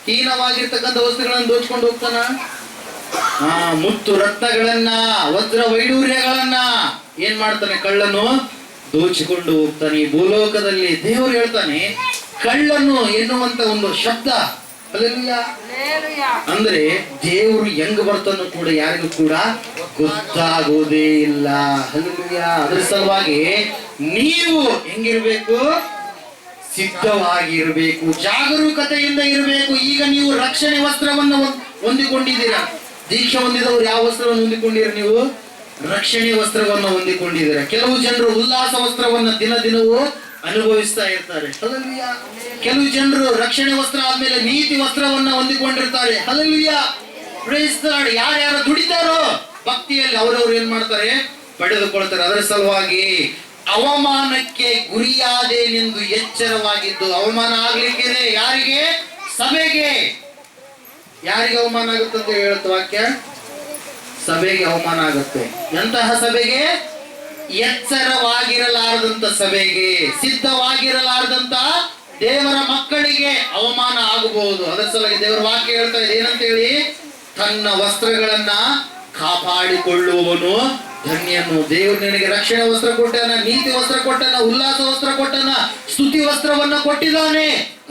ಹೀನವಾಗಿರ್ತಕ್ಕಂಥ ವಸ್ತುಗಳನ್ನು ದೋಚ್ಕೊಂಡು ಹೋಗ್ತಾನ? ಮುತ್ತು ರತ್ನಗಳನ್ನ, ವಜ್ರ ವೈಡೂರ್ಯಗಳನ್ನ ಏನ್ ಮಾಡ್ತಾನೆ ಕಳ್ಳನು? ದೋಚಿಕೊಂಡು ಹೋಗ್ತಾನೆ. ಈ ಭೂಲೋಕದಲ್ಲಿ ದೇವರು ಹೇಳ್ತಾನೆ, ಕಳ್ಳನು ಎನ್ನುವಂತ ಒಂದು ಶಬ್ದ ಹಲ್ಲೆಲೂಯಾ ಅಂದ್ರೆ ದೇವರು ಹೆಂಗ್ ಬರ್ತಾನೋ ಕೂಡ ಯಾರಿಗೂ ಕೂಡ ಗೊತ್ತಾಗೋದೇ ಇಲ್ಲ. ಹಲ್ಲೆಲೂಯಾ. ಅದ್ರ ಸಲುವಾಗಿ ನೀವು ಹೆಂಗಿರ್ಬೇಕು? ಸಿದ್ಧವಾಗಿರ್ಬೇಕು, ಜಾಗರೂಕತೆಯಿಂದ ಇರಬೇಕು. ಈಗ ನೀವು ರಕ್ಷಣೆ ವಸ್ತ್ರವನ್ನು ಹೊಂದಿಕೊಂಡಿದ್ದೀರಾ. ದೀಕ್ಷೆ ಹೊಂದಿದವರು ಯಾವ ವಸ್ತ್ರವನ್ನು ಹೊಂದಿಕೊಂಡಿರ? ನೀವು ರಕ್ಷಣೆ ವಸ್ತ್ರವನ್ನು ಹೊಂದಿಕೊಂಡಿದ್ದೀರಾ. ಕೆಲವು ಜನರು ಉಲ್ಲಾಸ ವಸ್ತ್ರವನ್ನ ದಿನ ದಿನವೂ ಅನುಭವಿಸ್ತಾ ಇರ್ತಾರೆ. ಹಲ್ಲೆಲೂಯಾ. ಕೆಲವು ಜನರು ರಕ್ಷಣೆ ವಸ್ತ್ರ ಆದ್ಮೇಲೆ ನೀತಿ ವಸ್ತ್ರವನ್ನ ಹೊಂದಿಕೊಂಡಿರ್ತಾರೆ. ಹಲ್ಲೆಲೂಯಾ. Praise the Lord. ಯಾರ್ಯಾರು ದುಡಿತಾರೋ ಭಕ್ತಿಯಲ್ಲಿ ಅವರವರು ಏನ್ ಮಾಡ್ತಾರೆ? ಪಡೆದುಕೊಳ್ತಾರೆ. ಅದರ ಸಲುವಾಗಿ ಅವಮಾನಕ್ಕೆ ಗುರಿಯಾದೇನೆಂದು ಎಚ್ಚರವಾಗಿದ್ದು, ಅವಮಾನ ಆಗ್ಲಿಕ್ಕಿದೆ. ಯಾರಿಗೆ? ಸಭೆಗೆ. ಯಾರಿಗೆ ಅವಮಾನ ಆಗುತ್ತೆ ಅಂತ ಹೇಳುತ್ತ ವಾಕ್ಯ? ಸಭೆಗೆ ಅವಮಾನ ಆಗುತ್ತೆ. ಎಂತಹ ಸಭೆಗೆ? ಎಚ್ಚರವಾಗಿರಲಾರದಂತ ಸಭೆಗೆ, ಸಿದ್ಧವಾಗಿರಲಾರದಂತ ದೇವರ ಮಕ್ಕಳಿಗೆ ಅವಮಾನ ಆಗಬಹುದು. ಅದರ ಸಲುವಾಗಿ ದೇವರ ವಾಕ್ಯ ಹೇಳ್ತಾ ಇದೆ ಏನಂತ ಹೇಳಿ? ತನ್ನ ವಸ್ತ್ರಗಳನ್ನ ಕಾಪಾಡಿಕೊಳ್ಳುವವನು ಧನ್ಯನು. ದೇವರು ನಿನಗೆ ರಕ್ಷಣೆ ವಸ್ತ್ರ ಕೊಟ್ಟನ, ನೀತಿ ವಸ್ತ್ರ ಕೊಟ್ಟನ, ಉಲ್ಲಾಸ ವಸ್ತ್ರ ಕೊಟ್ಟನ, ಸ್ತುತಿ ವಸ್ತ್ರವನ್ನ ಕೊಟ್ಟಿದ್ದಾನೆ.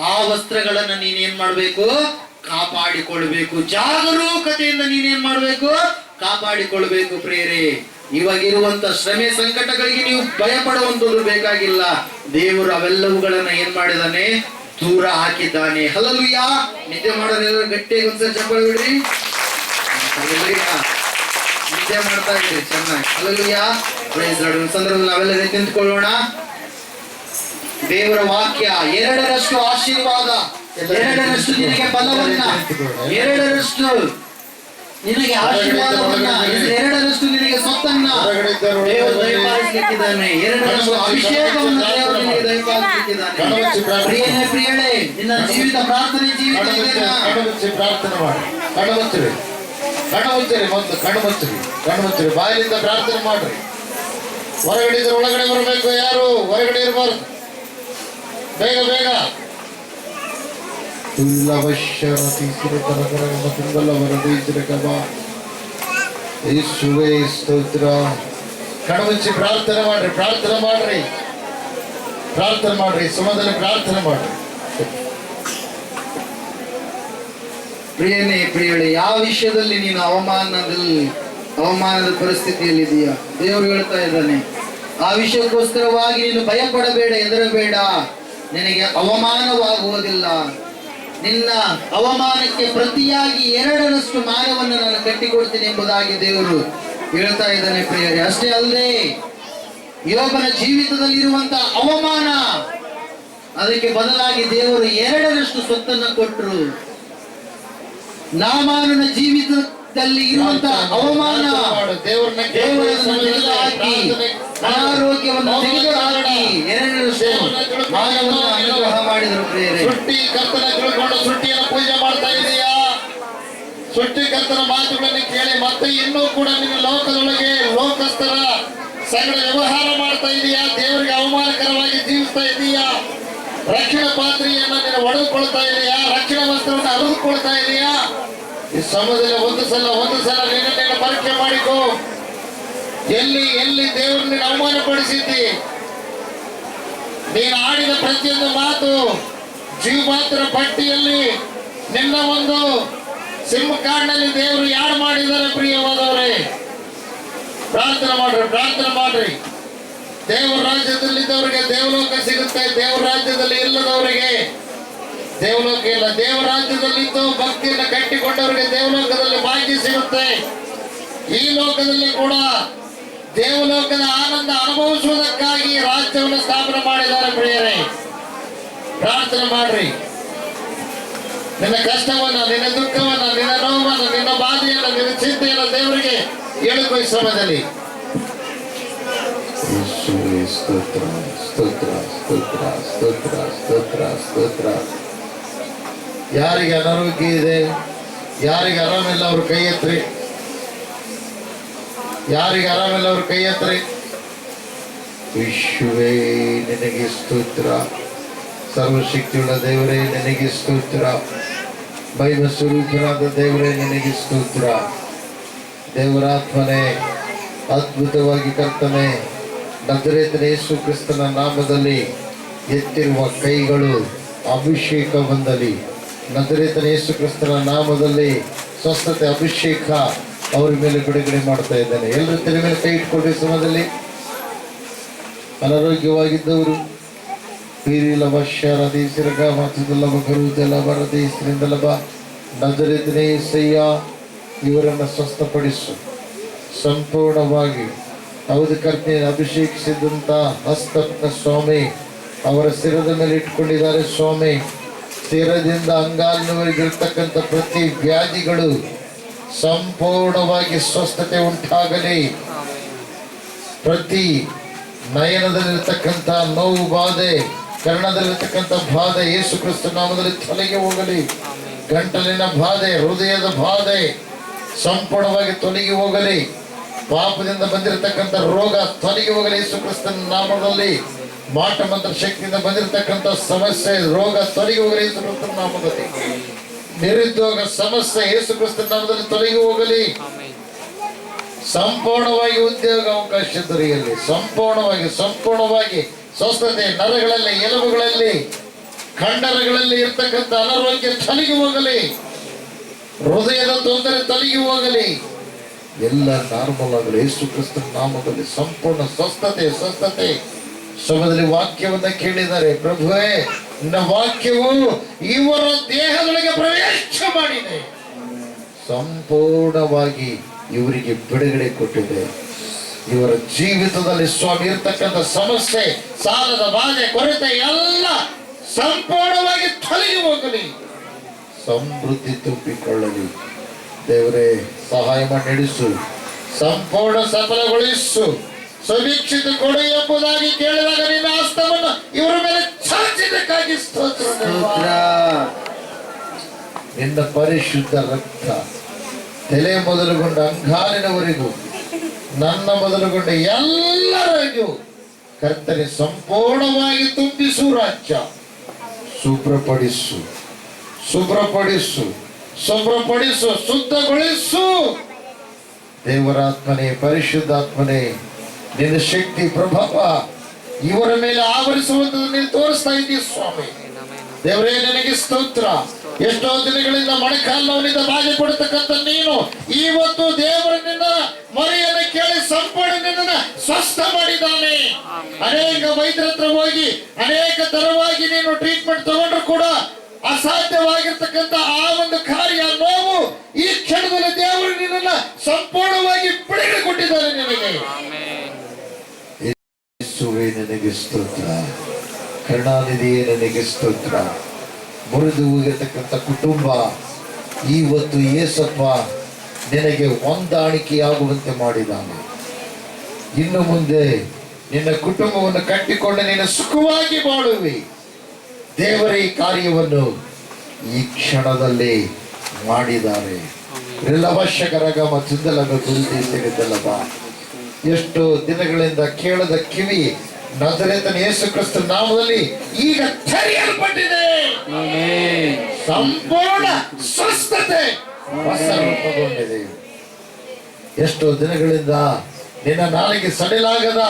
ಆ ವಸ್ತ್ರಗಳನ್ನ ನೀನೇನ್ ಮಾಡ್ಬೇಕು? ಕಾಪಾಡಿಕೊಳ್ಬೇಕು. ಜಾಗರೂಕತೆಯಿಂದ ನೀನೇನ್ ಮಾಡ್ಬೇಕು? ಕಾಪಾಡಿಕೊಳ್ಬೇಕು. ಪ್ರಿಯರೇ, ಇವಾಗಿರುವಂತ ಶ್ರಮೆ ಸಂಕಟಗಳಿಗೆ ನೀವು ಭಯ ಪಡುವಂತದ್ದು ಬೇಕಾಗಿಲ್ಲ. ದೇವರು ಅವೆಲ್ಲವುಗಳನ್ನ ಏನ್ ಮಾಡಿದಾನೆ? ದೂರ ಹಾಕಿದ್ದಾನೆ. ಹಲ್ಲೆಲೂಯಾ. ನಿದ್ದೆ ಮಾಡೋರೆಲ್ಲ ಗಟ್ಟಿಯಾಗಿ ಒಂದ್ಸರಿ ಚಪ್ಪಾಳೆ ಬಿಡ್ರಿ. ನಿದ್ದೆ ಮಾಡ್ತಾ ಇದ್ರಿ ಚೆನ್ನಾಗಿ. ಹಲ್ಲೆಲೂಯಾ. Praise Lord. ಒಂದು ಸಂದರ್ಭದಲ್ಲಿ ನಾವೆಲ್ಲ ನಿಂತ್ಕೊಳ್ಳೋಣ. ದೇವರ ವಾಕ್ಯ 2ರಷ್ಟು ಆಶೀರ್ವಾದ, 2ರಷ್ಟು ನಿನಗೆ ಬಲವನ್ನ, 2ರಷ್ಟು ನಿನಗೆ ಆಶೀರ್ವಾದವನ್ನ, 2ರಷ್ಟು ನಿನಗೆ ಸೊತ್ತನ್ನ ದೇವರು ದಯಪಾಲಿಸಲಿಕ್ಕಿದ್ದಾನೆ. 2ರಷ್ಟು ಅಭಿಷೇಕವನ್ನು ದೇವರು ನಿನಗೆ ದಯಪಾಲಿಸಲಿಕ್ಕಿದ್ದಾನೆ. ಪ್ರಿಯನೇ ಪ್ರಿಯಳೇ, ನಿನ್ನ ಜೀವಿತ ಪ್ರಾರ್ಥನೆ ಜೀವಿತ ಪ್ರಾರ್ಥನೆ ಮಾಡಿ. ಕಣ್ಣುಮುಚ್ಚಿರಿ, ಕಣ್ಣುಮುಚ್ಚಿರಿ, ಮೊದಲು ಕಣ್ಣುಮುಚ್ಚಿರಿ, ಬಾಯಿಲಿಂದ ಪ್ರಾರ್ಥನೆ ಮಾಡ್ರಿ. ಹೊರಗಡೆ ಇದ್ರೆ ಒಳಗಡೆ ಬರಬೇಕು, ಯಾರು ಹೊರಗಡೆ ಇರಬಾರ್ದು. ಬೇಗ ಬೇಗ ಸ್ತೋತ್ರ. ಕಣ್ಮುಚ್ಚಿ ಪ್ರಾರ್ಥನೆ ಮಾಡ್ರಿ, ಪ್ರಾರ್ಥನೆ ಮಾಡ್ರಿ, ಪ್ರಾರ್ಥನೆ ಮಾಡ್ರಿ, ಸುಮದಲ್ಲಿ ಪ್ರಾರ್ಥನೆ ಮಾಡ್ರಿ. ಪ್ರಿಯನೇ ಪ್ರಿಯಳೆ, ಯಾವ ವಿಷಯದಲ್ಲಿ ನೀನು ಅವಮಾನದ ಪರಿಸ್ಥಿತಿಯಲ್ಲಿ ಇದೆಯಾ? ದೇವರು ಹೇಳ್ತಾ ಇದ್ದಾನೆ, ಆ ವಿಷಯಕ್ಕೋಸ್ಕರವಾಗಿ ನೀನು ಭಯ ಪಡಬೇಡ, ಹೆದರಬೇಡ. ನಿನಗೆ ಅವಮಾನವಾಗುವುದಿಲ್ಲ. ನಿನ್ನ ಅವಮಾನಕ್ಕೆ ಪ್ರತಿಯಾಗಿ 2ರಷ್ಟು ಮಾನವನ್ನು ನಾನು ಕಟ್ಟಿಕೊಡ್ತೀನಿ ಎಂಬುದಾಗಿ ದೇವರು ಹೇಳ್ತಾ ಇದ್ದಾನೆ. ಪ್ರಿಯರೇ, ಅಷ್ಟೇ ಅಲ್ಲದೆ ಯೋಬನ ಜೀವಿತದಲ್ಲಿರುವಂತ ಅವಮಾನ, ಅದಕ್ಕೆ ಬದಲಾಗಿ ದೇವರು 2ರಷ್ಟು ಸ್ವತ್ತನ್ನು ಕೊಟ್ಟರು. ನಾಮಾನನ ಜೀವಿತದಲ್ಲಿ ಇರುವಂತ ಅವಮಾನ ದೇವರನ್ನು ತೆಗೆದುಹಾಕಿ, ಅನಾರೋಗ್ಯವನ್ನು ತೆಗೆದುಹಾಕಿ 2ರಷ್ಟು ಮಾನವನ್ನು ಅನುಗ್ರಹ ಮಾಡಿದರು. ಪ್ರಿಯರೇ, ಸೃಷ್ಟಿಕರ್ತನ ತಿಳ್ಕೊಂಡು ಸೃಷ್ಟಿಯನ್ನು ಪೂಜೆ ಮಾಡ್ತಾ ಇದೆಯಾ? ಸೃಷ್ಟಿಕರ್ತನ ಮಾತುಗಳನ್ನು ಕೇಳಿ ಮತ್ತೆ ಇನ್ನೂ ಕೂಡ ನಿನ್ನ ಲೋಕದೊಳಗೆ ಲೋಕಸ್ಥರ ಸಂಗಡ ವ್ಯವಹಾರ ಮಾಡ್ತಾ ಇದೆಯಾ? ದೇವರಿಗೆ ಅವಮಾನಕರವಾಗಿ ಜೀವಿಸ್ತಾ ಇದೆಯಾ? ರಕ್ಷಣಾ ಪಾತ್ರೆಯನ್ನ ನೀನು ಒಡೆದುಕೊಳ್ತಾ ಇದೆಯಾ? ರಕ್ಷಣಾ ವಸ್ತ್ರವನ್ನು ಅರಿದುಕೊಳ್ತಾ ಇದೆಯಾ? ಈ ಸಮಯದಲ್ಲಿ ಒಂದು ಸಲ ನಿನ್ನ ಪರೀಕ್ಷೆ ಮಾಡಿಕೋ. ಎಲ್ಲಿ ದೇವರು ನೀನು ಅವಮಾನಪಡಿಸಿದ್ದಿ? ನೀನು ಆಡಿದ ಪ್ರತಿಯೊಂದು ಮಾತು ಜೀವಮಾತ್ರ ಪಟ್ಟಿಯಲ್ಲಿ ನಿನ್ನ ಒಂದು ಸಿಂಹ ಕಾರ್ಡ್ನಲ್ಲಿ ದೇವರು ಯಾರು ಮಾಡಿದ್ದಾರೆ? ಪ್ರಿಯವಾದವರೇ, ಪ್ರಾರ್ಥನೆ ಮಾಡ್ರಿ, ಪ್ರಾರ್ಥನೆ ಮಾಡ್ರಿ. ದೇವರ ರಾಜ್ಯದಲ್ಲಿದ್ದವರಿಗೆ ದೇವಲೋಕ ಸಿಗುತ್ತೆ, ದೇವರ ರಾಜ್ಯದಲ್ಲಿ ಇಲ್ಲದವರಿಗೆ ದೇವಲೋಕ ಇಲ್ಲ. ದೇವರ ರಾಜ್ಯದಲ್ಲಿದ್ದು ಭಕ್ತಿಯನ್ನು ಕಟ್ಟಿಕೊಂಡವರಿಗೆ ದೇವಲೋಕದಲ್ಲಿ ಭಾಗ್ಯ ಸಿಗುತ್ತೆ. ಈ ಲೋಕದಲ್ಲಿ ಕೂಡ ದೇವಲೋಕದ ಆನಂದ ಅನುಭವಿಸುವುದಕ್ಕಾಗಿ ರಾಜ್ಯವನ್ನು ಸ್ಥಾಪನೆ ಮಾಡಿದ್ದಾರೆ. ಪ್ರಿಯರೇ, ಪ್ರಾರ್ಥನೆ ಮಾಡ್ರಿ. ನಿನ್ನ ಕಷ್ಟವನ್ನ, ನಿನ್ನ ದುಃಖವನ್ನ, ನಿನ್ನ ನೋವನ್ನ, ನಿನ್ನ ಬಾಧೆಯನ್ನ, ನಿನ್ನ ಚಿಂತೆಯನ್ನ ದೇವರಿಗೆ ಹೇಳಿಕೊ ಈ ಸಮಯದಲ್ಲಿ. ಸ್ತೋತ್ರ ಸ್ತೋತ್ರ ಸ್ತೋತ್ರ ಸ್ತೋತ್ರ ಸ್ತೋತ್ರ ಸ್ತೋತ್ರ. ಯಾರಿಗೆ ಅನಾರೋಗ್ಯ ಇದೆ, ಯಾರಿಗೆ ಆರಾಮಿಲ್ಲ ಅವ್ರ ಕೈ ಎತ್ತರಿ. ಯಾರಿಗೆ ಆರಾಮಿಲ್ಲ ಅವ್ರ ಕೈ ಎತ್ತರಿ. ವಿಶ್ವವೇ ನಿನಗೆ ಸ್ತೋತ್ರ. ಸರ್ವಶಕ್ತಿಯುಳ್ಳ ದೇವರೇ ನಿನಗೆ ಸ್ತೋತ್ರ. ಮಹಿಮ ಸ್ವರೂಪನಾದ ದೇವರೇ ನಿನಗೆ ಸ್ತೋತ್ರ. ದೇವರಾತ್ಮನೇ, ಅದ್ಭುತವಾಗಿ ಕರ್ತನೆ, ನಜರೇತಿನ ಯೇಸು ಕ್ರಿಸ್ತನ ನಾಮದಲ್ಲಿ ಎತ್ತಿರುವ ಕೈಗಳು ಅಭಿಷೇಕ ಹೊಂದಲಿ. ನಜರೇತಿನ ಯೇಸು ಕ್ರಿಸ್ತನ ನಾಮದಲ್ಲಿ ಸ್ವಸ್ಥತೆ, ಅಭಿಷೇಕ ಅವ್ರ ಮೇಲೆ ಬಿಡುಗಡೆ ಮಾಡ್ತಾ ಇದ್ದಾನೆ. ಎಲ್ಲರೂ ತಲೆ ಮೇಲೆ ಕೈ ಇಟ್ಕೊಂಡ್ರೆ ಸಮಯದಲ್ಲಿ ಅನಾರೋಗ್ಯವಾಗಿದ್ದವರು ಪೀರಿಲಭ ಶರದಿ ಸಿರಗ ಮಾತುದಲ್ಲಭ ಕರುವುದೆಲ್ಲಭ ಹೃದಯಸ್ಥರಿಂದಲಭ ನಜರೇತಿನ యేసయ్య ಇವರನ್ನು ಸ್ವಸ್ಥಪಡಿಸು ಸಂಪೂರ್ಣವಾಗಿ. ಹೌದು ಕರ್ತನೆ, ಅಭಿಷೇಕಿಸಿದಂಥ ಹಸ್ತಪ್ನ ಸ್ವಾಮಿ ಅವರ ಶಿರದ ಮೇಲೆ ಇಟ್ಕೊಂಡಿದ್ದಾರೆ ಸ್ವಾಮಿ. ಶಿರದಿಂದ ಅಂಗಾಲಿನವರೆಗೆ ಇರ್ತಕ್ಕಂಥ ಪ್ರತಿ ವ್ಯಾಧಿಗಳು ಸಂಪೂರ್ಣವಾಗಿ ಸ್ವಸ್ಥತೆ ಉಂಟಾಗಲಿ. ಪ್ರತಿ ನಯನದಲ್ಲಿರ್ತಕ್ಕಂಥ ನೋವು ಬಾಧೆ, ಕರ್ಣದಲ್ಲಿರ್ತಕ್ಕಂಥ ಬಾಧೆ ಯೇಸು ಕ್ರಿಸ್ತ ನಾಮದಲ್ಲಿ ತೊಲಗಿ ಹೋಗಲಿ. ಗಂಟಲಿನ ಬಾಧೆ, ಹೃದಯದ ಬಾಧೆ ಸಂಪೂರ್ಣವಾಗಿ ತೊಲಗಿ ಹೋಗಲಿ. ಪಾಪದಿಂದ ಬಂದಿರತಕ್ಕಂಥ ರೋಗ ತೊಲಗಿ ಹೋಗಲಿ ಯೇಸು ಕ್ರಿಸ್ತನ ನಾಮದಲ್ಲಿ. ಮಾಟ ಮಂತ್ರ ಶಕ್ತಿಯಿಂದ ಬಂದಿರತಕ್ಕಂಥ ಸಮಸ್ಯೆ, ರೋಗ ತೊಲಗಿ ಹೋಗಲಿ ಯೇಸು ಕ್ರಿಸ್ತನ ನಾಮದಲ್ಲಿ. ನಿರುದ್ಯೋಗ ಸಮಸ್ಯೆ ಯೇಸು ಕ್ರಿಸ್ತನ ನಾಮದಲ್ಲಿ ತೊಲಗಿ ಹೋಗಲಿ. ಸಂಪೂರ್ಣವಾಗಿ ಉದ್ಯೋಗ ಅವಕಾಶ ದೊರೆಯಲಿ. ಸಂಪೂರ್ಣವಾಗಿ ಸ್ವಸ್ಥತೆ, ನರಗಳಲ್ಲಿ, ಎಲುಬುಗಳಲ್ಲಿ, ಕಂಡರಗಳಲ್ಲಿ ಇರ್ತಕ್ಕಂಥ ಅನಾರೋಗ್ಯ ತೊಲಗಿ ಹೋಗಲಿ. ಹೃದಯದ ತೊಂದರೆ ತೊಲಗಿ ಹೋಗಲಿ. ಎಲ್ಲ ನಾರ್ಮಲ್ ಆಗಲಿ ಯೇಸು ಕ್ರಿಸ್ತನ ನಾಮದಲ್ಲಿ. ಸಂಪೂರ್ಣ ಸ್ವಸ್ಥತೆ. ಸಮಯದಲ್ಲಿ ವಾಕ್ಯವನ್ನ ಕೇಳಿದ್ದಾರೆ. ಪ್ರಭುವೇ, ನಿನ್ನ ವಾಕ್ಯವು ಇವರ ದೇಹದೊಳಗೆ ಪ್ರವೇಶ ಮಾಡಿದೆ. ಸಂಪೂರ್ಣವಾಗಿ ಇವರಿಗೆ ಬಿಡುಗಡೆ ಕೊಟ್ಟಿದೆ. ಇವರ ಜೀವಿತದಲ್ಲಿ ಸ್ವಾಮಿ ಇರ್ತಕ್ಕಂಥ ಸಮಸ್ಯೆ, ಸಾಲದ ಬಾಧೆ, ಕೊರತೆ ಎಲ್ಲ ಸಂಪೂರ್ಣವಾಗಿ ತೊಲಗಿ ಹೋಗಲಿ. ಸಮೃದ್ಧಿ ತುಂಬಿಕೊಳ್ಳಲಿ. ದೇವರೇ, ಸಹಾಯ ಮಾಡಿ ನಡೆಸು, ಸಂಪೂರ್ಣ ಸಫಲಗೊಳಿಸು, ಸಮೀಕ್ಷಿತ ಕೊಡು ಎಂಬುದಾಗಿ ಕೇಳಿದಾಗ ನಿನ್ನ ಹಸ್ತವನ್ನು ಇವರ ಮೇಲೆ ಚಾಚಿದಕ್ಕಾಗಿ ಸ್ತೋತ್ರ. ನಿನ್ನ ಪರಿಶುದ್ಧ ರಕ್ತ ತಲೆ ಮೊದಲುಗೊಂಡ ಅಂಗಾಲಿನವರೆಗೂ, ನನ್ನ ಮೊದಲುಗೊಂಡ ಎಲ್ಲರಿಗೂ ಕರ್ತನೆ ಸಂಪೂರ್ಣವಾಗಿ ತುಂಬಿಸು. ರಾಜ್ಯ ಶುಭ್ರಪಡಿಸು, ಶುದ್ಧಗೊಳಿಸು. ದೇವರಾತ್ಮನೇ, ಪರಿಶುದ್ಧಾತ್ಮನೇ, ನಿನ್ನ ಶಕ್ತಿ ಪ್ರಭಾವ ಇವರ ಮೇಲೆ ಆವರಿಸುವಂಥದ್ದು ನೀನು ತೋರಿಸ್ತಾ ಇದ್ದೀಯ ಸ್ವಾಮಿ. ದೇವರೇ, ನಿನಗೆ ಸ್ತೋತ್ರ. ಎಷ್ಟೋ ದಿನಗಳಿಂದ ಮೊಣಕಾಲಿನಿಂದ ಬಾಧೆ ಪಡತಕ್ಕಂಥ ನೀನು ಇವತ್ತು ದೇವರ ನಿನ್ನ ಮೊರೆಯನ್ನು ಕೇಳಿ ಸಂಪೂರ್ಣ ನಿನ್ನನ್ನು ಸ್ವಸ್ಥ ಮಾಡಿದ್ದಾನೆ. ಅನೇಕ ವೈದ್ಯರ ಹತ್ರ ಹೋಗಿ ಅನೇಕ ತರವಾಗಿ ನೀನು ಟ್ರೀಟ್ಮೆಂಟ್ ತಗೊಂಡ್ರು ಕೂಡ ಅಸಾಧ್ಯವಾಗಿರ್ತಕ್ಕಂಥ ಆ ಒಂದು ಕಾರ್ಯ, ನೋವು ಈ ಕ್ಷಣದಲ್ಲಿ ದೇವರು ನಿನ್ನನ್ನು ಸಂಪೂರ್ಣವಾಗಿ ಬಿಡುಗಡೆ ಕೊಟ್ಟಿದ್ದಾರೆ. ನಿನಗೆ ಯೇಸುವೇ ನಿನಗೆ ಸ್ತೋತ್ರ. ಕರುಣಾನಿಧಿಯೇ ನಿನಗೆ ಸ್ತೋತ್ರ. ಮುರಿದು ಹೋಗಿರ್ತಕ್ಕಂಥ ಕುಟುಂಬ ಇವತ್ತು ಯೇಸಪ್ಪ ನಿನಗೆ ಹೊಂದಾಣಿಕೆಯಾಗುವಂತೆ ಮಾಡಿದ್ದಾನೆ. ಇನ್ನು ಮುಂದೆ ನಿನ್ನ ಕುಟುಂಬವನ್ನು ಕಟ್ಟಿಕೊಂಡು ನೀನು ಸುಖವಾಗಿ ಬಾಳುವಿ. ದೇವರ ಈ ಕಾರ್ಯವನ್ನು ಈ ಕ್ಷಣದಲ್ಲಿ ಮಾಡಿದ್ದಾರೆ. ಅವಶ್ಯಕರಾಗ ಮತ್ತೊಂದಲಗ ಗುರುತಿಸಿದ್ದಲ್ಲವ. ಎಷ್ಟೋ ದಿನಗಳಿಂದ ಕೇಳದ ಕಿವಿ ನಜರೇತನ ಯೇಸು ಕ್ರಿಸ್ತನ ನಾಮದಲ್ಲಿ ಈಗ ತೆರೆಯಲ್ಪಟ್ಟಿದೆ. ಸಂಪೂರ್ಣ ಸ್ವಸ್ಥತೆ ಹೊಸ ರೂಪಗೊಂಡಿದೆ. ಎಷ್ಟೋ ದಿನಗಳಿಂದ ನಿನ್ನ ನಾಲಿಗೆ ಸಡಿಲಾಗದ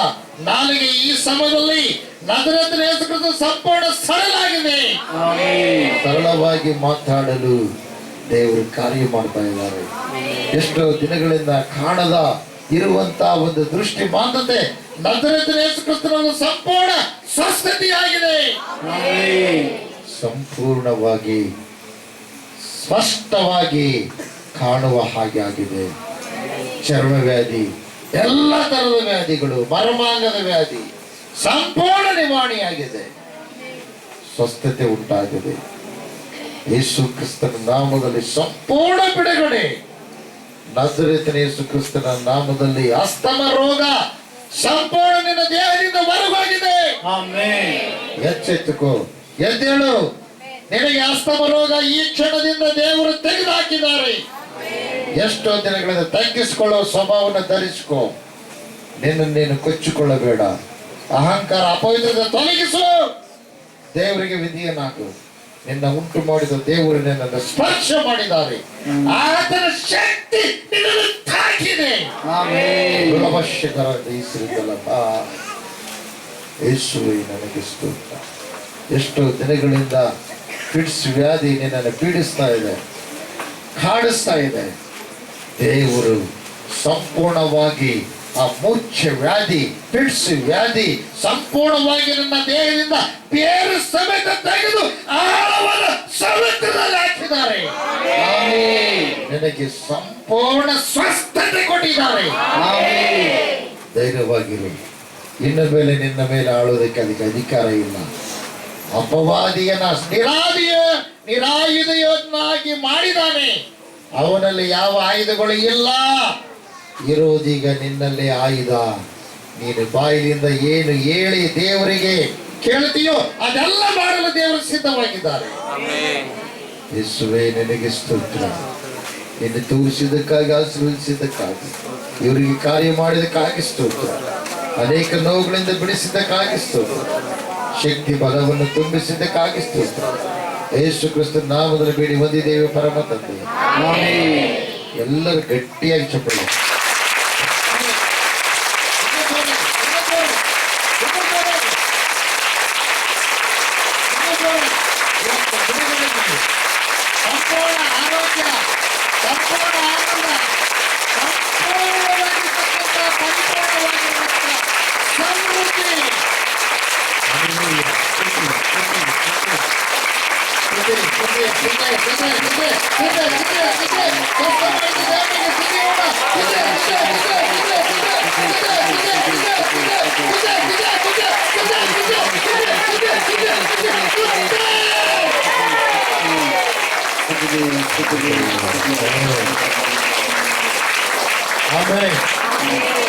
ನಾಲಿಗೆ ಈ ಸಮಯದಲ್ಲಿ ನಜರೇತನ ಯೇಸು ಕ್ರಿಸ್ತ ಸಂಪೂರ್ಣ ಸರಳಾಗಿದೆ. ಸರಳವಾಗಿ ಮಾತಾಡಲು ದೇವರು ಕಾರ್ಯ ಮಾಡ್ತಾ ಇದ್ದಾರೆ. ಎಷ್ಟೋ ದಿನಗಳಿಂದ ಕಾಣದ ಇರುವಂತ ಒಂದು ದೃಷ್ಟಿ ಮಾಂದ್ಯತೆ ನಜರೇತಿನ ಯೇಸು ಕ್ರಿಸ್ತನ ಒಂದು ಸಂಪೂರ್ಣ ಸ್ವಸ್ಥತೆಯಾಗಿದೆ. ಸಂಪೂರ್ಣವಾಗಿ ಸ್ಪಷ್ಟವಾಗಿ ಕಾಣುವ ಹಾಗೆ ಆಗಿದೆ. ಚರ್ಮ ವ್ಯಾಧಿ, ಎಲ್ಲ ತರದ ವ್ಯಾಧಿಗಳು, ಮರ್ಮಾಂಗದ ವ್ಯಾಧಿ ಸಂಪೂರ್ಣ ನಿವಾರಣೆಯಾಗಿದೆ. ಸ್ವಸ್ಥತೆ ಉಂಟಾಗಿದೆ. ಯೇಸು ಕ್ರಿಸ್ತನ ನಾಮದಲ್ಲಿ ಸಂಪೂರ್ಣ ಬಿಡುಗಡೆ. ನಜರೇತಿನ ಯೇಸು ಕ್ರಿಸ್ತನ ನಾಮದಲ್ಲಿ ಅಸ್ತಮ ರೋಗ ಸಂಪೂರ್ಣ ನಿನ್ನ ದೇಹದಿಂದ ಹೊರಗೋಗಿದೆ. ಎಚ್ಚೆತ್ತುಕೋ, ಎದ್ದೇಳು. ನಿನಗೆ ಅಸ್ತಮ ರೋಗ ಈ ಕ್ಷಣದಿಂದ ದೇವರು ತೆಗೆದು ಹಾಕಿದ್ದಾರೆ. ಎಷ್ಟೋ ದಿನಗಳಿಂದ ತಗ್ಗಿಸಿಕೊಳ್ಳೋ ಸ್ವಭಾವವನ್ನು ಧರಿಸಿಕೋ. ನೀನು ಕೊಚ್ಚಿಕೊಳ್ಳಬೇಡ. ಅಹಂಕಾರ, ಅಪವಿತ್ರತೆ ತೊಲಗಿಸು. ದೇವರಿಗೆ ವಿಧಿಯನ್ನಾಗು. ನಿನ್ನ ಉಂಟು ಮಾಡಿದ ದೇವರು ನಿನ್ನನ್ನು ಸ್ಪರ್ಶ ಮಾಡಿದ್ದಾರೆ. ಆತನ ಶಕ್ತಿ ನಿನ್ನನ್ನು ತಾಕಿದೆ. ಯೇಸುವೇ ನನಗೆ ಸ್ತೋತ್ರ. ಎಷ್ಟೋ ದಿನಗಳಿಂದ ಫಿಟ್ಸ್ ವ್ಯಾಧಿ ನಿನ್ನನ್ನು ಪೀಡಿಸ್ತಾ ಇದೆ, ಕಾಡಿಸ್ತಾ ಇದೆ. ದೇವರು ಸಂಪೂರ್ಣವಾಗಿ ಆ ಮೂರ್ಛೆ ವ್ಯಾಧಿ, ಫಿಟ್ಸ್ ವ್ಯಾಧಿ ಸಂಪೂರ್ಣವಾಗಿ ನನ್ನ ದೇಹದಿಂದ ಬೇರೆ ಸಮೇತ ತೆಗೆದು ಆಳವಾದ ಸಮುದ್ರದಲ್ಲಿ ಹಾಕಿದ್ದಾರೆ. ನಿನಗೆ ಸಂಪೂರ್ಣ ಸ್ವಸ್ಥತೆ ಕೊಟ್ಟಿದ್ದಾರೆ. ಧೈರ್ಯವಾಗಿರು. ಇನ್ನು ಮೇಲೆ ನಿನ್ನ ಮೇಲೆ ಆಳುವುದಕ್ಕೆ ಅದಕ್ಕೆ ಅಧಿಕಾರ ಇಲ್ಲ. ಅಪವಾದಿಯನ್ನ ನಿರಾಯುಧನಾಗಿ ಮಾಡಿದ್ದಾನೆ. ಅವನಲ್ಲಿ ಯಾವ ಆಯುಧಗಳು ಇಲ್ಲ. ಇರೋದೀಗ ನಿನ್ನಲ್ಲಿ ಆಯುಧ. ನೀನು ಬಾಯಿಲಿಂದ ಏನು ಹೇಳಿ ದೇವರಿಗೆ ಕೇಳ್ತೀಯೋ ಅದೆಲ್ಲ ಮಾಡಲು ದೇವರು ಸಿದ್ಧವಾಗಿದ್ದಾರೆ. ಯೇಸುವೇ ನಿನಗೆ ಸ್ತೋತ್ರ. ನಿನ್ನೆ ತೋರಿಸಿದ್ದಕ್ಕಾಗಿ, ಆಶೀರ್ವದಿಸಿದ್ದಕ್ಕಾಗಿ, ಇವರಿಗೆ ಕಾರ್ಯ ಮಾಡಿದಕ್ಕಾಗಿ ಸ್ತೋತ್ರ. ಅನೇಕ ನೋವುಗಳಿಂದ ಬಿಡಿಸಿದ್ದಕ್ಕಾಗಿ ಸ್ತೋತ್ರ. ಶಕ್ತಿ ಬಲವನ್ನು ತುಂಬಿಸಿದ್ದಕ್ಕಾಗಿ ಸ್ತೋತ್ರ. ಯೇಸು ಕ್ರಿಸ್ತನ ನಾಮದಲ್ಲಿ ಬೇಡಿ ಹೊಂದಿದ್ದೇವೆ ಪರಮ ತಂದೆ. ಎಲ್ಲರೂ ಗಟ್ಟಿಯಾಗಿ ಚಪ್ಪಲಿ. ಸಂಪೂರ್ಣ ಆರೋಗ್ಯ, ಸಂಪೂರ್ಣ ಆನಂದ, ಸಮೃದ್ಧಿ. Amen.